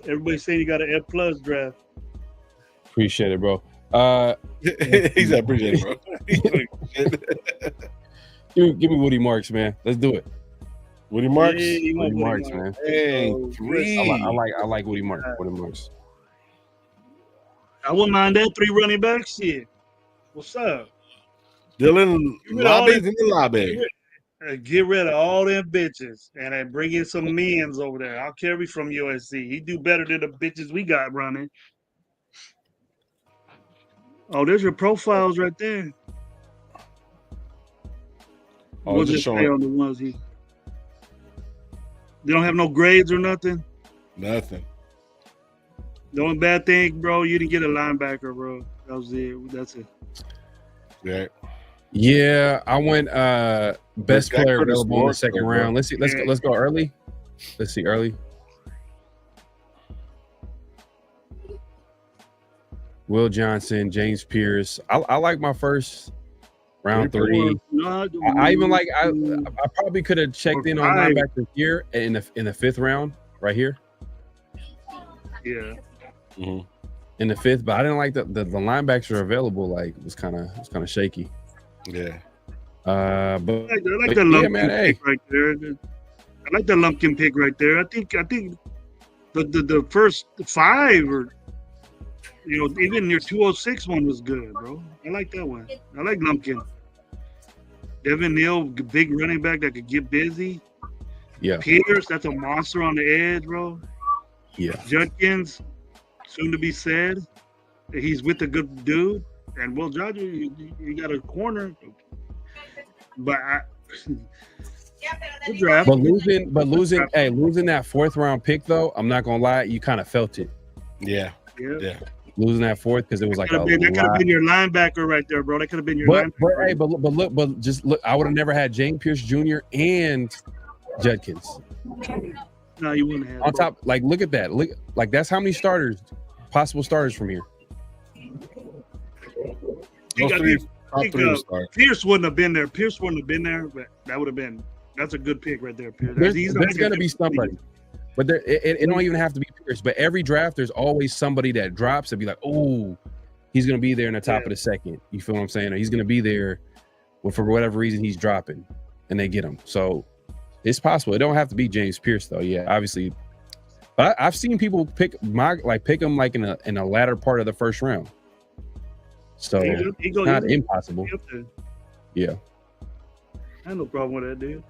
everybody saying you got an F+ draft? Appreciate it, bro. He's appreciate it, bro. give me Woody Marks, man. Let's do it. Woody Marks? Yeah, Woody Marks, man. Hey, I like Woody Marks. Woody Marks. I wouldn't mind that 3 running backs. Shit. What's up? Dylan Lobby's in the lobby. Get rid of all them bitches and then bring in some men's over there. I'll carry from USC. He do better than the bitches we got running. Oh, there's your profiles right there. We'll just stay on the ones he. They don't have no grades or nothing. Nothing. The only bad thing, bro, you didn't get a linebacker, bro. That was it. That's it. Yeah. Yeah, I went best player available in the second round. Let's see. Let's go early. Let's see early. Will Johnson, James Pierce. I like my first round 3. I even like. I probably could have checked in on linebackers here in the 5th round, right here. Yeah. Mm-hmm. In the 5th, but I didn't like the linebackers are available. Like it was kind of shaky. Yeah. But I like the Lumpkin pick right there. I like the Lumpkin pick right there. I think the first 5 or even your 206 one was good, bro. I like that one. I like Lumpkin. Devin Neal, big running back that could get busy. Yeah. Pierce, that's a monster on the edge, bro. Yeah. Judkins, soon to be said. He's with a good dude. And Will Johnson, you got a corner. But draft. But losing that 4th round pick though, I'm not gonna lie, you kind of felt it. Yeah. Losing that 4th because it was like that could have been your linebacker right there, bro. That could have been your linebacker. But look, I would have never had James Pierce Jr. and Judkins. No, you wouldn't have. On top, like look at that. Look, like that's how many possible starters from here. Pierce wouldn't have been there. But that's a good pick right there. Pierce. There's going to be somebody. But it don't even have to be Pierce. But every draft, there's always somebody that drops and be like, oh, he's going to be there in the top of the second. You feel what I'm saying? Or he's going to be there for whatever reason he's dropping, and they get him. So it's possible. It don't have to be James Pierce though. Yeah, obviously. But I've seen people pick him like in a latter part of the 1st round. So it's not impossible. Yeah. I have no problem with that, dude.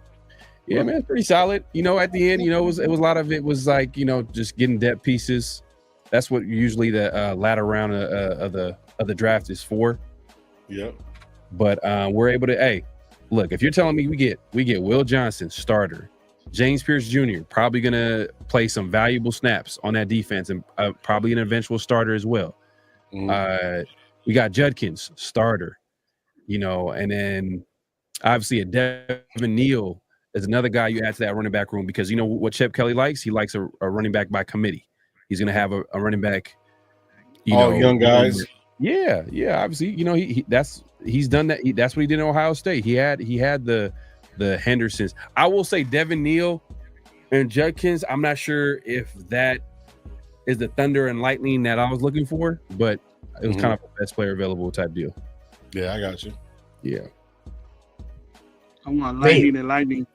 Yeah, man, it's pretty solid. At the end, it was a lot of it was like, just getting depth pieces. That's what usually the latter round of the draft is for. Yep. But we're able to. Hey, look, if you're telling me we get Will Johnson starter, James Pierce Jr. probably gonna play some valuable snaps on that defense and probably an eventual starter as well. Mm-hmm. We got Judkins starter, and then obviously a Devin Neal is another guy you add to that running back room because what Chip Kelly likes. He likes a running back by committee. He's gonna have a running back. Young guys. Yeah. Obviously, he's done that. That's what he did in Ohio State. He had the Hendersons. I will say Devin Neal and Judkins. I'm not sure if that is the thunder and lightning that I was looking for, but it was kind of a best player available type deal. Yeah, I got you. Yeah. I want lightning.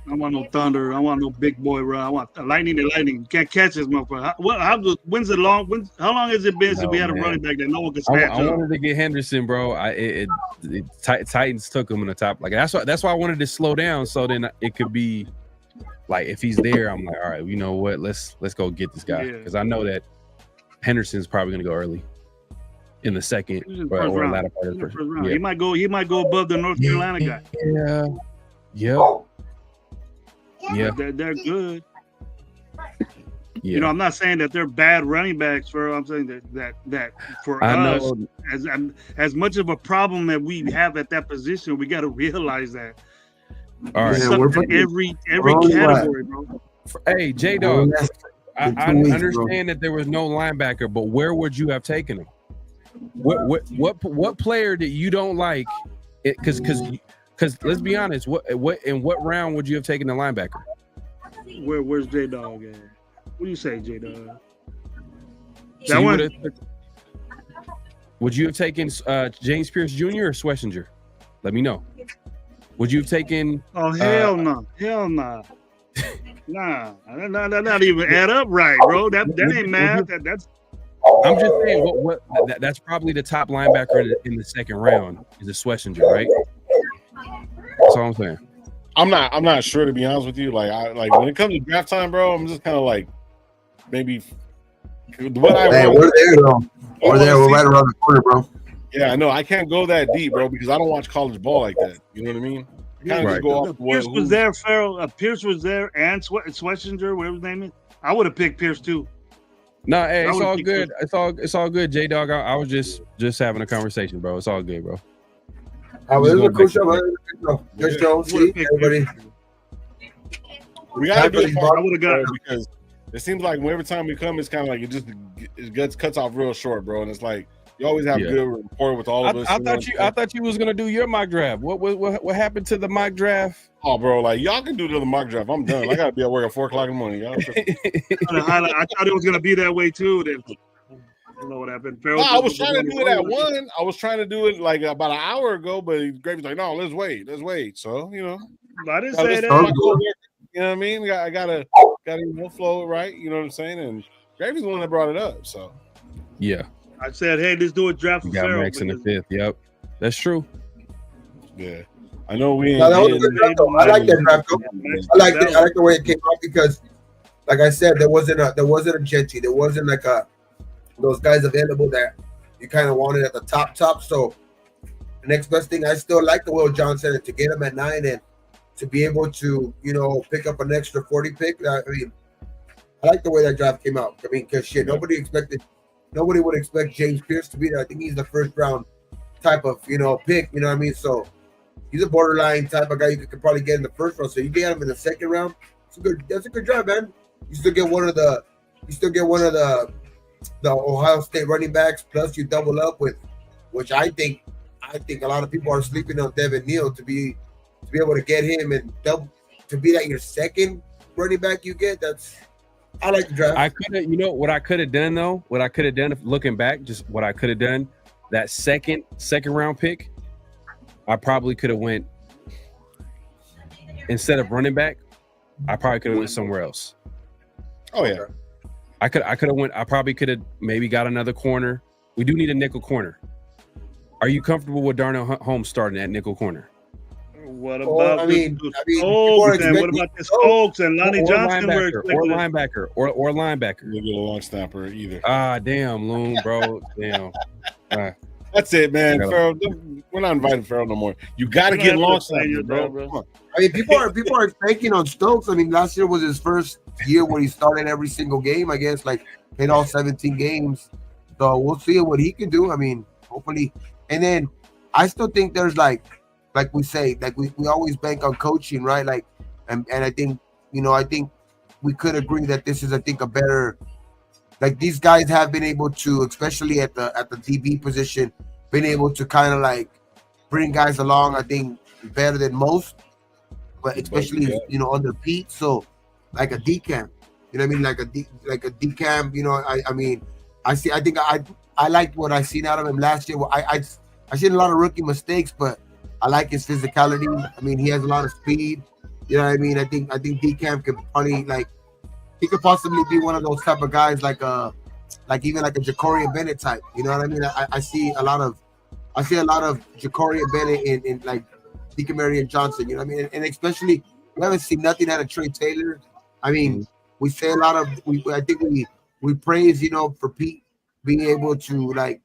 I want no thunder. I want no big boy run. I want lightning and lightning. You can't catch this motherfucker. How long has it been since we had a running back that no one could snatch? I wanted to get Henderson, bro. Titans took him in the top. Like that's why I wanted to slow down. So then it could be like if he's there, I'm like, all right, you know what? Let's go get this guy because I know that Henderson's probably gonna go early in the second or latter part of the first round. Yeah. He might go above the North Carolina guy. Yeah. Yep. Yeah, they're good. Yeah. I'm not saying that they're bad running backs. I'm saying that for us, as much of a problem that we have at that position, we got to realize that. All right, every category, bro. Hey, J-Dog, I understand that there was no linebacker, but where would you have taken him? What player that you don't like? Because let's be honest, in what round would you have taken the linebacker? Where's J-Dog at? What do you say, J-Dog? So would you have taken James Pierce Jr. or Schlesinger? Let me know. Would you have taken? Oh hell no, Nah, that not even add up right, bro. That ain't math. That's. I'm just saying, that's probably the top linebacker in the second round is a Schlesinger, right? That's all I'm saying. I'm not sure, to be honest with you. Like when it comes to draft time, bro, I'm just kind of like maybe we're there though. We're right around the corner, bro. Yeah, I know. I can't go that deep, bro, because I don't watch college ball like that. You know what I mean? Kind of just go off. Pierce was there, Farrell. Pierce was there, and Schlesinger, whatever his name is. I would have picked Pierce too. No, hey, it's all good. It's all good, J Dog. I was just having a conversation, bro. It's all good, bro. I was a cool show, man. Just Jones, everybody. We gotta do it. I would have got because it seems like every time we come, it's kind of like it cuts off real short, bro. And it's like you always have good rapport with all of us. I thought you was gonna do your mock draft. What happened to the mock draft? Oh, bro, like y'all can do the mock draft. I'm done. I gotta be at work at 4:00 in the morning. Y'all. I thought it was gonna be that way too. Then I don't know what happened. I was trying to do it at 1. I was trying to do it like about an hour ago, but Gravy's like, no, let's wait. So I didn't say that. You know what I mean? I gotta flow it right. You know what I'm saying? And Gravy's the one that brought it up. So yeah, I said, hey, let's do a draft. You got Max in the 5th. Yep, that's true. Yeah, I know we. No, that was a good draft, though. I like that draft. I like it. I like the way it came out because, like I said, there wasn't a Jetty. There wasn't like those guys available that you kind of wanted at the top. So the next best thing, I still like the Will Johnson, and to get him at 9 and to be able to, pick up an extra 40 pick. I mean, I like the way that draft came out. I mean, because nobody would expect James Pierce to be there. I think he's the first round type of, pick. You know what I mean? So he's a borderline type of guy you could probably get in the first round. So you get him in the second round. That's a good job, man. You still get one of the Ohio State running backs. Plus you double up with, which I think a lot of people are sleeping on Devin Neal to be able to get him and to be that your second running back you get. I like the draft. I could have, what I could have done though. What I could have done, looking back, just what I could have done. That second round pick, I probably could have went instead of running back. I probably could have went somewhere else. Oh yeah, I probably could have maybe got another corner. We do need a nickel corner. Are you comfortable with Darnell Holmes starting at nickel corner? What about what about the Stokes and Lonnie Johnson? Or linebacker. You get a long snapper either. Ah, damn, Loon, bro. Damn. That's it, man. Farrell, we're not inviting Farrell no more. You got to get long snappers, bro. I mean, people are banking on Stokes. I mean, last year was his first year where he started every single game. I guess in all 17 games. So we'll see what he can do. I mean, hopefully. And then I still think there's like we say, we always bank on coaching, right? And I think, I think we could agree that this is, I think, a better, these guys have been able to, especially at the DB position, been able to kind of bring guys along, I think, better than most, but especially, under Pete. So like a decamp, you know what I mean? Like a decamp, I mean, I think I liked what I seen out of him last year. I seen a lot of rookie mistakes, but I like his physicality. I mean, he has a lot of speed. You know what I mean? I think DCamp could probably he could possibly be one of those type of guys like even like a Ja'Cory Bennett type. You know what I mean? I see a lot of Ja'Cory Bennett in Deacon and Johnson. You know what I mean? And especially we haven't seen nothing out of Trey Taylor. I mean, we say a lot of I think we praise for Pete being able to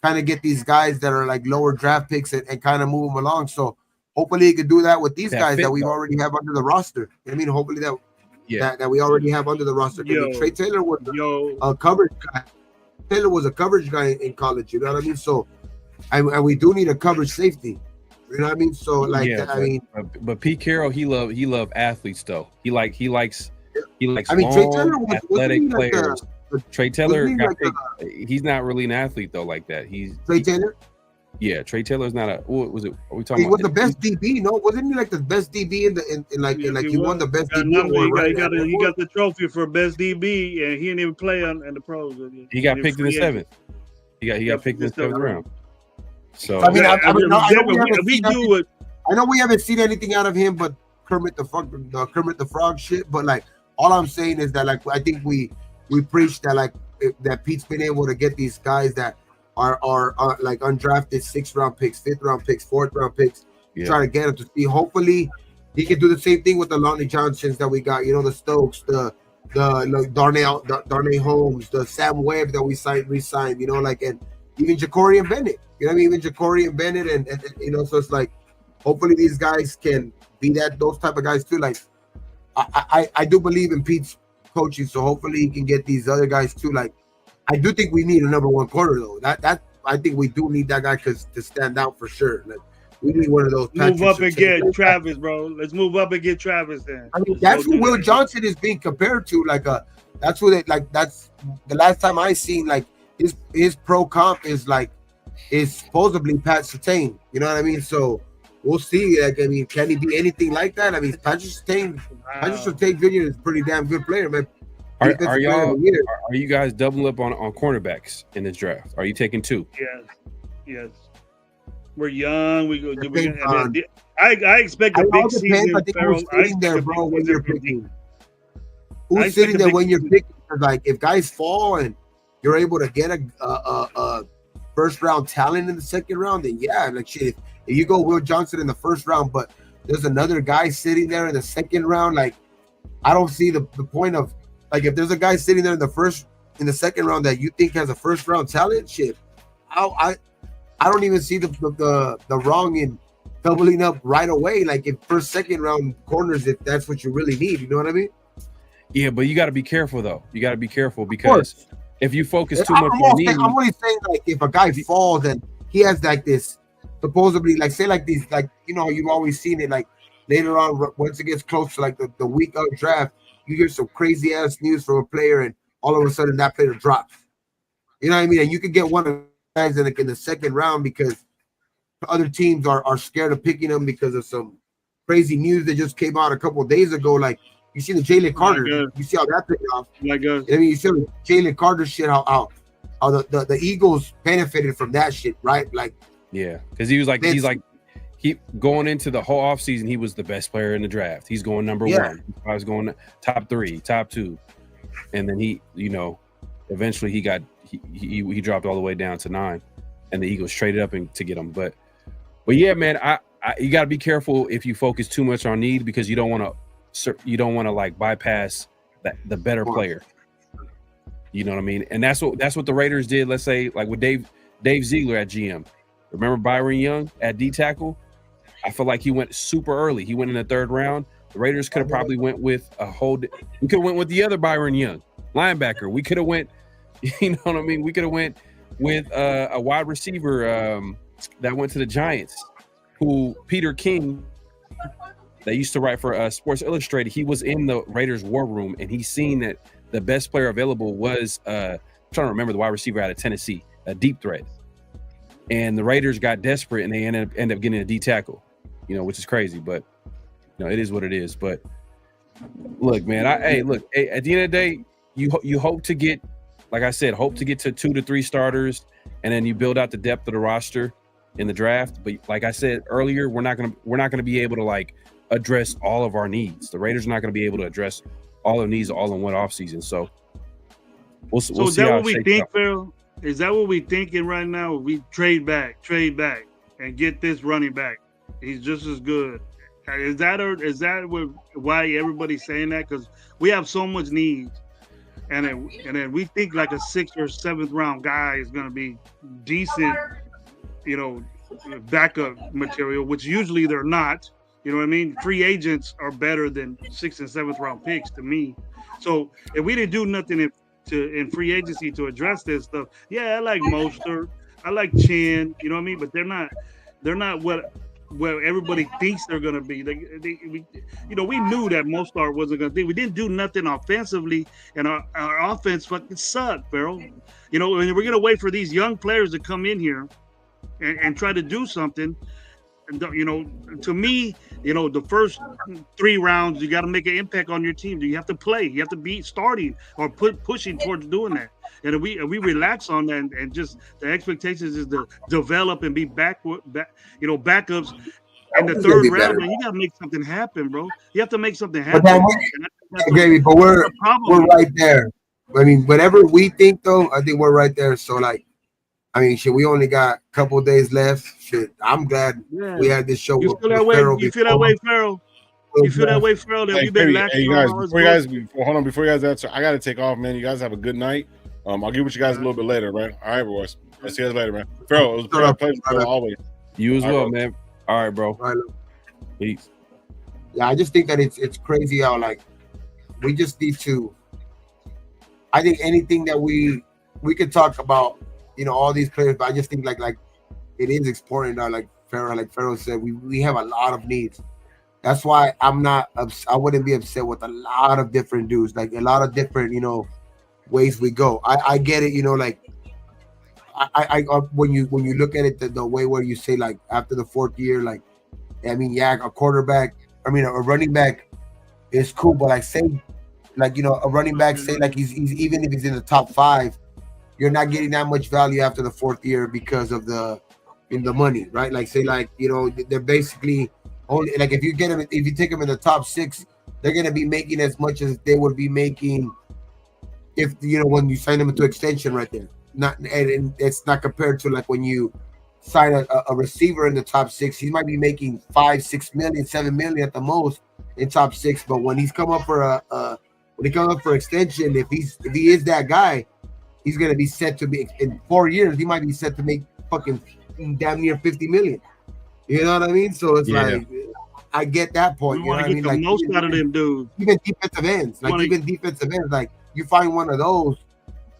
kind of get these guys that are lower draft picks and kind of move them along. So hopefully he could do that with these guys that we already have under the roster. You know what I mean? Hopefully that we already have under the roster. Trey Taylor was a coverage guy. Taylor was a coverage guy in college. You know what I mean? So, and we do need a coverage safety. You know what I mean? So but Pete Carroll, he love athletes though. He likes. I mean, Trey Taylor was athletic players. Trey Taylor he's not really an athlete though like that. Trey Taylor? Yeah, Trey Taylor's not a what was it? Are we talking he was the best DB, no? Wasn't he the best DB in he won the best DB award, right? He got the trophy for best DB and he didn't even play in the pros. He got picked in the 7th. He got picked in the 7th round. So I mean, I know we haven't seen anything out of him but Kermit the Frog shit, but all I'm saying is that I think we preach that that Pete's been able to get these guys that are undrafted 6th round picks, 5th round picks, 4th round picks, try to get them to see. Hopefully he can do the same thing with the Lonnie Johnsons that we got, the Stokes, the Darnell Holmes, the Sam Webb that we re-signed, even Ja'Cory and Bennett. You know what I mean? Even Ja'Cory and Bennett, and you know, so it's like, hopefully these guys can be those type of guys too. Like, I do believe in Pete's coaching, so hopefully he can get these other guys too. Like, I do think we need a number one corner though. That I think we do need that guy to stand out for sure. Like, we need one of those. Move up and get Travis, bro. Let's move up and get Travis then. I mean, that's who Will Johnson is being compared to. Like, that's who they like. That's the last time I seen like his pro comp is supposedly Pat Surtain. You know what I mean? So we'll see. Like, I mean, can he be anything like that? I mean, Patrick Surtain Jr. is a pretty damn good player, man. Are you guys doubling up on cornerbacks in this draft? Are you taking 2? Yes. We're young. I expect a big season. I think who's sitting there, bro, when you're picking. Who's sitting there when you're picking? Like, if guys fall and you're able to get a first round talent in the second round, then yeah, like shit. If you go Will Johnson in the first round, but there's another guy sitting there in the second round, like, I don't see the point of, like, if there's a guy sitting there in the second round that you think has a first round talent, shit, I don't even see the wrong in doubling up right away. Like, if first, second round corners, if that's what you really need, you know what I mean? Yeah, but you got to be careful though. You got to be careful because if you focus too much on need, I'm only saying, like, if a guy falls and he has like this supposedly, like, say like these, like, you know, you've always seen it, like later on once it gets close to like the week of draft, you hear some crazy ass news from a player, and all of a sudden that player drops. You know what I mean? And you could get one of the guys in the second round because other teams are scared of picking them because of some crazy news that just came out a couple of days ago. Like, you see the Jalen Carter, you see how that paid off. I mean, you see the Jalen Carter shit, how the Eagles benefited from that shit, right? Like, yeah, because he going into the whole offseason, he was the best player in the draft. He's going number 1. I was going top 3, top 2. And then he, you know, eventually he dropped all the way down to 9. And the Eagles traded up to get him. But yeah, man, you got to be careful if you focus too much on need, because you don't want to like bypass the better player. You know what I mean? And that's what the Raiders did. Let's say like with Dave Ziegler at GM. Remember Byron Young at D tackle? I feel like he went super early. He went in the 3rd round. The Raiders could have probably went with we could have went with the other Byron Young linebacker. We could have went, you know what I mean? We could have went with a wide receiver that went to the Giants, who Peter King, that used to write for Sports Illustrated. He was in the Raiders war room, and he seen that the best player available was I'm trying to remember the wide receiver out of Tennessee, a deep threat. And the Raiders got desperate, and they end up getting a D tackle, you know, which is crazy, but you know, it is what it is. But look, man, at the end of the day, you hope to get, like I said, to 2 to 3 starters, and then you build out the depth of the roster in the draft. But like I said earlier, we're not gonna be able to like address all of our needs. The Raiders are not gonna be able to address all of needs all in one offseason. So we'll see. Is that what we think, Phil? Is that what we thinking right now? We trade back, and get this running back. He's just as good. Is that why everybody's saying that? Because we have so much needs, and then we think like a 6th or 7th round guy is going to be decent, you know, backup material, which usually they're not. You know what I mean? Free agents are better than 6th and 7th round picks to me. So if we didn't do nothing in free agency to address this stuff, yeah, I like Mostert, I like Chin, you know what I mean? But they're not what everybody thinks they're gonna be. We knew that Mostert wasn't gonna be. We didn't do nothing offensively, and our offense fucking sucked, Farrell. You know, and we're gonna wait for these young players to come in here and try to do something. And you know, to me, you know, the first 3 rounds, you got to make an impact on your team. You have to play. You have to be starting or pushing towards doing that. And if we relax on that and just the expectations is to develop and be backups in the 3rd round, man, you got to make something happen, bro. You have to make something happen. But we're right there. I mean, whatever we think, though, I think we're right there. So, like, I mean, shit, we only got a couple of days left. Shit, I'm glad we had this show. You feel that way? You feel that way, Farrell? You feel that way, Farrell? That we've been lacking. Hey, you guys, before you guys answer, I got to take off, man. You guys have a good night. I'll get with you guys a little bit later, right? All right, boys. I'll see you guys later, man. Pharaoh, it was a pleasure, bro, always. You as well, man. All right, bro. All right. Peace. Yeah, I just think that it's crazy how like we just need to. I think anything that we could talk about, all these players, but I just think like it is important. Like Pharaoh said, we have a lot of needs. That's why I wouldn't be upset with a lot of different dudes, like a lot of different ways we go. I get it, like I when you look at it the way where you say like after the 4th year, like a running back is cool, but like say like a running back, say like he's even if he's in the top 5, you're not getting that much value after the 4th year because of the money, right? Like say like they're basically only like if you take them in the top 6, they're gonna be making as much as they would be making if when you sign them into extension right there. And it's not compared to like when you sign a receiver in the top 6, he might be making 5, 6 million, 7 million at the most in top 6. But when he's come up for extension, if he is that guy, he's gonna be set to be in 4 years. He might be set to make fucking damn near 50 million. You know what I mean? So it's like I get that point. We want to get the most out of them dudes. Even defensive ends, like you find one of those.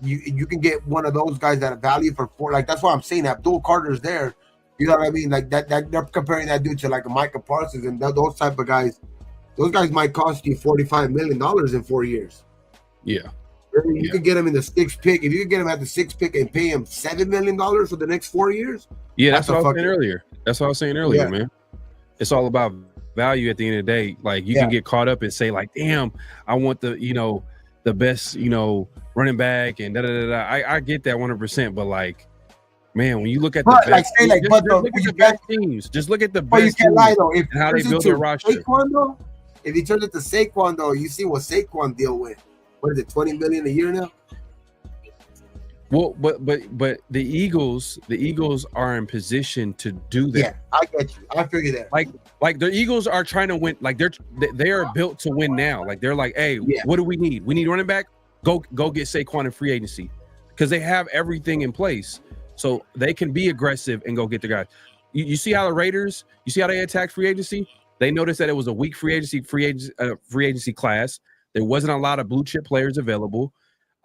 You can get one of those guys that are valued for 4. Like that's what I'm saying. Abdul Carter's there. You know what I mean? Like that they're comparing that dude to like a Micah Parsons and those type of guys. Those guys might cost you $45 million in 4 years. Yeah. You could get him in the 6th pick. If you could get him at the 6th pick and pay him $7 million for the next 4 years. Yeah, that's what I was saying earlier. Man. It's all about value at the end of the day. Like you can get caught up and say like, damn, I want the best, running back and I get that 100%, but like, man, when you look at the best teams, just look at the best you can't lie though. If and how they build their roster. If he turns it to Saquon though, you see what Saquon deal with. What is it, $20 million a year now? Well, but the Eagles are in position to do that. Yeah, I get you. I figure that. Like the Eagles are trying to win. Like they are built to win now. Like they're like, hey, what do we need? We need running back. Go get Saquon in free agency because they have everything in place, so they can be aggressive and go get the guys. You see how the Raiders? You see how they attacked free agency? They noticed that it was a weak free agency class. There wasn't a lot of blue chip players available.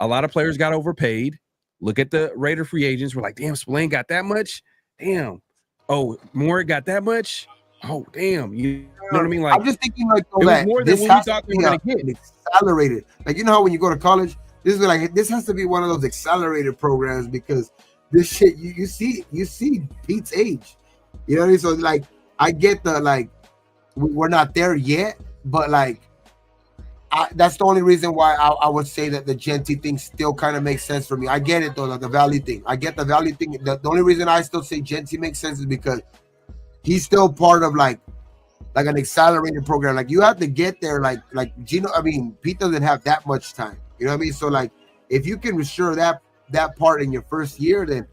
A lot of players got overpaid. Look at the Raider free agents. We're like, damn, Spillane got that much. Damn. Oh, Moore got that much. Oh, damn. You know what I mean? Like, I'm just thinking like, it was more than what we thought we were going to get. Accelerated. Like, you know how when you go to college, this has to be one of those accelerated programs because this shit, you see Pete's age. You know what I mean? So like, I get the like, we're not there yet, but like, that's the only reason why I would say that the Genty thing still kind of makes sense for me. I get it though, like the value thing. I get the value thing. The only reason I still say Genty makes sense is because he's still part of like an accelerated program. Like you have to get there. Like Gino. I mean, Pete doesn't have that much time. You know what I mean? So like, if you can ensure that part in your first year, then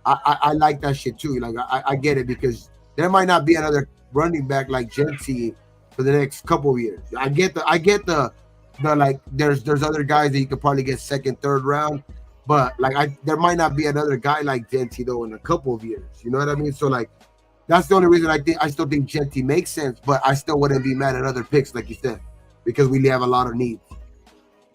I like that shit too. Like I get it because there might not be another running back like Genty for the next couple of years. I get the like there's other guys that you could probably get 2nd, 3rd round, but like there might not be another guy like Genty though in a couple of years. You know what I mean? So like that's the only reason I still think Genty makes sense, but I still wouldn't be mad at other picks like you said because we have a lot of needs.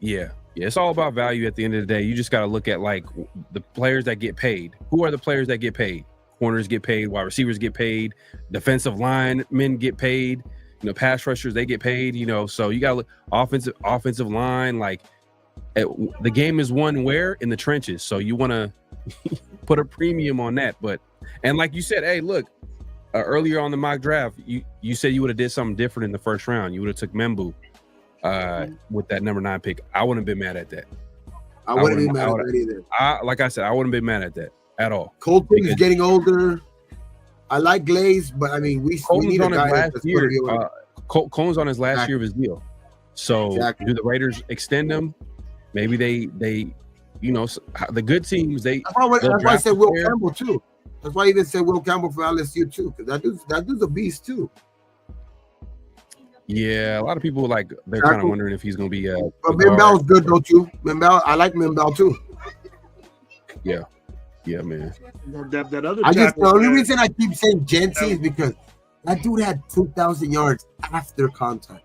Yeah, it's all about value at the end of the day. You just got to look at like the players that get paid. Who are the players that get paid? Corners get paid, wide receivers get paid, defensive linemen get paid. Pass rushers, they get paid, so you got to look offensive line. Like the game is won where? In the trenches. So you want to put a premium on that. And like you said, hey, look, earlier on the mock draft, you said you would have did something different in the 1st round. You would have took Membu with that number 9 pick. I wouldn't have been mad at that. I wouldn't be mad at that either. Like I said, I wouldn't be mad at that at all. Colton is getting older. I like Glaze, but I mean, we need a guy that's going to be Cohen's on his last year of his deal. So do the Raiders extend him? Maybe they the good teams, that's why I said Will Campbell too. That's why I even said Will Campbell for LSU too, because that dude's a beast too. Yeah, a lot of people they're kind of wondering if he's going to be. But Mimbell's good though too. I like Mimbell too. Yeah. Yeah, man. That other. The only reason I keep saying Genty is because that dude had 2,000 yards after contact.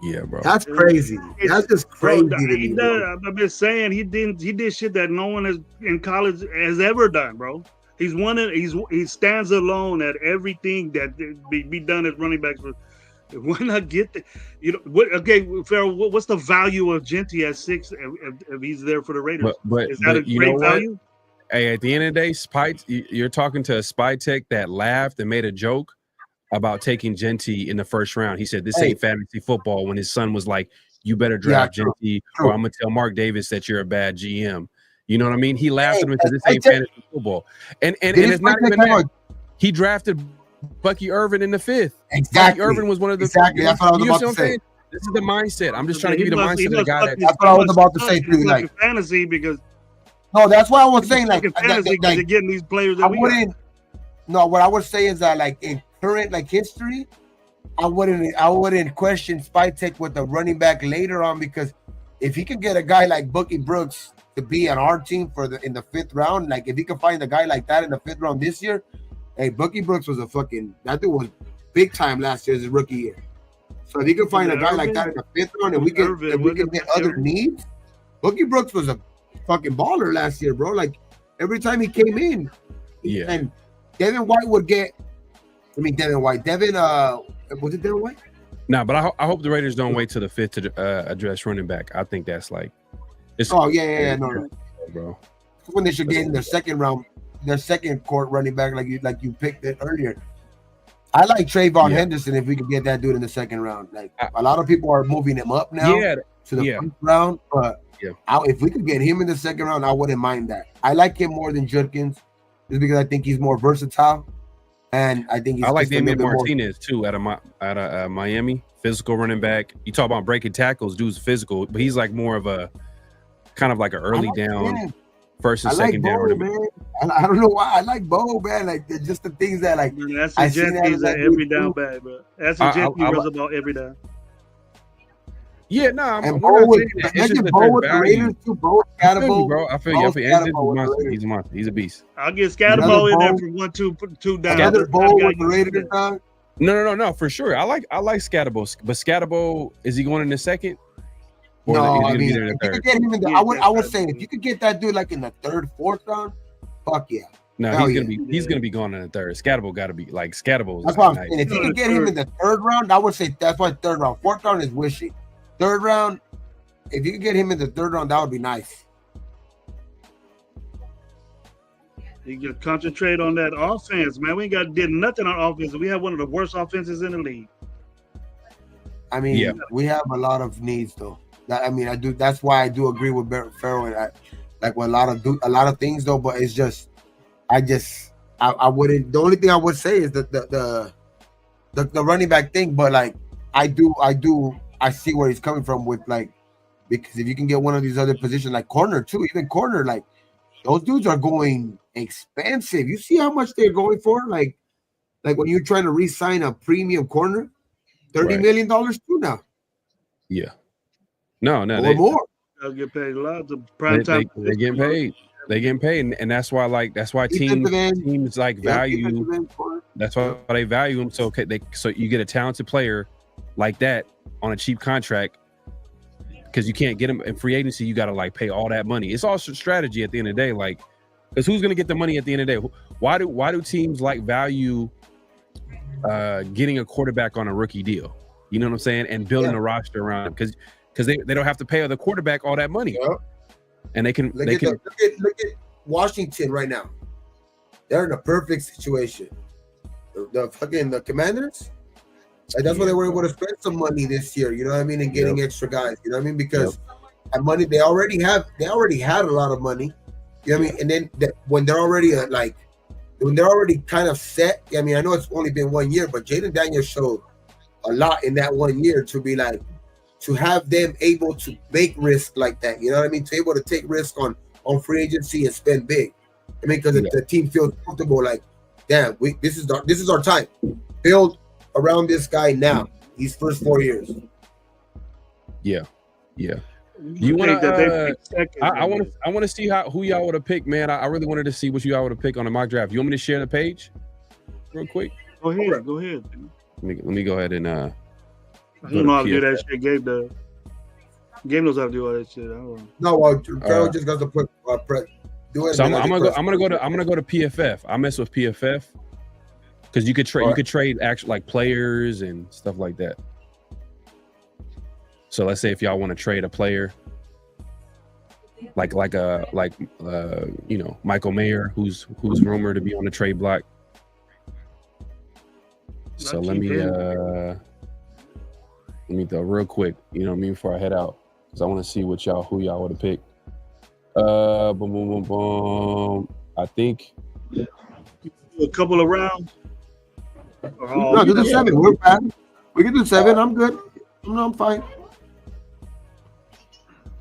Yeah, bro. That's crazy. That's just crazy to me. I've been saying he did shit that no one in college has ever done, bro. He stands alone at everything that be done as running backs. Why not get the, Farrell, what's the value of Genty at 6 if he's there for the Raiders? Is that a great value? Hey, at the end of the day, you're talking to a spy tech that laughed and made a joke about taking Genty in the first round. He said, this ain't fantasy football, when his son was like, you better draft Genty or I'm going to tell Mark Davis that you're a bad GM. You know what I mean? He laughed at him and said, this ain't fantasy football. And it's not even that. He drafted Bucky Irvin in the 5th. Exactly. Bucky Irvin was one of the. Exactly. That's what I was about to say. This is the mindset. I'm just trying to give you the mindset of the guy that. That's what I was about to say too. Like fantasy because. No, that's why I was saying like fantasy because you're getting these players. That what I would say is that like in current like history, I wouldn't question Spy Tech with the running back later on, because if he could get a guy like Bucky Brooks to be on our team in the 5th round, like if he could find a guy like that in the 5th round this year, hey, Bucky Brooks was that dude was big time last year as his rookie year. So if he could find a guy like that in the 5th round and we could get other needs, Bucky Brooks was a fucking baller last year, bro. Like every time he came in, and Devin White was it Devin White? Nah, but I hope the Raiders don't wait till the 5th to address running back. I think that's like. No, bro. When they should get in their second court running back, like you picked it earlier. I like Trayvon Henderson if we could get that dude in the second round. Like a lot of people are moving him up now to the 1st round, but if we could get him in the second round, I wouldn't mind that. I like him more than Judkins, just because I think he's more versatile, and I think I like David Martinez too out of Miami, physical running back. You talk about breaking tackles, dude's physical, but he's like more of a kind of like an early down. First and second down running back. I don't know why I like Bo, man. Like just the things that like. Man, that's what Genty's at every down bag, bro. That's what Genty was about every down. Yeah, no, and Bo with the Raiders too. Bo Scatterbo, bro. I feel you. He's a monster. He's a beast. I'll get Scatterbo in there for 1-2 down. Another Bo with the Raiders dog. No, for sure. I like Scatterbo, but Scatterbo, is he going in the second? Or I mean, if you could get him in I would say if you could get that dude like in the 3rd, 4th round, fuck yeah. No, he's gonna be going in the 3rd. Scatterbo got to be like Scatterbo. That's what I'm saying. If you could get him in the 3rd round, I would say that's why 3rd round. 4th round is wishy. 3rd round, if you could get him in the 3rd round, that would be nice. You can concentrate on that offense, man. We did nothing on offense. We have one of the worst offenses in the league. I mean, we have a lot of needs though. I do. That's why I do agree with Farrell and like with a lot of things though. But it's just, I wouldn't. The only thing I would say is the running back thing. But like, I see where he's coming from with like, because if you can get one of these other positions like corner too, even corner, like those dudes are going expensive. You see how much they're going for? Like when you're trying to re-sign a premium corner, $30 million too now. Yeah. No, or more. They'll get paid a lot. The prime time. They're getting paid. They're getting paid, and that's why teams like value. That's why they value them. So you get a talented player like that on a cheap contract, because you can't get him in free agency. You got to like pay all that money. It's all strategy at the end of the day. Like, because who's going to get the money at the end of the day? Why do teams like value getting a quarterback on a rookie deal? You know what I'm saying? And building a roster around him, because they don't have to pay the quarterback all that money, and they can. Look at Washington right now. They're in a perfect situation. The Commanders, like that's why they were able to spend some money this year. You know what I mean, and getting extra guys. You know what I mean, because that money they already had a lot of money. You know what I mean, and then when they're already kind of set. I mean, I know it's only been 1 year, but Jaden Daniels showed a lot in that 1 year to be like. To have them able to make risk like that, you know what I mean? To be able to take risk on free agency and spend big. I mean, because the team feels comfortable, like, damn, this is our time. Build around this guy now. These first 4 years. Yeah. You want to? I want to see who y'all would have picked, man. I really wanted to see what y'all would have picked on the mock draft. You want me to share the page, real quick? Go ahead. Let me go ahead and. I don't know how to do that shit. Gabe does. Gabe knows how to do all that shit. I don't know. No, well, Trevor just got to put press. Do it. So I'm gonna go to PFF. I mess with PFF because you could trade. You could trade actual like players and stuff like that. So let's say if y'all want to trade a player, like Michael Mayer, who's rumored to be on the trade block. So let me go real quick. You know what I mean, before I head out, because I want to see who y'all would have picked. Boom, boom, boom, boom. I think a couple of rounds. No, do the 7. We're fine. We can do 7. I'm good. No, I'm fine.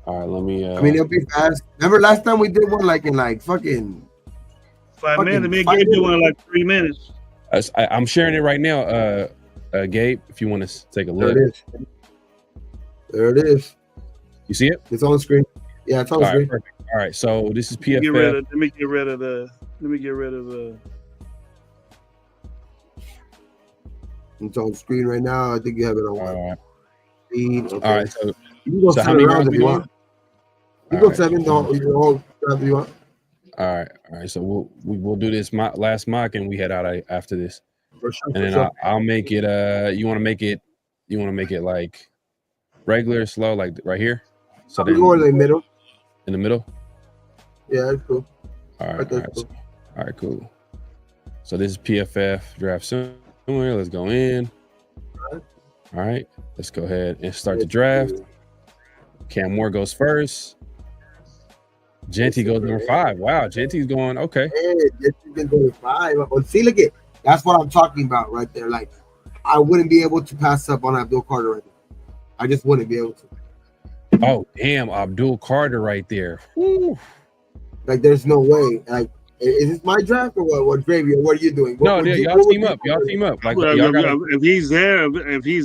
All right, let me. I mean, it'll be fast. Remember last time we did one in fucking 5 minutes. Me and Gabe did one in 3 minutes. I'm sharing it right now. Gabe, if you want to take a look. There it is. You see it? It's on the screen. Yeah, it's on the screen. Perfect. All right, so this is PFF. Let me get rid of the. It's on the screen right now. I think you have it on. All right. Okay. All right. So you can go 7 rounds if you want. You go 7. Don't you whole if you want. All right. So we'll do this last mock and we head out after this. For sure. And then I'll make it. You want to make it like regular, slow, like right here. So then go in the middle. In the middle. Yeah, that's cool. All right, cool. So this is PFF draft somewhere. Let's go in. All right, let's go ahead and start the draft. Cam Moore goes first. Genty goes number 5. Wow, Genty's going okay. Hey, Genty's been going 5. Well, see, look at that's what I'm talking about right there. Like, I wouldn't be able to pass up on Abdul Carter right now. I just wouldn't be able to. Oh, damn, Abdul Carter right there. Woo. Like, there's no way. Like, is this my draft or what? What Gravy? Or what are you doing? Y'all team up. Y'all team up. Like, if he's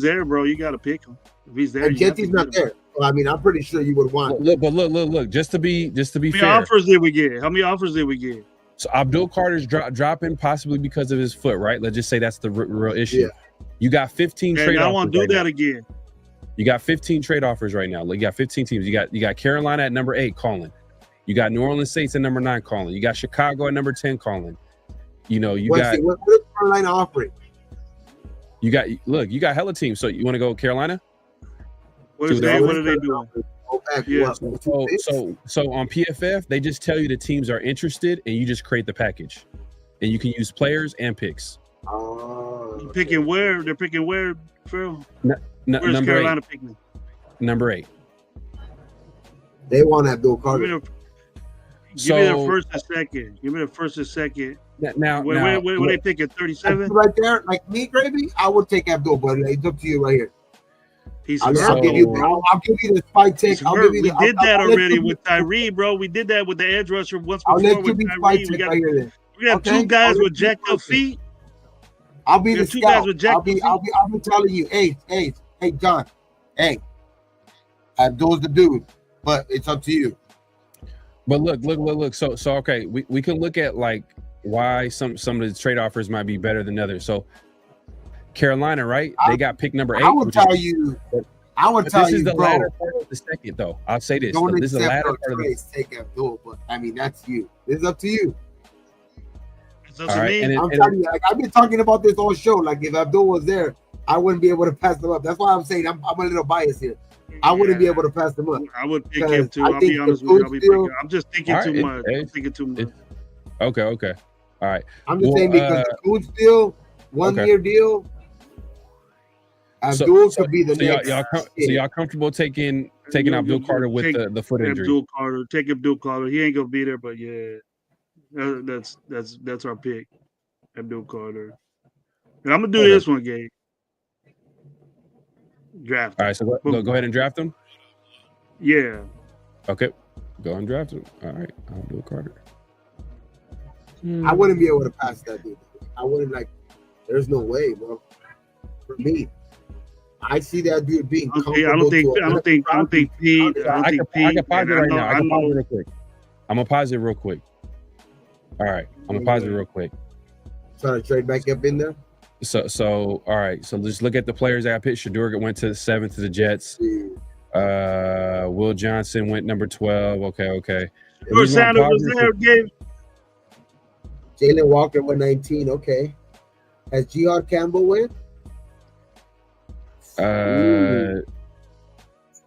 there, bro, you got to pick him. If he's there, and Genty's not there. Well, I mean, I'm pretty sure you would want. Look. Just to be fair. How many offers did we get? So Abdul Carter's dropping possibly because of his foot, right? Let's just say that's the real issue. Yeah. You got 15 trade offers. I don't want to do that again. You got 15 trade offers right now. Like, you got 15 teams. You got Carolina at number 8 calling. You got New Orleans Saints at number 9 calling. You got Chicago at number 10 calling. You know, what is Carolina offering? You got hella teams. So you want to go Carolina? What are they doing? Yeah. So on PFF, they just tell you the teams are interested, and you just create the package, and you can use players and picks. Picking where? They're picking where, Phil? Where's number Carolina 8. picking? Number 8. They want Abdul Carter. Give me the first and second. Now, where they picking? 37? Right there, like me, Gravy, I would take Abdul, but it's up to you right here. I'll give you the spike take. We did that already with Tyree, bro. We did that with the edge rusher once before with Tyree. We got 2 guys with jacked up feet. I'll be the scout. I'll be telling you, hey, John, hey, Abdul's the dude, but it's up to you. But look. So okay, we can look at like why some of the trade offers might be better than others. So Carolina, right? They got pick number 8. I would tell you, this is the latter part of the second, though. I'll say this. This is the latter part of the take Abdul, but I mean that's you. This is up to you. All right, I'm telling you, like, I've been talking about this all show. Like, if Abdul was there, I wouldn't be able to pass them up. That's why I'm saying I'm a little biased here. I wouldn't be able to pass them up. I would pick him too. I'll be honest with you. I'm just thinking too much. I'm thinking too much. Okay. All right. I'm just saying because the Coons deal, 1-year deal. Abdul could be the next. So y'all comfortable taking Abdul Carter with the foot injury? Take Abdul Carter. He ain't gonna be there, but yeah, that's our pick, Abdul Carter. And I'm gonna do this one, Gabe. Draft. All right, so go ahead and draft him. Yeah. Okay, go and draft him. All right, Abdul Carter. I wouldn't be able to pass that dude. I wouldn't There's no way, bro. For me. I see that dude being. Okay, I don't think Pete. I can pause it right now. I can pause it real quick. I'm gonna pause it real quick. All right, I'm gonna pause it real quick. Trying to trade back up in there. So all right. So let's look at the players that I picked. Shador went to the 7 to the Jets. Will Johnson went number 12. Okay. Sanders was there, Gabe. Jalen Walker went 19. Okay. Has Jihad Campbell went? Can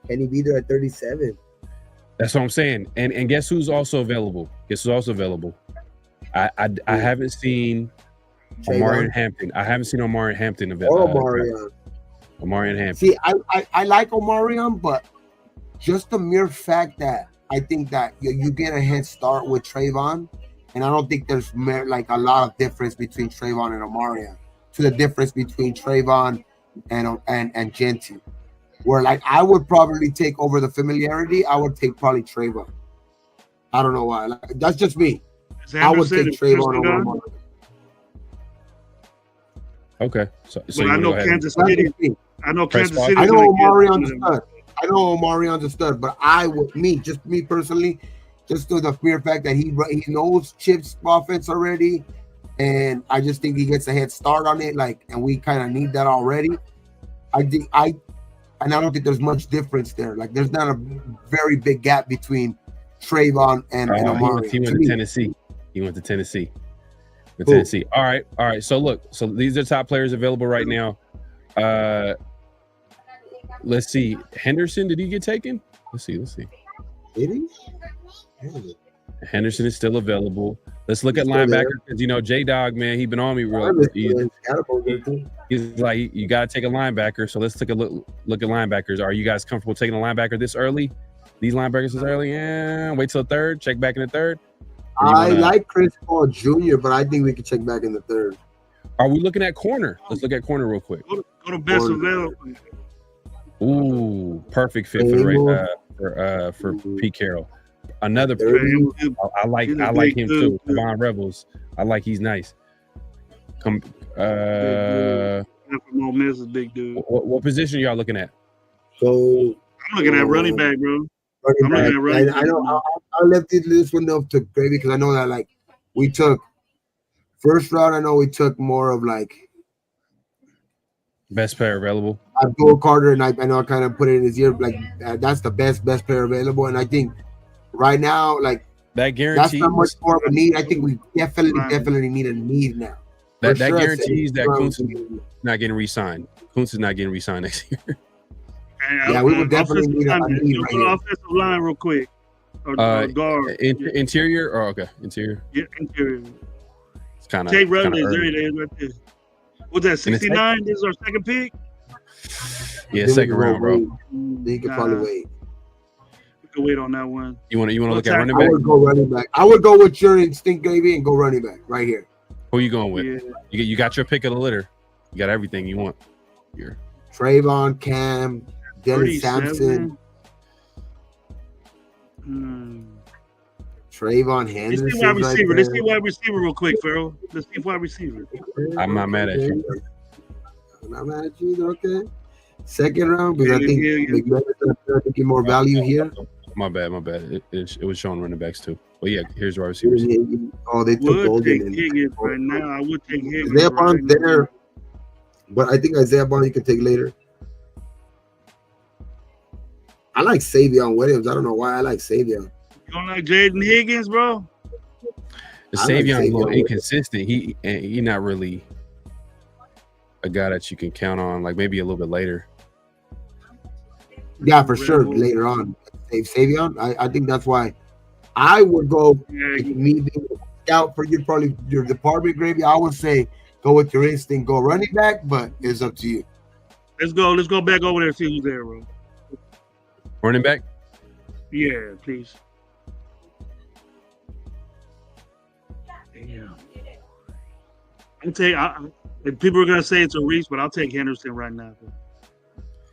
he be there at 37? That's what I'm saying. And guess who's also available? I haven't seen Omarion Hampton. I haven't seen Omarion Hampton available. Omarion Hampton. See, I like Omarion, but just the mere fact that I think that you get a head start with Trayvon, and I don't think there's like a lot of difference between Trayvon and Omarion to the difference between Trayvon and Genty. Where like I would probably take over the familiarity, I would take probably Trayvon. I don't know why. Like, that's just me. I would take Trayvon over Omarion. Okay. So I know Kansas City. I know Kansas City. I know Omarion's a stud. Omarion's a stud, but just me personally, just to the mere fact that he knows Chip's offense already, and I just think he gets a head start on it. Like, and we kind of need that already. I don't think there's much difference there. Like, there's not a very big gap between Trayvon and Omarion. He went to Tennessee. Tennessee. All right. So look, these are top players available right now. Let's see. Henderson, did he get taken? Let's see. Did he? Henderson is still available. Let's look at linebacker because J-Dog, man, he been on me real. He's like, you got to take a linebacker. So let's take a look at linebackers. Are you guys comfortable taking a linebacker this early? These linebackers this early? Yeah. Wait till the third. Check back in the third. I like Chris Paul Jr., but I think we can check back in the third. Are we looking at corner? Let's look at corner real quick. Go to best available. Ooh, perfect fit for Pete Carroll. Another I like him too. Devon Rebels. I like he's nice. From Ole Miss is big dude. What position y'all looking at? So I'm looking at running back, bro. I know. I left this one up to Gravy because I know that like we took first round. I know we took more of like best player available. Abdul Carter, and I know I kind of put it in his ear like that's the best player available, and I think right now like that guarantees that's not much more of a need. I think we definitely need a need now. That guarantees that Kuntz is not getting re-signed. Kuntz is not getting re-signed next year. Yeah, we would definitely need a need right here. Offensive line real quick. Or guard. Interior? Oh, okay. Interior. Yeah, interior. It's kind of. Tate Rutledge, there it is right there. What's that, 69? This is our second pick? Yeah, second round, bro. You can probably wait. We can wait on that one. You want to look at running back? I would go running back. I would go with your instinct, Gravy, and go running back right here. Who are you going with? Yeah. You got your pick of the litter. You got everything you want here. Trayvon, Cam, Dennis Sampson. Trayvon Henderson. Let's see wide receiver real quick, Farrell. Let's see wide receiver. I'm not mad at you. I'm not mad at you, okay. Second round, because I think McMahon's to get more value here. My bad. It was showing running backs too. But yeah, here's wide receivers. Oh, they took Golden. Higgins right now. I would take Higgins. Isaiah Bond's there, but I think Isaiah Bond you can take later. I like Savion Williams. I don't know why I like Savion. You don't like Jaden Higgins, bro? Savion's a little inconsistent. He not really a guy that you can count on. Like maybe a little bit later. Yeah, for sure. Later on, Savion. I think that's why I would go. Me being a scout for you, probably your department, Gravy. I would say go with your instinct, go running back, but it's up to you. Let's go back over there and see who's there, bro. Running back? Yeah, please. Damn. People are gonna say it's a reach, but I'll take Henderson right now.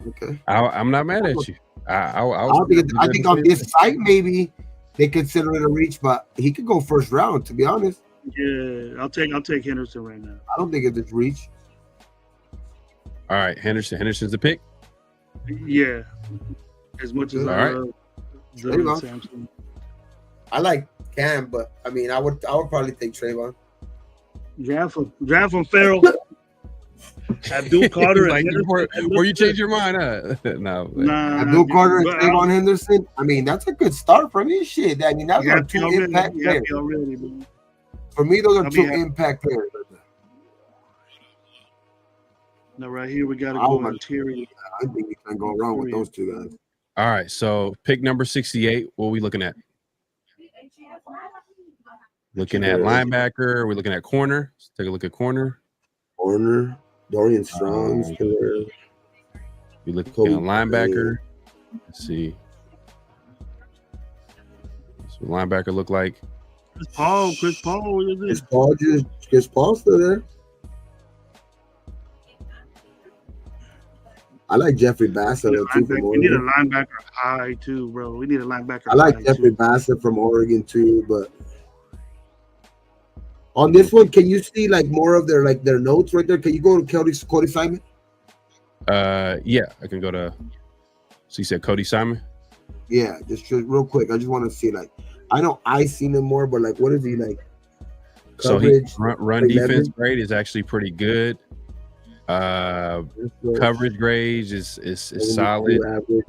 Okay. I'm not mad at you. I think on this site maybe they consider it a reach, but he could go first round. To be honest. Yeah, I'll take Henderson right now. I don't think it's a reach. All right, Henderson's the pick. Yeah, as much as I love Samson. I like Cam, but I mean, I would probably take Trayvon. Draft from Farrell. Abdul Carter like, or you change your mind, no. Abdul Carter and Trayvon Henderson. I mean, that's a good start for me. Shit, I mean, that's our two impact players. For me, those are two impact players. Now, right here, we got to go interior. I think you can't go wrong with those two guys. All right, so pick number 68. What are we looking at? Looking at linebacker. We're looking at corner. Let's take a look at corner. Corner. Dorian Strong's killer. We look at linebacker. Let's see. What's the linebacker look like? Chris Paul. Chris Paul's still there. I like Jeffrey Bassett. We need a linebacker high too, bro. We need a linebacker. I like Jeffrey Bassett from Oregon too, but on this one, can you see like more of their notes right there? Can you go to Cody Simon? Yeah, I can go to. So you said Cody Simon? Yeah, just real quick. I just want to see I know I seen him more, but what is he like? Coverage, so he run defense grade is actually pretty good. Coverage grades is solid. Average.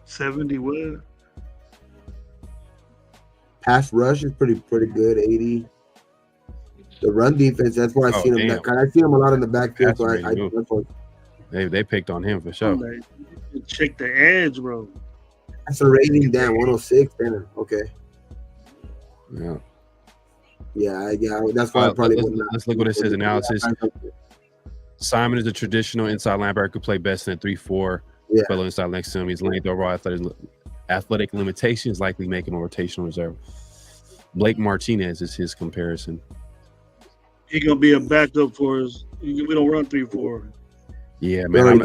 70 what? Pass rush is pretty good. 80. The run defense, that's why I seen him. I see him a lot in the backfield. So they picked on him for sure. Check the edge, bro. That's a rating down 106. Then okay. Yeah. Yeah. That's why I probably. Let's look what it says. Analysis. Simon is a traditional inside linebacker who play best in a 3-4. Fellow inside next to him. He's length overall athletic limitations likely make him a rotational reserve. Blake Martinez is his comparison. He's gonna be a backup for us. We don't run 3-4. Yeah, man.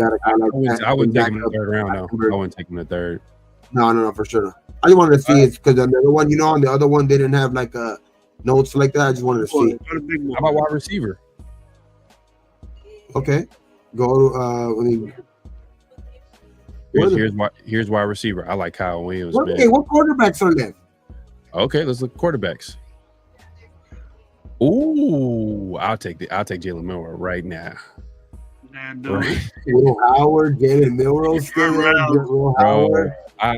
I wouldn't take him in the third round. No, I wouldn't take him in the third. No, for sure. I just wanted to see it because the other one, on the other one, they didn't have notes like that. I just wanted to see. How about wide receiver? Okay, go. Here's wide receiver. I like Kyle Williams. Okay, what quarterbacks are left? Okay, let's look at quarterbacks. Ooh, I'll take Jalen Milroe right now. Will Howard, Jalen Milroe still there. Will Howard. I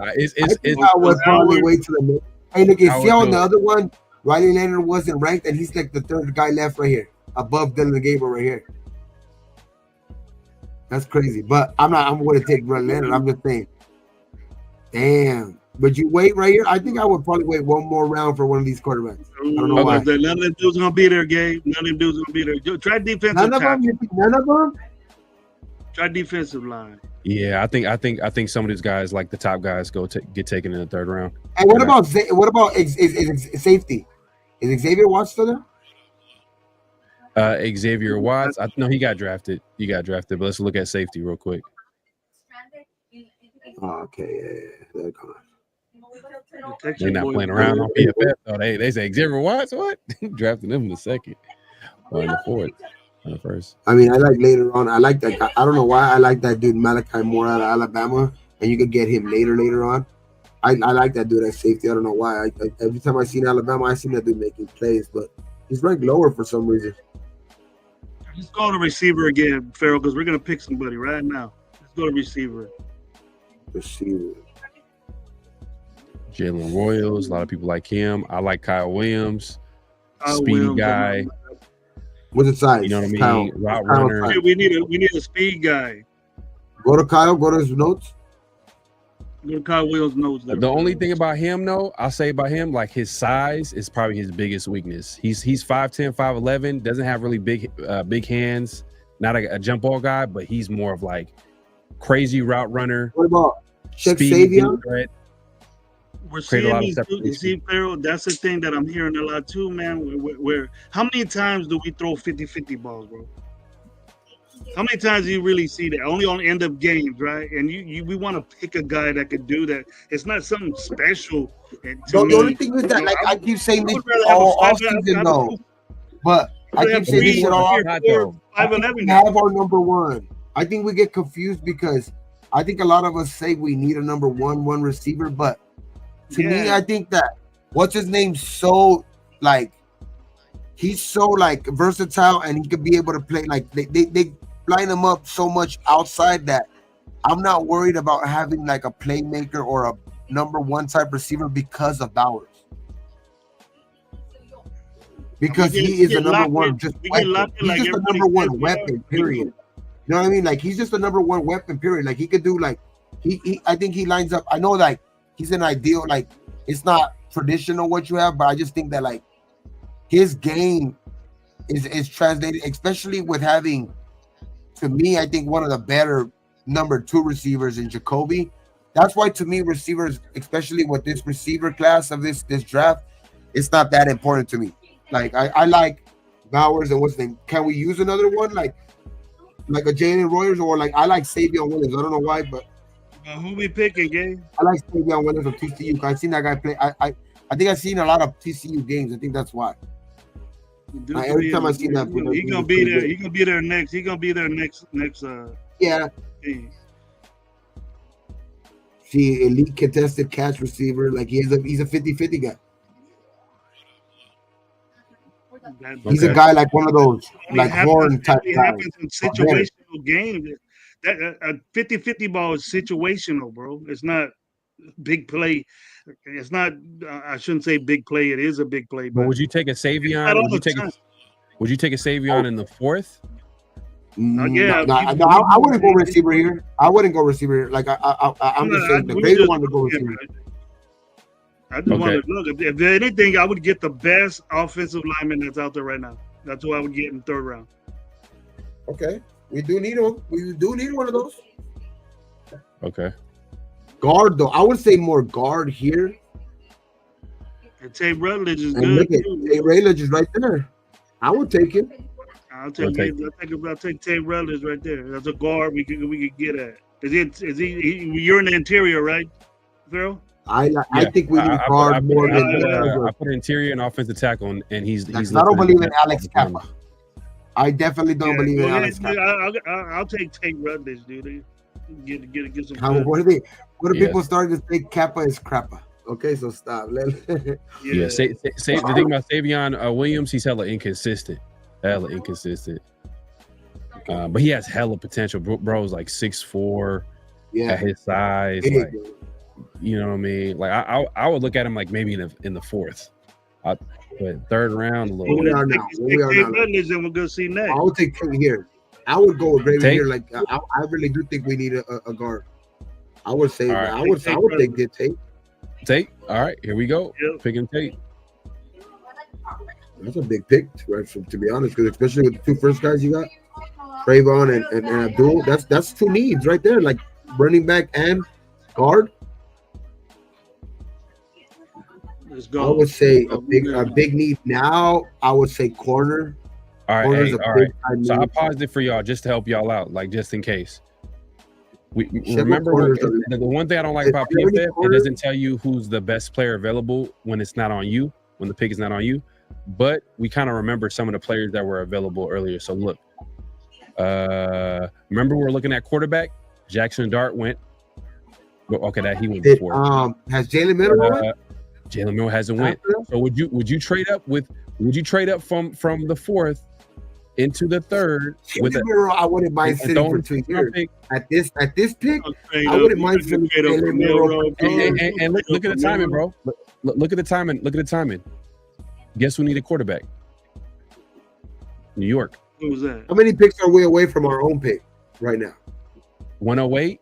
would probably wait till the. Hey, look, you see on the other one, Riley Leonard wasn't ranked, and he's like the third guy left right here, above Dylan Gabriel right here. That's crazy, but I'm going to take Riley Leonard. I'm just saying. Damn. Would you wait right here? I think I would probably wait one more round for one of these quarterbacks. I don't know why. None of them dudes going to be there, Gabe. None of them dudes going to be there. Try defensive line. None of them? Try defensive line. Yeah, I think some of these guys, like the top guys, get taken in the third round. And what about safety? Is Xavier Watts still there? Xavier Watts. No, he got drafted. But let's look at safety real quick. Oh, okay, yeah. They're not playing around on PFF. Oh, they say Xavier Watts. What? Drafting him in the second or in the fourth. On the first. I mean, I like later on. I like that guy. I don't know why I like that dude Malachi Moore out of Alabama, and you could get him later on. I like that dude at safety. I don't know why. Every time I seen Alabama, I seen that dude making plays, but he's ranked lower for some reason. Let's go to receiver again, Farrell, because we're gonna pick somebody right now. Let's go to receiver. Jalen Royals. A lot of people like him. I like Kyle Williams. Speedy guy. What's the size? You know what I mean? Route runner. We need a speed guy. Go to Kyle. Go to his notes. Go to Kyle Williams' notes. The only thing about him, though, I'll say about him, like his size is probably his biggest weakness. He's 5'10", 5'11", doesn't have really big hands. Not a jump ball guy, but he's more of like crazy route runner. What about Xavier? We're seeing these dudes. See, Farrell, that's the thing that I'm hearing a lot too, man. Where how many times do we throw 50-50 balls, bro? How many times do you really see that? Only on end of games, right? And we want to pick a guy that could do that. It's not something special. The only thing is that, like, I keep saying this all season, though. But I keep saying this shit all. We have our number one. I think we get confused because I think a lot of us say we need a number one receiver, but to me, I think that what's his name so like he's so like versatile and he could be able to play like they line him up so much outside that I'm not worried about having like a playmaker or a number one type receiver because of Bowers. Because he is a number one just weapon. He's just a number one weapon, period. You know what I mean? Like he's just a number one weapon, period. Like he could do like he I think he lines up. I know like he's an ideal, like it's not traditional what you have, but I just think that like his game is translated, especially with having, to me, I think one of the better number two receivers in Jacoby. That's why to me receivers, especially with this receiver class of this draft, it's not that important to me. Like I like Bowers and what's his name. Can we use another one like a Jalen Rogers or like I like Savion Williams. I don't know why, but who we picking, Gabe? I like Savion Williams of TCU. I've seen that guy play. I think I've seen a lot of TCU games. I think that's why. Every time I see that, he's gonna be there. He's gonna be there next. He's gonna be there next. Yeah. See, elite contested catch receiver. Like he's a 50-50 guy. He's a guy like one of those like Horn type guys. Happens in situational games. That a 50-50 ball is situational, bro. It's not big play. It's not. I shouldn't say big play. It is a big play. But would you take a Savion? Would you take a Savion in the fourth? Yeah. I wouldn't go receiver here. I wouldn't go receiver here. Like I'm just saying the great one to go receiver. I just want to look. If anything, I would get the best offensive lineman that's out there right now. That's who I would get in the third round. Okay, we do need one. We do need one of those. Okay. Guard though, I would say more guard here. And Tate Rutledge is and good. Tate Rutledge is right there. I would take it. I'll take Tate Rutledge right there. That's a guard we could get at. Is he? You're in the interior, right, Phil? I think we need guard more than. I put interior and offensive tackle, and he's. I don't believe in Alex Kappa. I definitely don't believe in Alex Kappa. I'll take Tate Rutledge, dude. Get some. What are people starting to say? Kappa is crappa. Okay, so stop. The thing about Savion Williams, he's hella inconsistent. But he has hella potential. Bro's like 6'4". At his size, like, you know what I mean. Like I would look at him like maybe in the fourth, but third round a little. We are now. And we'll go see next. I would take Tate here. I would go with Gravy here. Like I really do think we need a guard. I would say that. I would take good Tate. Tate. All right, here we go. Yep. Picking Tate. That's a big pick, right? To be honest, because especially with the two first guys you got, Trayvon and Abdul. That's two needs right there, like running back and guard. Let's go. I would say a big need now. I would say corner. All right, all right. So I paused it for y'all just to help y'all out, like just in case. We remember the one thing I don't like about PFF, it doesn't tell you who's the best player available when it's not on you, when the pick is not on you. But we kind of remember some of the players that were available earlier. So look, remember we were looking at quarterback. Jackson Dart went. Okay, that he went before. Has Jalen Milroe went? Jalen Milroe hasn't went. So would you trade up from the fourth into the third? Milroe, I wouldn't mind sitting for 2 years. At this pick, I wouldn't mind sitting for Jalen Milroe. And look at the timing, bro. Look at the timing. Look at the timing. Guess who needed quarterback? New York. Who was that? How many picks are we away from our own pick right now? 108.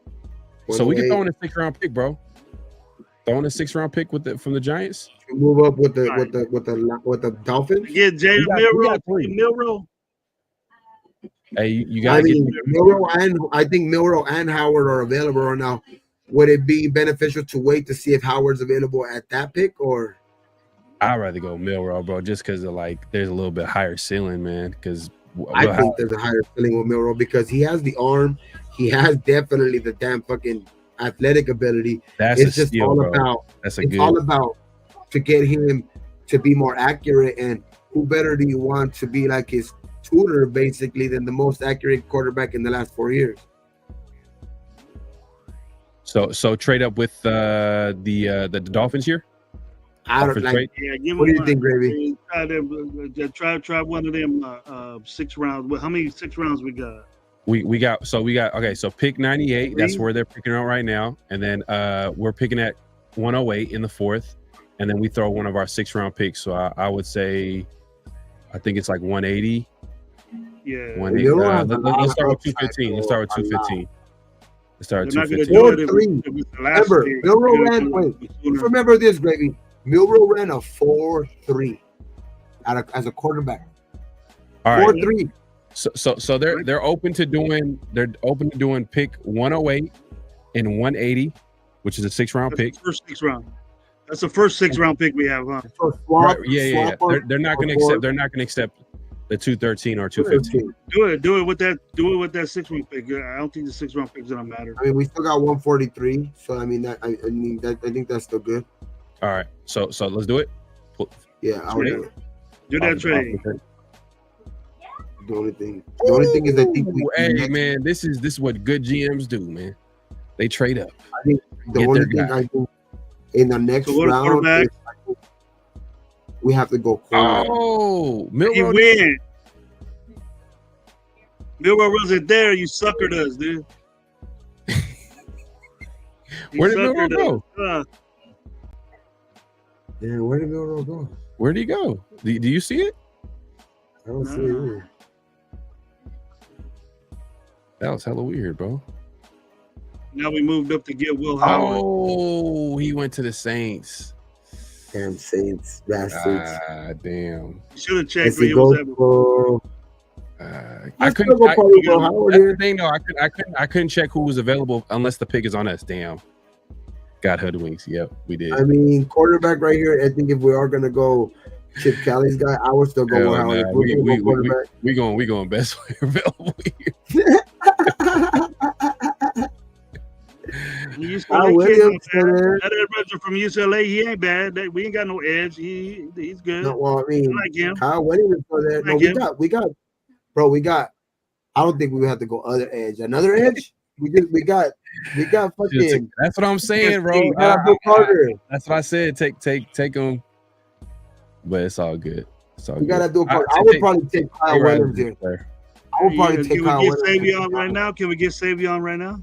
So we can throw in a 6th-round pick, bro. Throw in a 6th-round pick from the Giants. Move up with the Dolphins. Yeah, Jalen Milroe. Hey, you got. I think Milroe and Howard are available right now. Would it be beneficial to wait to see if Howard's available at that pick, or? I'd rather go Milroe, bro, just because of like there's a little bit higher ceiling, man. Because I think there's a higher ceiling with Milroe because he has the arm, he has definitely the damn fucking athletic ability. It's just steal, all about. All about to get him to be more accurate. And who better do you want to be like his sooner, basically, than the most accurate quarterback in the last 4 years. So trade up with the Dolphins here. I don't like. Yeah, give what do you one. think, Gravy? Try one of them 6 rounds. Well, how many 6 rounds we got? We got okay. So pick 98. That's where they're picking out right now, and then we're picking at 108 in the 4th, and then we throw one of our 6th-round picks. So I would say, I think it's like 180. Yeah. 180. Let's start with 215. Let's start with 215. Let's start with 215. 4-3. Remember, Milrow ran. Wait, remember this, Gravy. Milrow ran a 4-3 as a quarterback. All right. 4-3. So they're open to doing pick 108 and 180, which is a 6th-round pick. First 6th round. That's the first 6th-round pick we have, huh? So swap, yeah. They're not going to accept the 213 or 215. Do it with that 6th-round pick. I don't think the 6th-round pick is gonna matter. I mean, we still got 143, so I think that's still good. All right, so let's do it. Yeah, I'll do it. Do that trade. The only thing is, I think man, this is what good GMs do, man. They trade up. I think the only thing I think in the next round is, we have to go quarterback. Oh, he win. Milrow wasn't there. You suckered us, dude. Where did Milrow go? Yeah, where did Milrow go? Where did he go? Do you see it? I don't see it either. That was hella weird, bro. Now we moved up to get Will Howard. Oh, he went to the Saints. Damn Saints, bastards. Damn. You should have checked where he was at. I couldn't. That's the thing, though. I couldn't check who was available unless the pick is on us. Damn. Got hoodwinks. Yep, we did. I mean, quarterback right here. I think if we are gonna go Chip Kelly's guy, I would still go with Howard. We going best player available here. Kyle Williams from UCLA, he ain't bad. We ain't got no edge. He's good. No, well, I mean, like him. Kyle Williams for there. No, we got. I don't think we have to go other edge. Another edge. We got fucking. That's what I'm saying, bro. That's what I said. Take him. But it's all good. We gotta do. I would probably take Kyle Williams here. I would probably take Kyle Williams. Can we get Savion right now? Can we get Savion right now?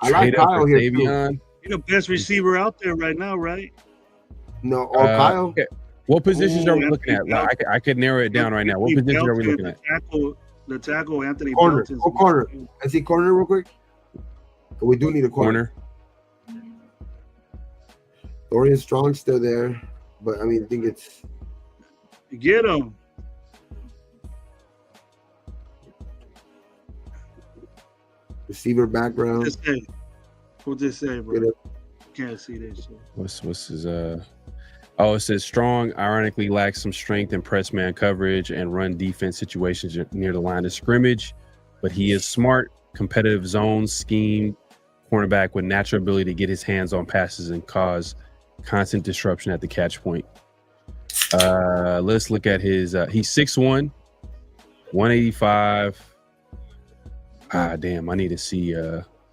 I like Kyle here too. You're the best receiver out there right now, right? No, or Kyle. Okay. What positions are we looking at? Like, I could narrow it down right now. What positions are we looking at? The tackle, Anthony corner. Corner. I see corner real quick. We do need a corner. Dorian Strong's still there, but I mean, I think it's get him. Receiver background. What's this say, bro? Can't see that shit. What's his it says Strong ironically lacks some strength in press man coverage and run defense situations near the line of scrimmage, but he is smart, competitive zone scheme cornerback with natural ability to get his hands on passes and cause constant disruption at the catch point. Let's look at his he's 6'1", 185. Damn, I need to see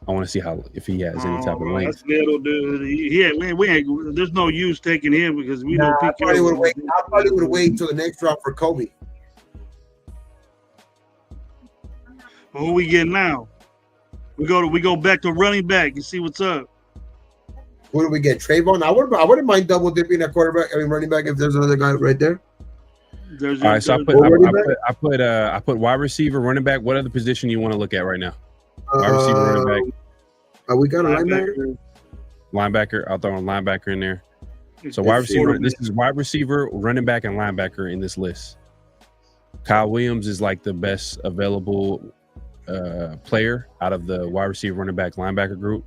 I want to see if he has any type of length. That's little dude. We ain't. There's no use taking him because we don't pick him. I probably would wait until the next round for Kobe. Well, who we get now? We go back to running back and see what's up. Who do we get? Trayvon? I wouldn't mind double dipping at quarterback. I mean running back if there's another guy right there. All right, so I put wide receiver, running back. What other position you want to look at right now? Wide receiver, running back. We got a linebacker. Linebacker. I'll throw a linebacker in there. So wide receiver. This is wide receiver, running back, and linebacker in this list. Kyle Williams is like the best available player out of the wide receiver, running back, linebacker group.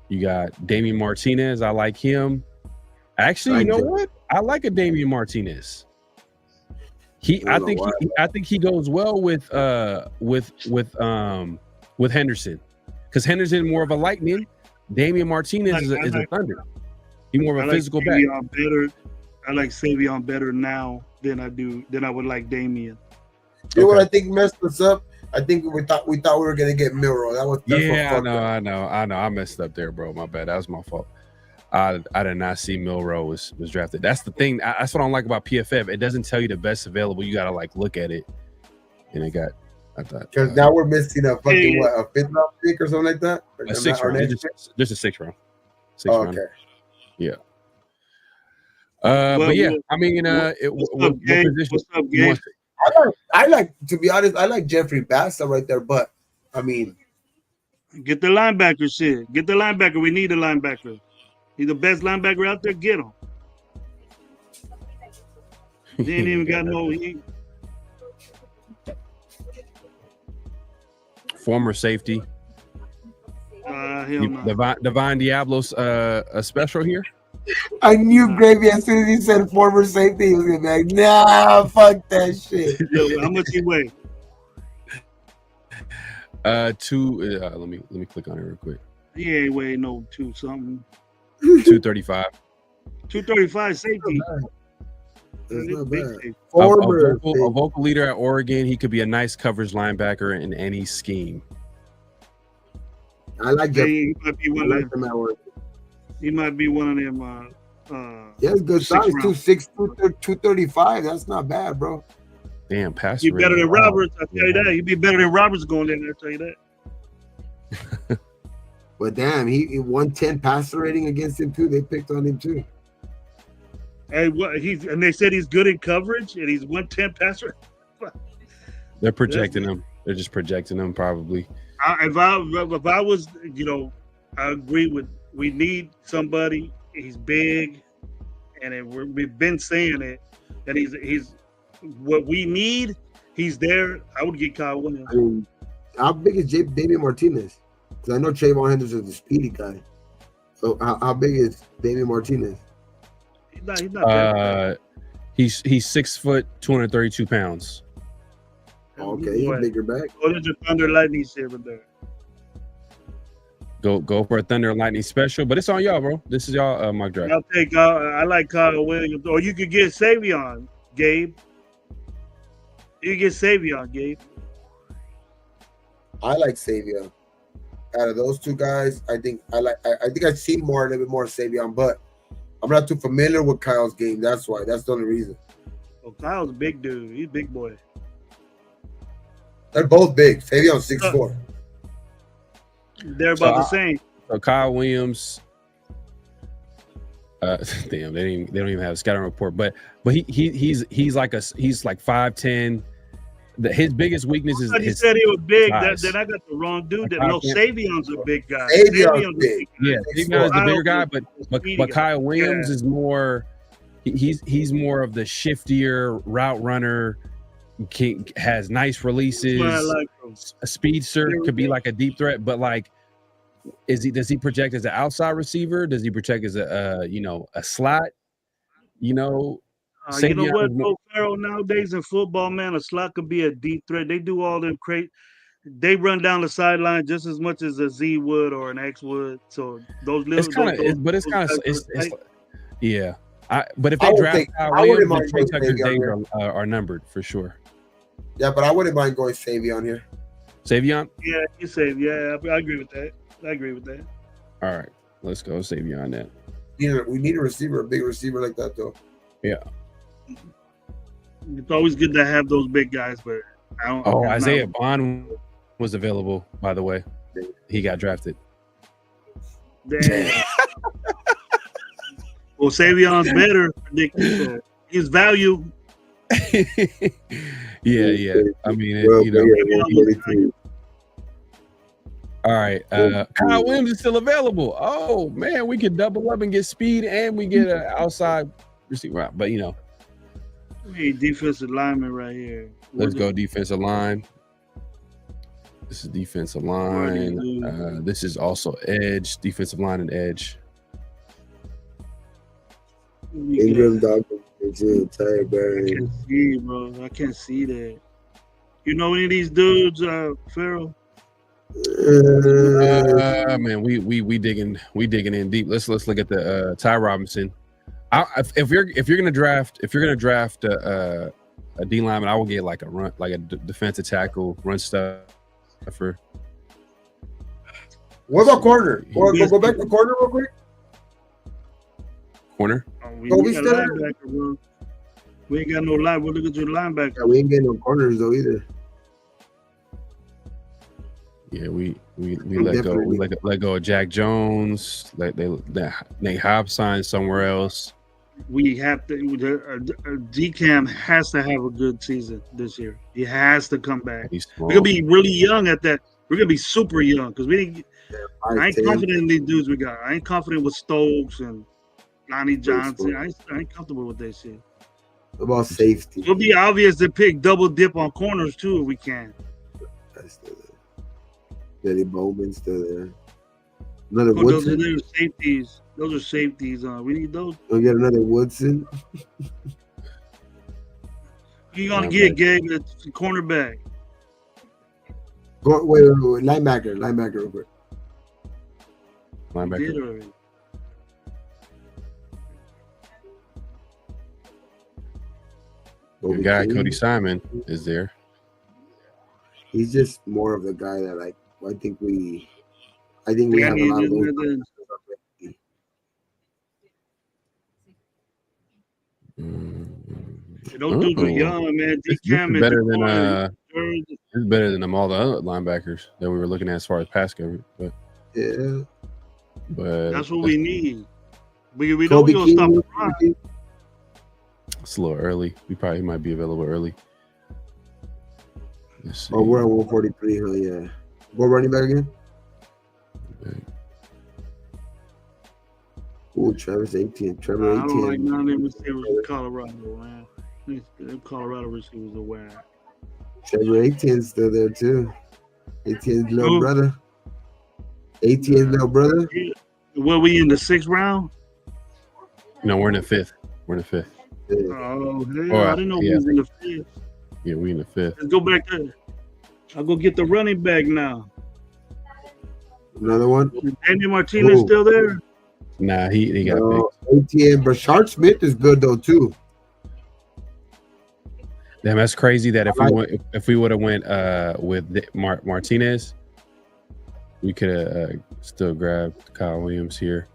You got Damian Martinez. I like him. Actually, you know what? I like a Damian Martinez. I think he goes well with Henderson, because Henderson more of a lightning. Damian Martinez is a thunder. He's more of a physical back. I like Savion better now than I would like Damian. You know what I think messed us up? I think we thought we were gonna get Milrow. I know. I messed up there, bro. My bad. That was my fault. I did not see Milrow was drafted. That's the thing. That's what I don't like about PFF. It doesn't tell you the best available. You gotta like look at it. And it got. I thought because now we're missing a fucking a 5th round pick or something like that. A 6th round. Just a 6th round. Okay. Yeah. But yeah, I mean, what position? What's up, Gabe? I like, to be honest, I like Jeffrey Bassa right there, but I mean, get the linebacker shit. Get the linebacker. We need a linebacker. He's the best linebacker out there. Get him. He ain't even got no. Former safety. Divine Diablo's a special here. I knew Gravy as soon as he said former safety, he was gonna be like, nah, fuck that shit. Yo, how much he weigh? Let me click on it real quick. He ain't weigh no 2 something. 235. 235 safety. That's not bad. A vocal leader at Oregon. He could be a nice coverage linebacker in any scheme. I like that. He might be one of them. He might be one of them. Yeah, good size. 2'6", 235. That's not bad, bro. Damn, pass. He's better than Roberts. I tell you that. He'd be better than Roberts going in there. I tell you that. But damn, he 110 passer rating against him too. They picked on him too. And they said he's good in coverage, and he's 110 passer. They're projecting him. They're just projecting him probably. If I was, I agree with. We need somebody. He's big, and we've been saying it. That he's what we need. He's there. I would get Kyle Williams. I mean, how big is Damian Martinez? Because I know Trayvon Henderson is a speedy guy. So how big is Damian Martinez? He's not bad. He's 6 foot, 232 pounds. Okay, he's a bigger back. Oh, there's a Thunder Lightning saber there. Go for a Thunder and Lightning special, but it's on y'all, bro. This is y'all mock draft. I like Kyle Williams, or you could get Savion, Gabe. You could get Savion, Gabe. I like Savion. Out of those two guys, I think I see a little bit more Savion, but I'm not too familiar with Kyle's game. That's why. That's the only reason. Well, Kyle's a big dude. He's a big boy. They're both big. Savion's 6'4". They're about the same. So Kyle Williams, damn, they don't even have a scouting report, but he's like 5'10". His biggest weakness is he said he was big. Then I got the wrong dude. Savion's a big guy. Savion's big. Yeah, Savion's the bigger guy, but Kyle Williams is more. He's more of the shiftier route runner. Has nice releases. A speedster could be like a deep threat, but like, does he project as an outside receiver? Does he project as a slot? You know what, Pharaoh, nowadays in football, man, a slot could be a deep threat. They do all them they run down the sideline just as much as a Z would or an X would. So those little, yeah. But if they draft Kyle Williams, the Trey Tucker's days are numbered for sure. Yeah, but I wouldn't mind going Savion here. Savion? Yeah, you save. Yeah, I agree with that. All right, let's go Savion then. We need a receiver, a big receiver like that, though. Yeah. It's always good to have those big guys, but I don't. Oh, Isaiah Bond was available, by the way. He got drafted. Damn. Well, Savion's better. His value. Yeah. I mean, All right. Kyle Williams is still available. Oh man, we could double up and get speed, and we get an outside receiver. But hey, defensive lineman right here. Let's go defensive line. This is defensive line. This is also edge, defensive line and edge. Ingram, Dawkins, I can't see, bro. I can't see that. You know any of these dudes, Pharaoh? Man, we digging in deep. Let's look at the Ty Robinson. If you're gonna draft a D lineman, I would get like a run, like a defensive tackle, run stuffer. What about corner? Go back to corner real quick. Corner. We got linebacker, bro. We ain't got no line. We'll look at your linebacker. Yeah, we ain't getting no corners though either. Yeah, we let go. We let go of Jack Jones. Nate Hobbs signed somewhere else. We have to. DCAM has to have a good season this year. He has to come back. We're gonna be really young at that. We're gonna be super young because we didn't. I ain't confident in these dudes we got. I ain't confident with Stokes and Lonnie Johnson. I ain't comfortable with that shit. What about safety? It'll be obvious to pick double dip on corners too if we can. That's still there. Billy Bowman's still there. Another Woodson. Those are safeties. Those are safeties. We need those. We'll get another Woodson. You're gonna get Gabe at cornerback. Wait. Linebacker real quick. Linebacker. The guy Cody Simon is there. He's just more of the guy that I think we have a lot of those. Those dudes are young, man. DCAM is better than them all the other linebackers that we were looking at as far as pass coverage. But yeah, but that's what we need. We know we're gonna stop the run. It's a little early. We probably might be available early. Let's see. Oh, we're at 143. Oh yeah. Go running back again. Okay. Oh, Trevor's 18. I don't like none of them receivers in Colorado, man. Them Colorado receivers are whack. Trevor 18's still there too. 18's little brother. 18's little brother. Were we in the 6th round? No, we're in the 5th. We're in the 5th. Yeah. Oh, hell, I didn't know we was in the 5th. Yeah, we in the 5th. Let's go back there. I'll go get the running back now. Another one. Is Daniel Martinez still there? Nah, he got picked. ATM, Brashard Smith is good though too. Damn, that's crazy that if we would have went with Martinez, we could have still grabbed Kyle Williams here.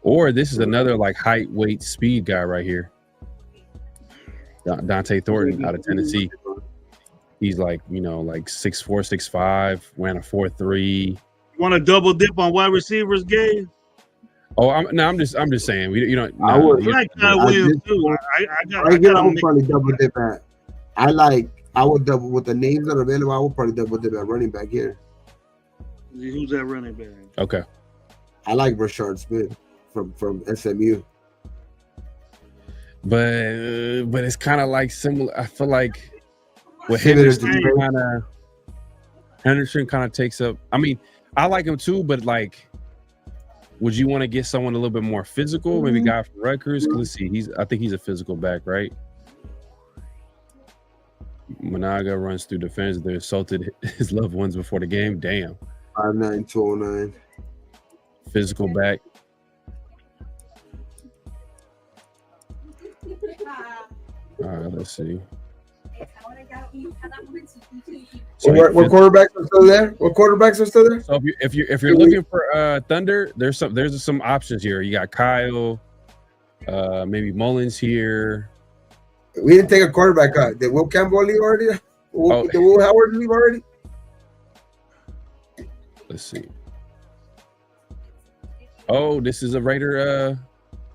Or this is another like height, weight, speed guy right here. Dante Thornton out of Tennessee. He's like, like 6'4", 6'5", ran a 4.3. You want to double dip on wide receivers, Gabe? Oh, I'm just saying. I would like Kyle Williams too. I would probably double dip at. I would double with the names that are available. I would probably double dip at running back here. Who's that running back? Okay. I like Brashard Smith from SMU. But it's kind of like similar. I feel like with Henderson kind of takes up. I mean, I like him too, but like, would you want to get someone a little bit more physical? Maybe a guy from Rutgers? Because let's see, I think he's a physical back, right? Managa runs through defense. They assaulted his loved ones before the game. Damn. 5'9", 209. Physical back. All right, let's see. So what quarterbacks are still there? What quarterbacks are still there? So if you're looking for Thunder, there's some options here. You got Kyle, maybe Mullins here. We didn't take a quarterback out. Did Will Campbell leave already? Did Will Howard leave already? Let's see. Oh, this is a Raider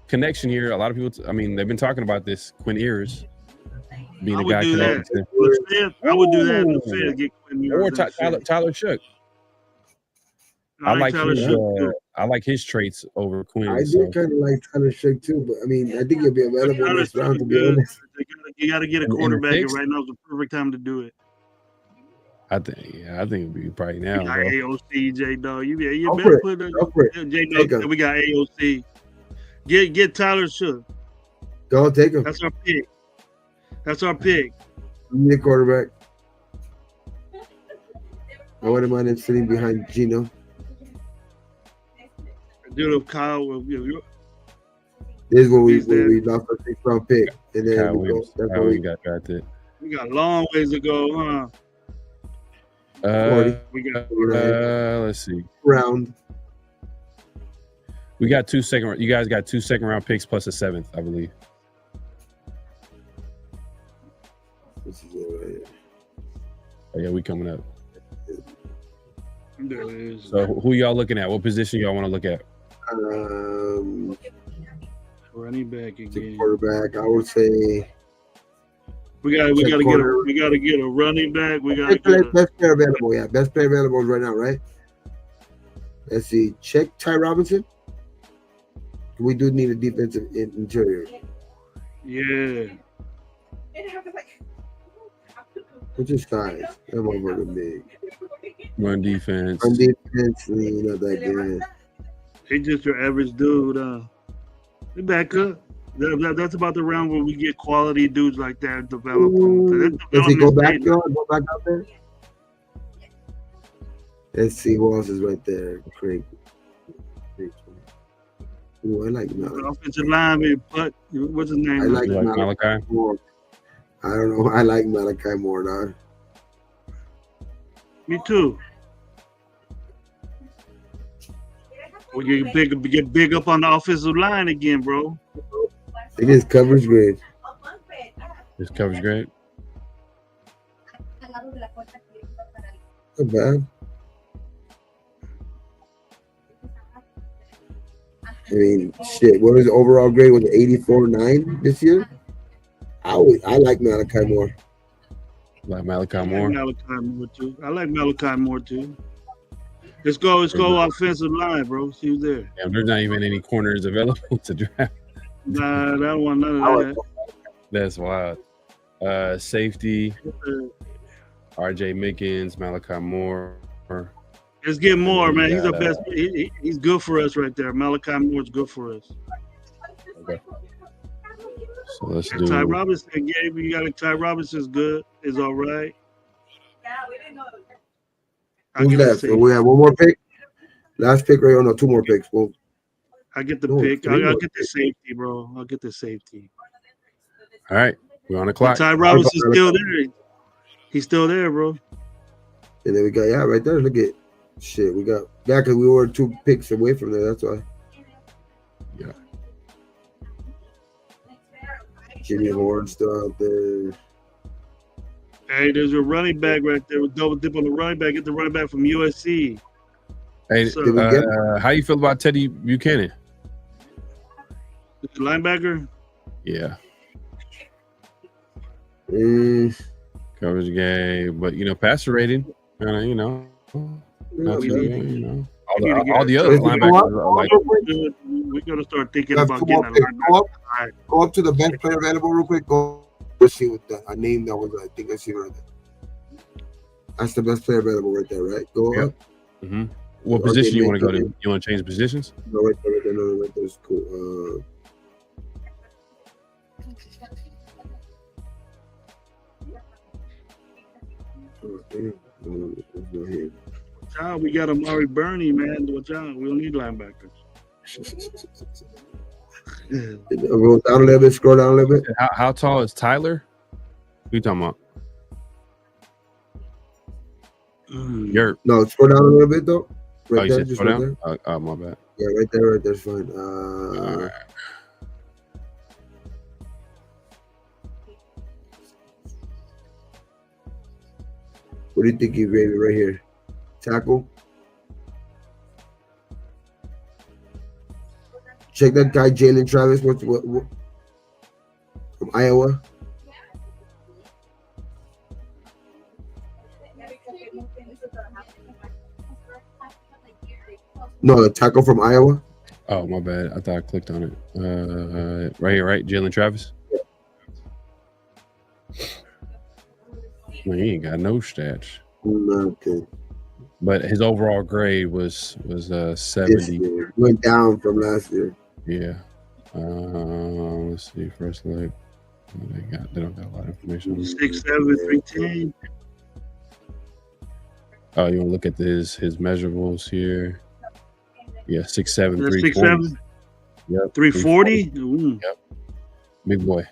connection here. A lot of people, they've been talking about this. Quinn Ewers being a guy connected to. I would do that in the Fed. Get Quinn Ewers. Or Tyler Shook. I like his traits over Quinn. I do kind of like Tyler Shook too, but I think he'll be available in this round. To be honest, you got to get a quarterback, and right now is the perfect time to do it. I think it'd be probably now. We got AOC, J Dog. You better put J Dog. We got AOC. Get Tyler Shook. Go take him. That's our pick. We need a quarterback. I wouldn't mind him sitting behind Gino. Dude, if Kyle this is when we lost our 6th round pick, and then we got drafted. We got a long ways to go, huh? 40. Let's see. Round. We got 2 second. You guys got 2 second round picks plus a 7th, I believe. This is it right here. Oh, yeah, we coming up. There it is. So who y'all looking at? What position y'all want to look at? Running back again. Quarterback. I would say we gotta get a running back. We gotta get best player available. Yeah, best player available right now, right? Let's see. Check Ty Robinson. We do need a defensive interior. Yeah. What's his size? I'm over the big. Run defense. Run defense, not that good. He's just your average dude. He back up. That's about the round where we get quality dudes like that develop. Does he go back? Go back out there. Let's see who else is right there. Craig. Ooh, I like Malachi. Offensive lineman, but what's his name? I like Malachi more. I don't know. I like Malachi more now. Me too. We get big up on the offensive line again, bro. It is coverage grade. His coverage grade. Not bad. I mean, shit. What was the overall grade? Was it 84.9 this year? I like Malachi more. Like Malachi Moore. I like Malachi more too. Let's go offensive line, bro. See who's there. Damn, there's not even any corners available to draft. Nah, that one, none of that. That's wild. Safety. RJ Mickens, Malachi Moore. Let's get more, man. He's the best. He's good for us right there. Malachi Moore's good for us. Okay. So let's do. Ty Robinson, Gabe, you got Ty Robinson's good. Is all right. Who's left? So we have one more pick. Last pick, right? Oh no, 2 more picks. Well, I get the pick. I'll get the safety, bro. I'll get the safety. All right, we're on the clock. Ty Robinson's still there. He's still there, bro. And then we got right there. Look at shit. We got because we were 2 picks away from there. That's why. Yeah. Jimmy Horn still out there. Hey, there's a running back right there with double dip on the running back. Get the running back from USC. Hey, how you feel about Teddy Buchanan? The linebacker? Yeah. Coverage game, but passer rating, not too, all the other linebackers are like. We're gonna start thinking about getting a linebacker. Go up to the best player available real quick. Let's see what a name that was. I think I see right there. That's the best player available right there, right? Go up. Mm-hmm. What position you want to go to? You want to change positions? No, right there. No, right there is cool. We got Amari Burney, man. We don't need linebackers. Roll down a little bit, scroll down a little bit. How tall is Tyler? Who you talking about? No, scroll down a little bit though. Right there, just right there. Oh, my bad. Yeah, right there's fine. All right. What do you think you rated right here? Tackle. Check that guy, Jalen Travis. What from Iowa? No, the tackle from Iowa. Oh, my bad. I thought I clicked on it. Right here, right? Jalen Travis. Yeah. Well, he ain't got no stats. Okay. But his overall grade was 70. Went down from last year. Yeah. Let's see. First look. They don't got a lot of information. 6'7", 310. Oh, you want to look at his measurables here? Yeah, 6'7", 340. 6'7". Yep. 340. Yep. Big boy.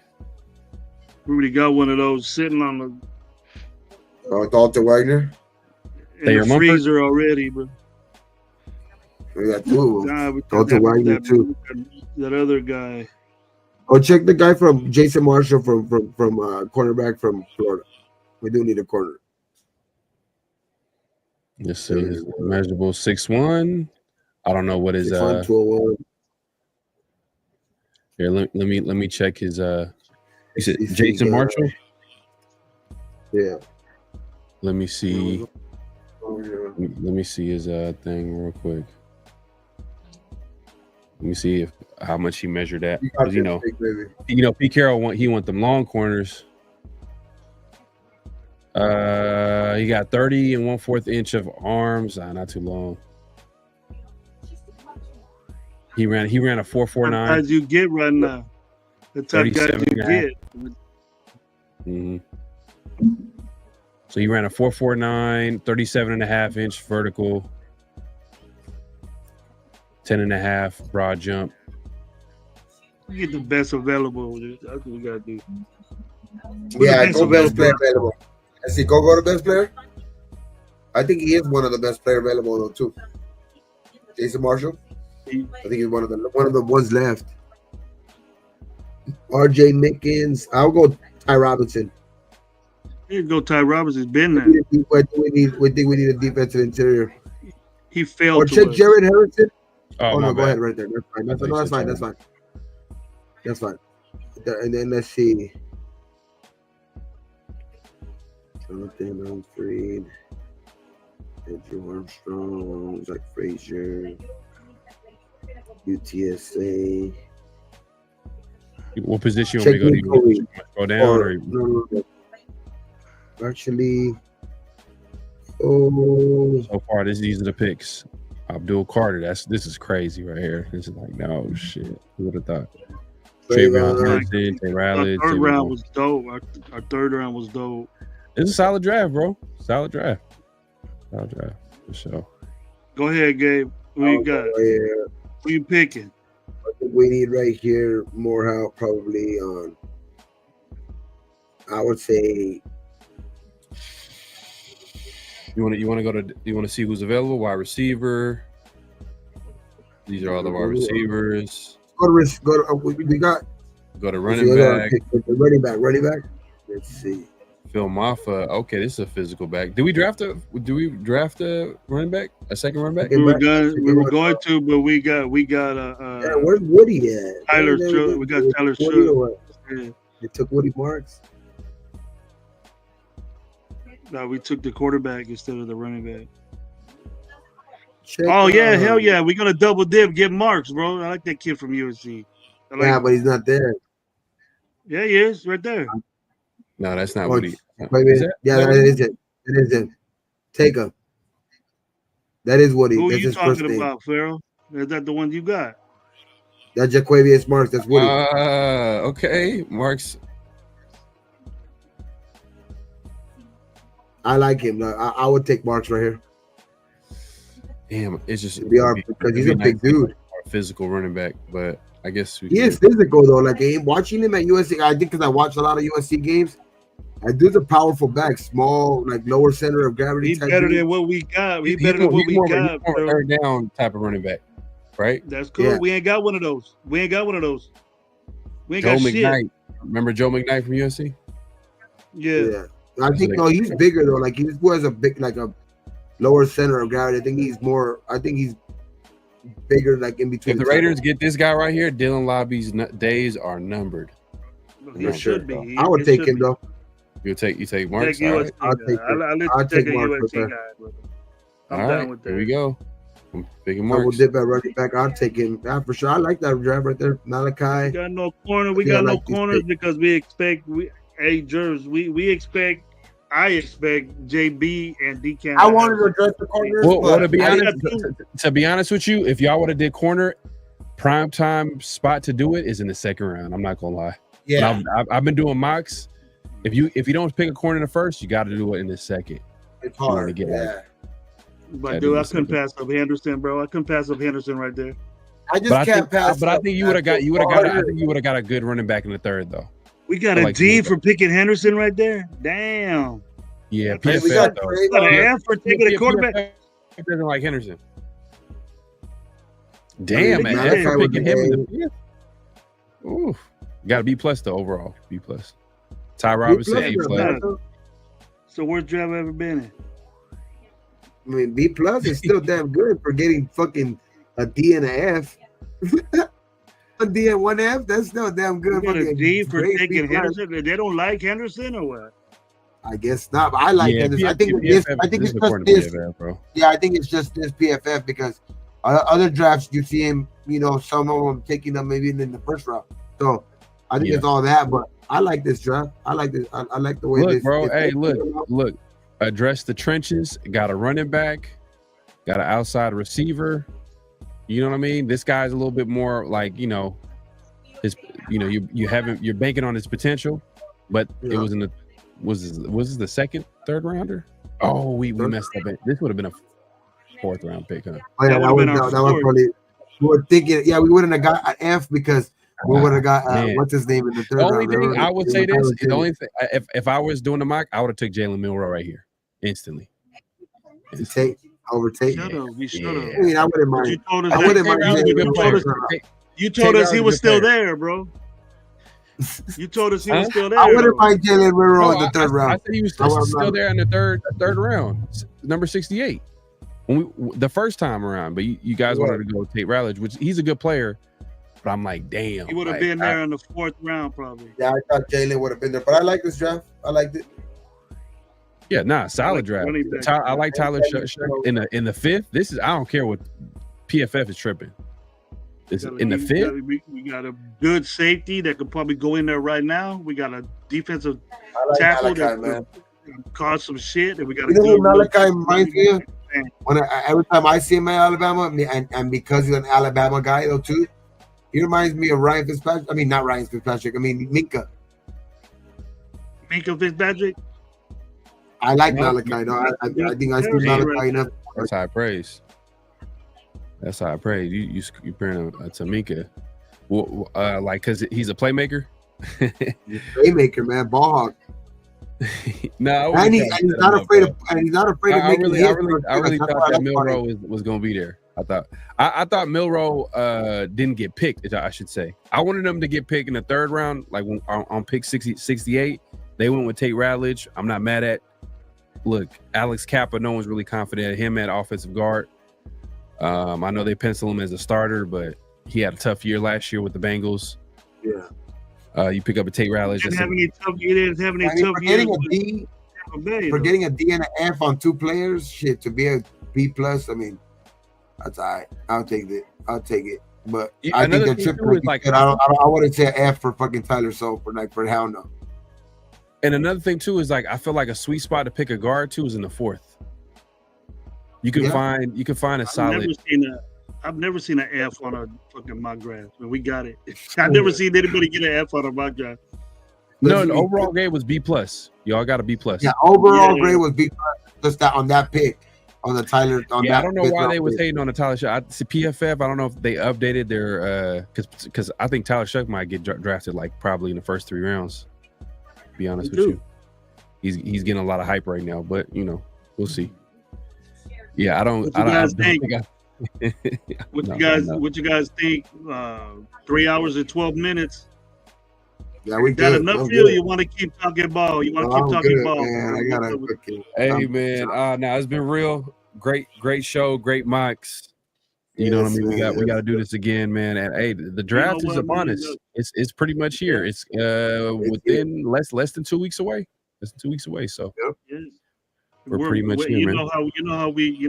We already got one of those sitting on the Dalton Wagner. In the freezer already, but we got two. Dalton Wagner too. That other guy. Oh, check the guy from Jason Marshall from cornerback from Florida. We do need a corner. Let's see, his measurable 6'1". I don't know what his 201. Here, let me check his is it Jason Marshall? Yeah. Let me see. Let me see his thing real quick. Let me see how much he measured at. You know, Pete Carroll want them long corners. He got 30 and 1/4 inch of arms. Not too long. He ran a 4.49. As you get right now, the type guys you get. Mm-hmm. So he ran a 4.49, 37.5 inch vertical, 10.5 broad jump. We get the best available. That's what we gotta do. Yeah, go best player available. I see. Go to best player. I think he is one of the best player available though too. Jason Marshall. I think he's one of the ones left. R.J. Mickens. I'll go Ty Robinson. You go Ty Robinson. Been there. We think we need a defensive interior. He failed. Or check Jared Harrison. Oh no, go ahead right there. That's fine. That's fine. And then let's see. Jonathan Humphrey, Andrew Armstrong, Zach Frazier, UTSA. What position you want me to go? You go down no. Actually, so far these are the picks. Abdul Carter. This is crazy right here. This is like, no shit. Who would have thought? Trayvon Henderson, Tay Riley. Our third round was dope. Our third round was dope. It's a solid draft, bro. Solid draft for sure. Go ahead, Gabe. Who you got? Yeah. Who you picking? I think we need right here more help probably on. I would say. You want to see who's available? Wide receiver. These are all the wide receivers. Go to running back. Running back. Let's see. Phil Maffa. Okay, this is a physical back. Did we draft a running back? A second running back? We were going to, but we got yeah, where's Woody at? Tyler Shook. We got Tyler Shook. Yeah. They took Woody Marks. No, we took the quarterback instead of the running back. Check hell yeah. We're gonna double dip, get Marks, bro. I like that kid from USC. But he's not there. Yeah, he is right there. No, that's not Woody. That is it. It is it. Take him. That is Woody. Who are that's you his talking about, Farrell? Is that the one you got? That's Jaquavius Marks. That's Woody. Okay, Marks. I like him. I would take Marks right here. Damn, it's just because he's a big dude. Physical running back, but I guess he is physical though. Like watching him at USC, I think because I watched a lot of USC games. I do the powerful back, small, like lower center of gravity. He's better than what we got. He's better than what we got. Third down type of running back, right? That's cool. Yeah. We ain't got one of those. We ain't got Joe McKnight. Remember Joe McKnight from USC? Yeah. I think he's bigger though. Like he has a big, like a lower center of gravity. I think he's bigger, like in between. If the Raiders get this guy right here, Dylan Lobby's days are numbered. He should be. I would take him though. You take Marks. I'll take Marks. I'm down with that. Here we go. I'm picking Marks. I will dip at running back. I'll take him for sure. I like that draft right there. Malachi. We got no corner. We got no corners because we expect I expect JB and DK. I wanted to address the corners. Well, to be honest with you, if y'all would have did corner, prime time spot to do it is in the second round. I'm not gonna lie. Yeah, I've been doing mocks. If you don't pick a corner in the first, you got to do it in the second. It's hard to get out. But dude, I couldn't pass up Henderson, bro. I couldn't pass up Henderson right there. I just can't pass. But I think you would have got. I think you would have got a good running back in the third, though. We got a D for picking Henderson right there. Damn. Yeah, PFF. We got an F for taking a quarterback. PFF doesn't like Henderson. Damn, man. F for picking him in the fifth. Ooh. Got a B+ though overall. B+. Ty Robinson, A+. So where's Draft ever been in? I mean, B+ is still damn good for getting fucking a D and a F. A D and 1 F, that's still damn good. For a D for taking Henderson. They don't like Henderson or what? I guess not. But I like Henderson. I think it's just this. PFF, yeah, I think it's just this PFF because other drafts you see him, some of them taking them maybe in the first round. So I think it's all that. But I like this draft. I like this. I like the way look, this. Bro, hey, look. Address the trenches. Got a running back. Got an outside receiver. You know what I mean? This guy's a little bit more like, his, you're banking on his potential, but it was was this the third rounder? Oh, we messed up. This would have been a 4th round pick, huh? Oh, yeah, that was probably. We were thinking, we wouldn't have got an F because we would have got what's his name in the 3rd round. The only thing I would say this, the only thing, if I was doing the mock, I would have took Jalen Milroe right here instantly. Overtake. We should have. I mean, I wouldn't mind. You told us he was still there, bro. You told us he was still there. I wouldn't mind Jalen Milroe in the 3rd round. I said he was still there in the third round, number 68. The first time around, but you guys wanted to go with Tate Ratledge, which he's a good player. But I'm like, damn. He would have been there in the 4th round, probably. Yeah, I thought Jalen would have been there. But I like this draft. I liked it. Yeah, solid draft. I like Tyler Shuck in the 5th. I don't care what PFF is tripping. In the 5th. We got a good safety that could probably go in there right now. We got a defensive tackle that could cause some shit. And we got Malachi reminds me of? Every time I see him in Alabama, and because he's an Alabama guy though too, he reminds me of Ryan Fitzpatrick. I mean, not Ryan Fitzpatrick. I mean Minka. Minka Fitzpatrick. I like Malachi. No, I think I see Malachi enough. That's high praise. You comparing him to Minka, because he's a playmaker. Playmaker, man, ball hawk. No, and he's not afraid of. And he's not afraid of making hits. I really thought that Milroe was going to be there. I thought Milroe didn't get picked. I should say I wanted him to get picked in the 3rd round, like on pick 68. They went with Tate Ratledge. I'm not mad at. Look, Alex Kappa, no one's really confident in him at offensive guard. I know they pencil him as a starter, but he had a tough year last year with the Bengals. Yeah. You pick up a Tate Ratledge. He didn't have any tough years. For getting a D and an F on 2 players, shit, to be a B+, I mean, that's all right. I'll take it. But I think the trip is like, I wouldn't say an F for fucking Tyler Soper, for hell no. And another thing too is I feel like a sweet spot to pick a guard too is in the 4th. You can find a solid. I've never seen an F on a fucking mock draft. We got it. I've never seen anybody get an F on a mock draft. No, the overall grade was B+. Y'all got a B+. Yeah, overall grade was B+. Just that on that pick, on the Tyler. I don't know why they was hating on the Tyler Shuck. PFF. I don't know if they updated their because I think Tyler Shuck might get drafted probably in the first 3 rounds. To be honest with you, he's getting a lot of hype right now, but we'll see. Yeah, I don't. What you guys think? 3 hours and 12 minutes. Yeah, we got enough fuel. You want to keep talking ball? You want to keep talking ball? Man, I gotta. Hey, man. Now it's been real. Great show. Great mocks. You know what I mean? We got to do this again, man. And hey, the draft is upon us. It's pretty much here. It's within less than 2 weeks away. Less than 2 weeks away. So. Yep. We're pretty much here, man. You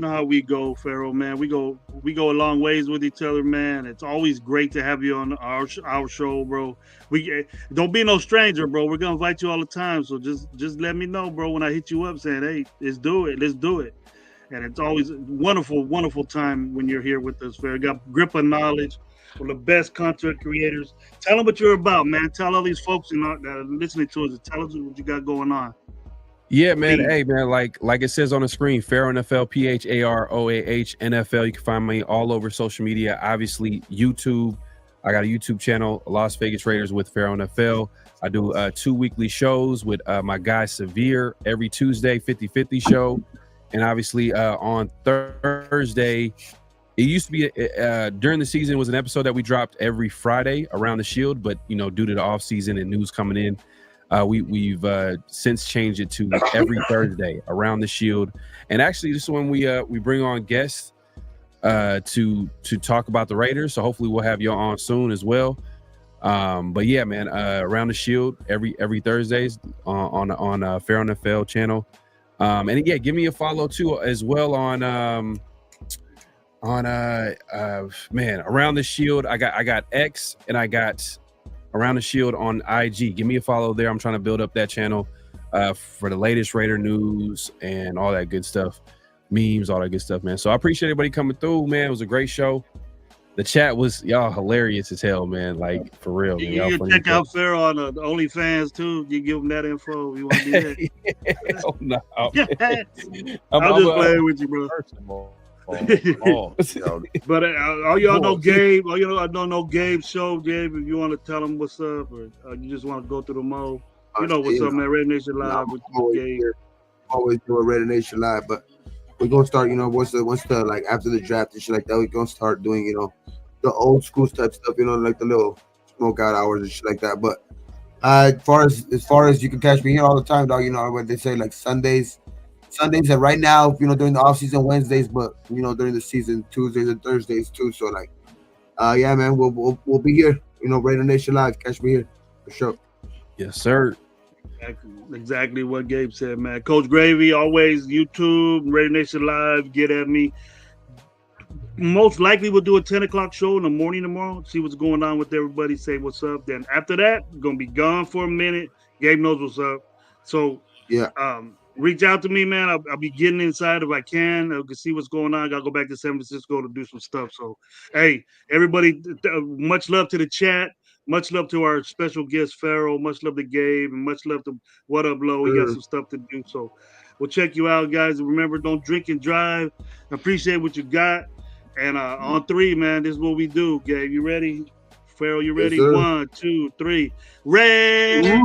know how we go, Pharaoh, man. We go a long ways with each other, man. It's always great to have you on our show, bro. We don't be no stranger, bro. We're gonna invite you all the time. So just let me know, bro, when I hit you up saying, hey, let's do it. And it's always a wonderful time when you're here with us, Pharaoh. Got grip of knowledge from the best content creators. Tell them what you're about, man. Tell all these folks that are listening to us. Tell us what you got going on. Yeah, man. Hey, man, like it says on the screen, Pharaoh NFL, PHAROAH NFL. You can find me all over social media, obviously YouTube. I got a YouTube channel, Las Vegas Raiders with Pharaoh NFL. I do 2 weekly shows with my guy Severe every Tuesday, 50/50 show. And obviously on Thursday, it used to be during the season was an episode that we dropped every Friday around the Shield, but due to the off season and news coming in, we've since changed it to every Thursday around the Shield. And actually, this is when we bring on guests to talk about the Raiders. So hopefully we'll have y'all on soon as well. But yeah, man, around the Shield every Thursdays on Pharaoh NFL channel. And yeah, give me a follow too as well on Around the Shield. I got X and I got Around the Shield on IG. Give me a follow there. I'm trying to build up that channel for the latest Raider news and all that good stuff, memes, all that good stuff, man. So I appreciate everybody coming through, man. It was a great show. The chat was y'all hilarious as hell, man. Like for real. Man. You can check out Pharaoh on the OnlyFans too. You give him that info. You want to do that? Hell no. I'm just playing with you, bro. But all y'all know Gabe. All y'all know Gabe's show. Gabe, if you want to tell him what's up, or you just want to go through the mode, you know what's up, man. Raider Nation Live with Gabe. Always doing Raider Nation Live, but we're gonna start. Once the like after the draft and shit like that, we're gonna start doing the old school type stuff. Like the little smoke out hours and shit like that. But as far as you can catch me here all the time, dog. What they say, like Sundays, and right now, during the off season Wednesdays, but during the season Tuesdays and Thursdays too. So like, yeah, man, we'll be here. Raider Nation Live. Catch me here for sure. Yes, sir. Exactly what Gabe said, man. Coach Gravy, always YouTube, Raider Nation Live. Get at me. Most likely we'll do a 10 o'clock show in the morning tomorrow. See what's going on with everybody. Say what's up. Then after that, gonna be gone for a minute. Gabe knows what's up. So yeah. Reach out to me, man. I'll be getting inside if I can. I can see what's going on. I gotta go back to San Francisco to do some stuff. So, hey, everybody, much love to the chat. Much love to our special guest, Pharaoh. Much love to Gabe. And much love to What Up, Low. We got some stuff to do. So, we'll check you out, guys. And remember, don't drink and drive. Appreciate what you got. And on 3, man, this is what we do. Gabe, you ready? Pharaoh, you ready? Yes, 1, 2, 3. Raiders!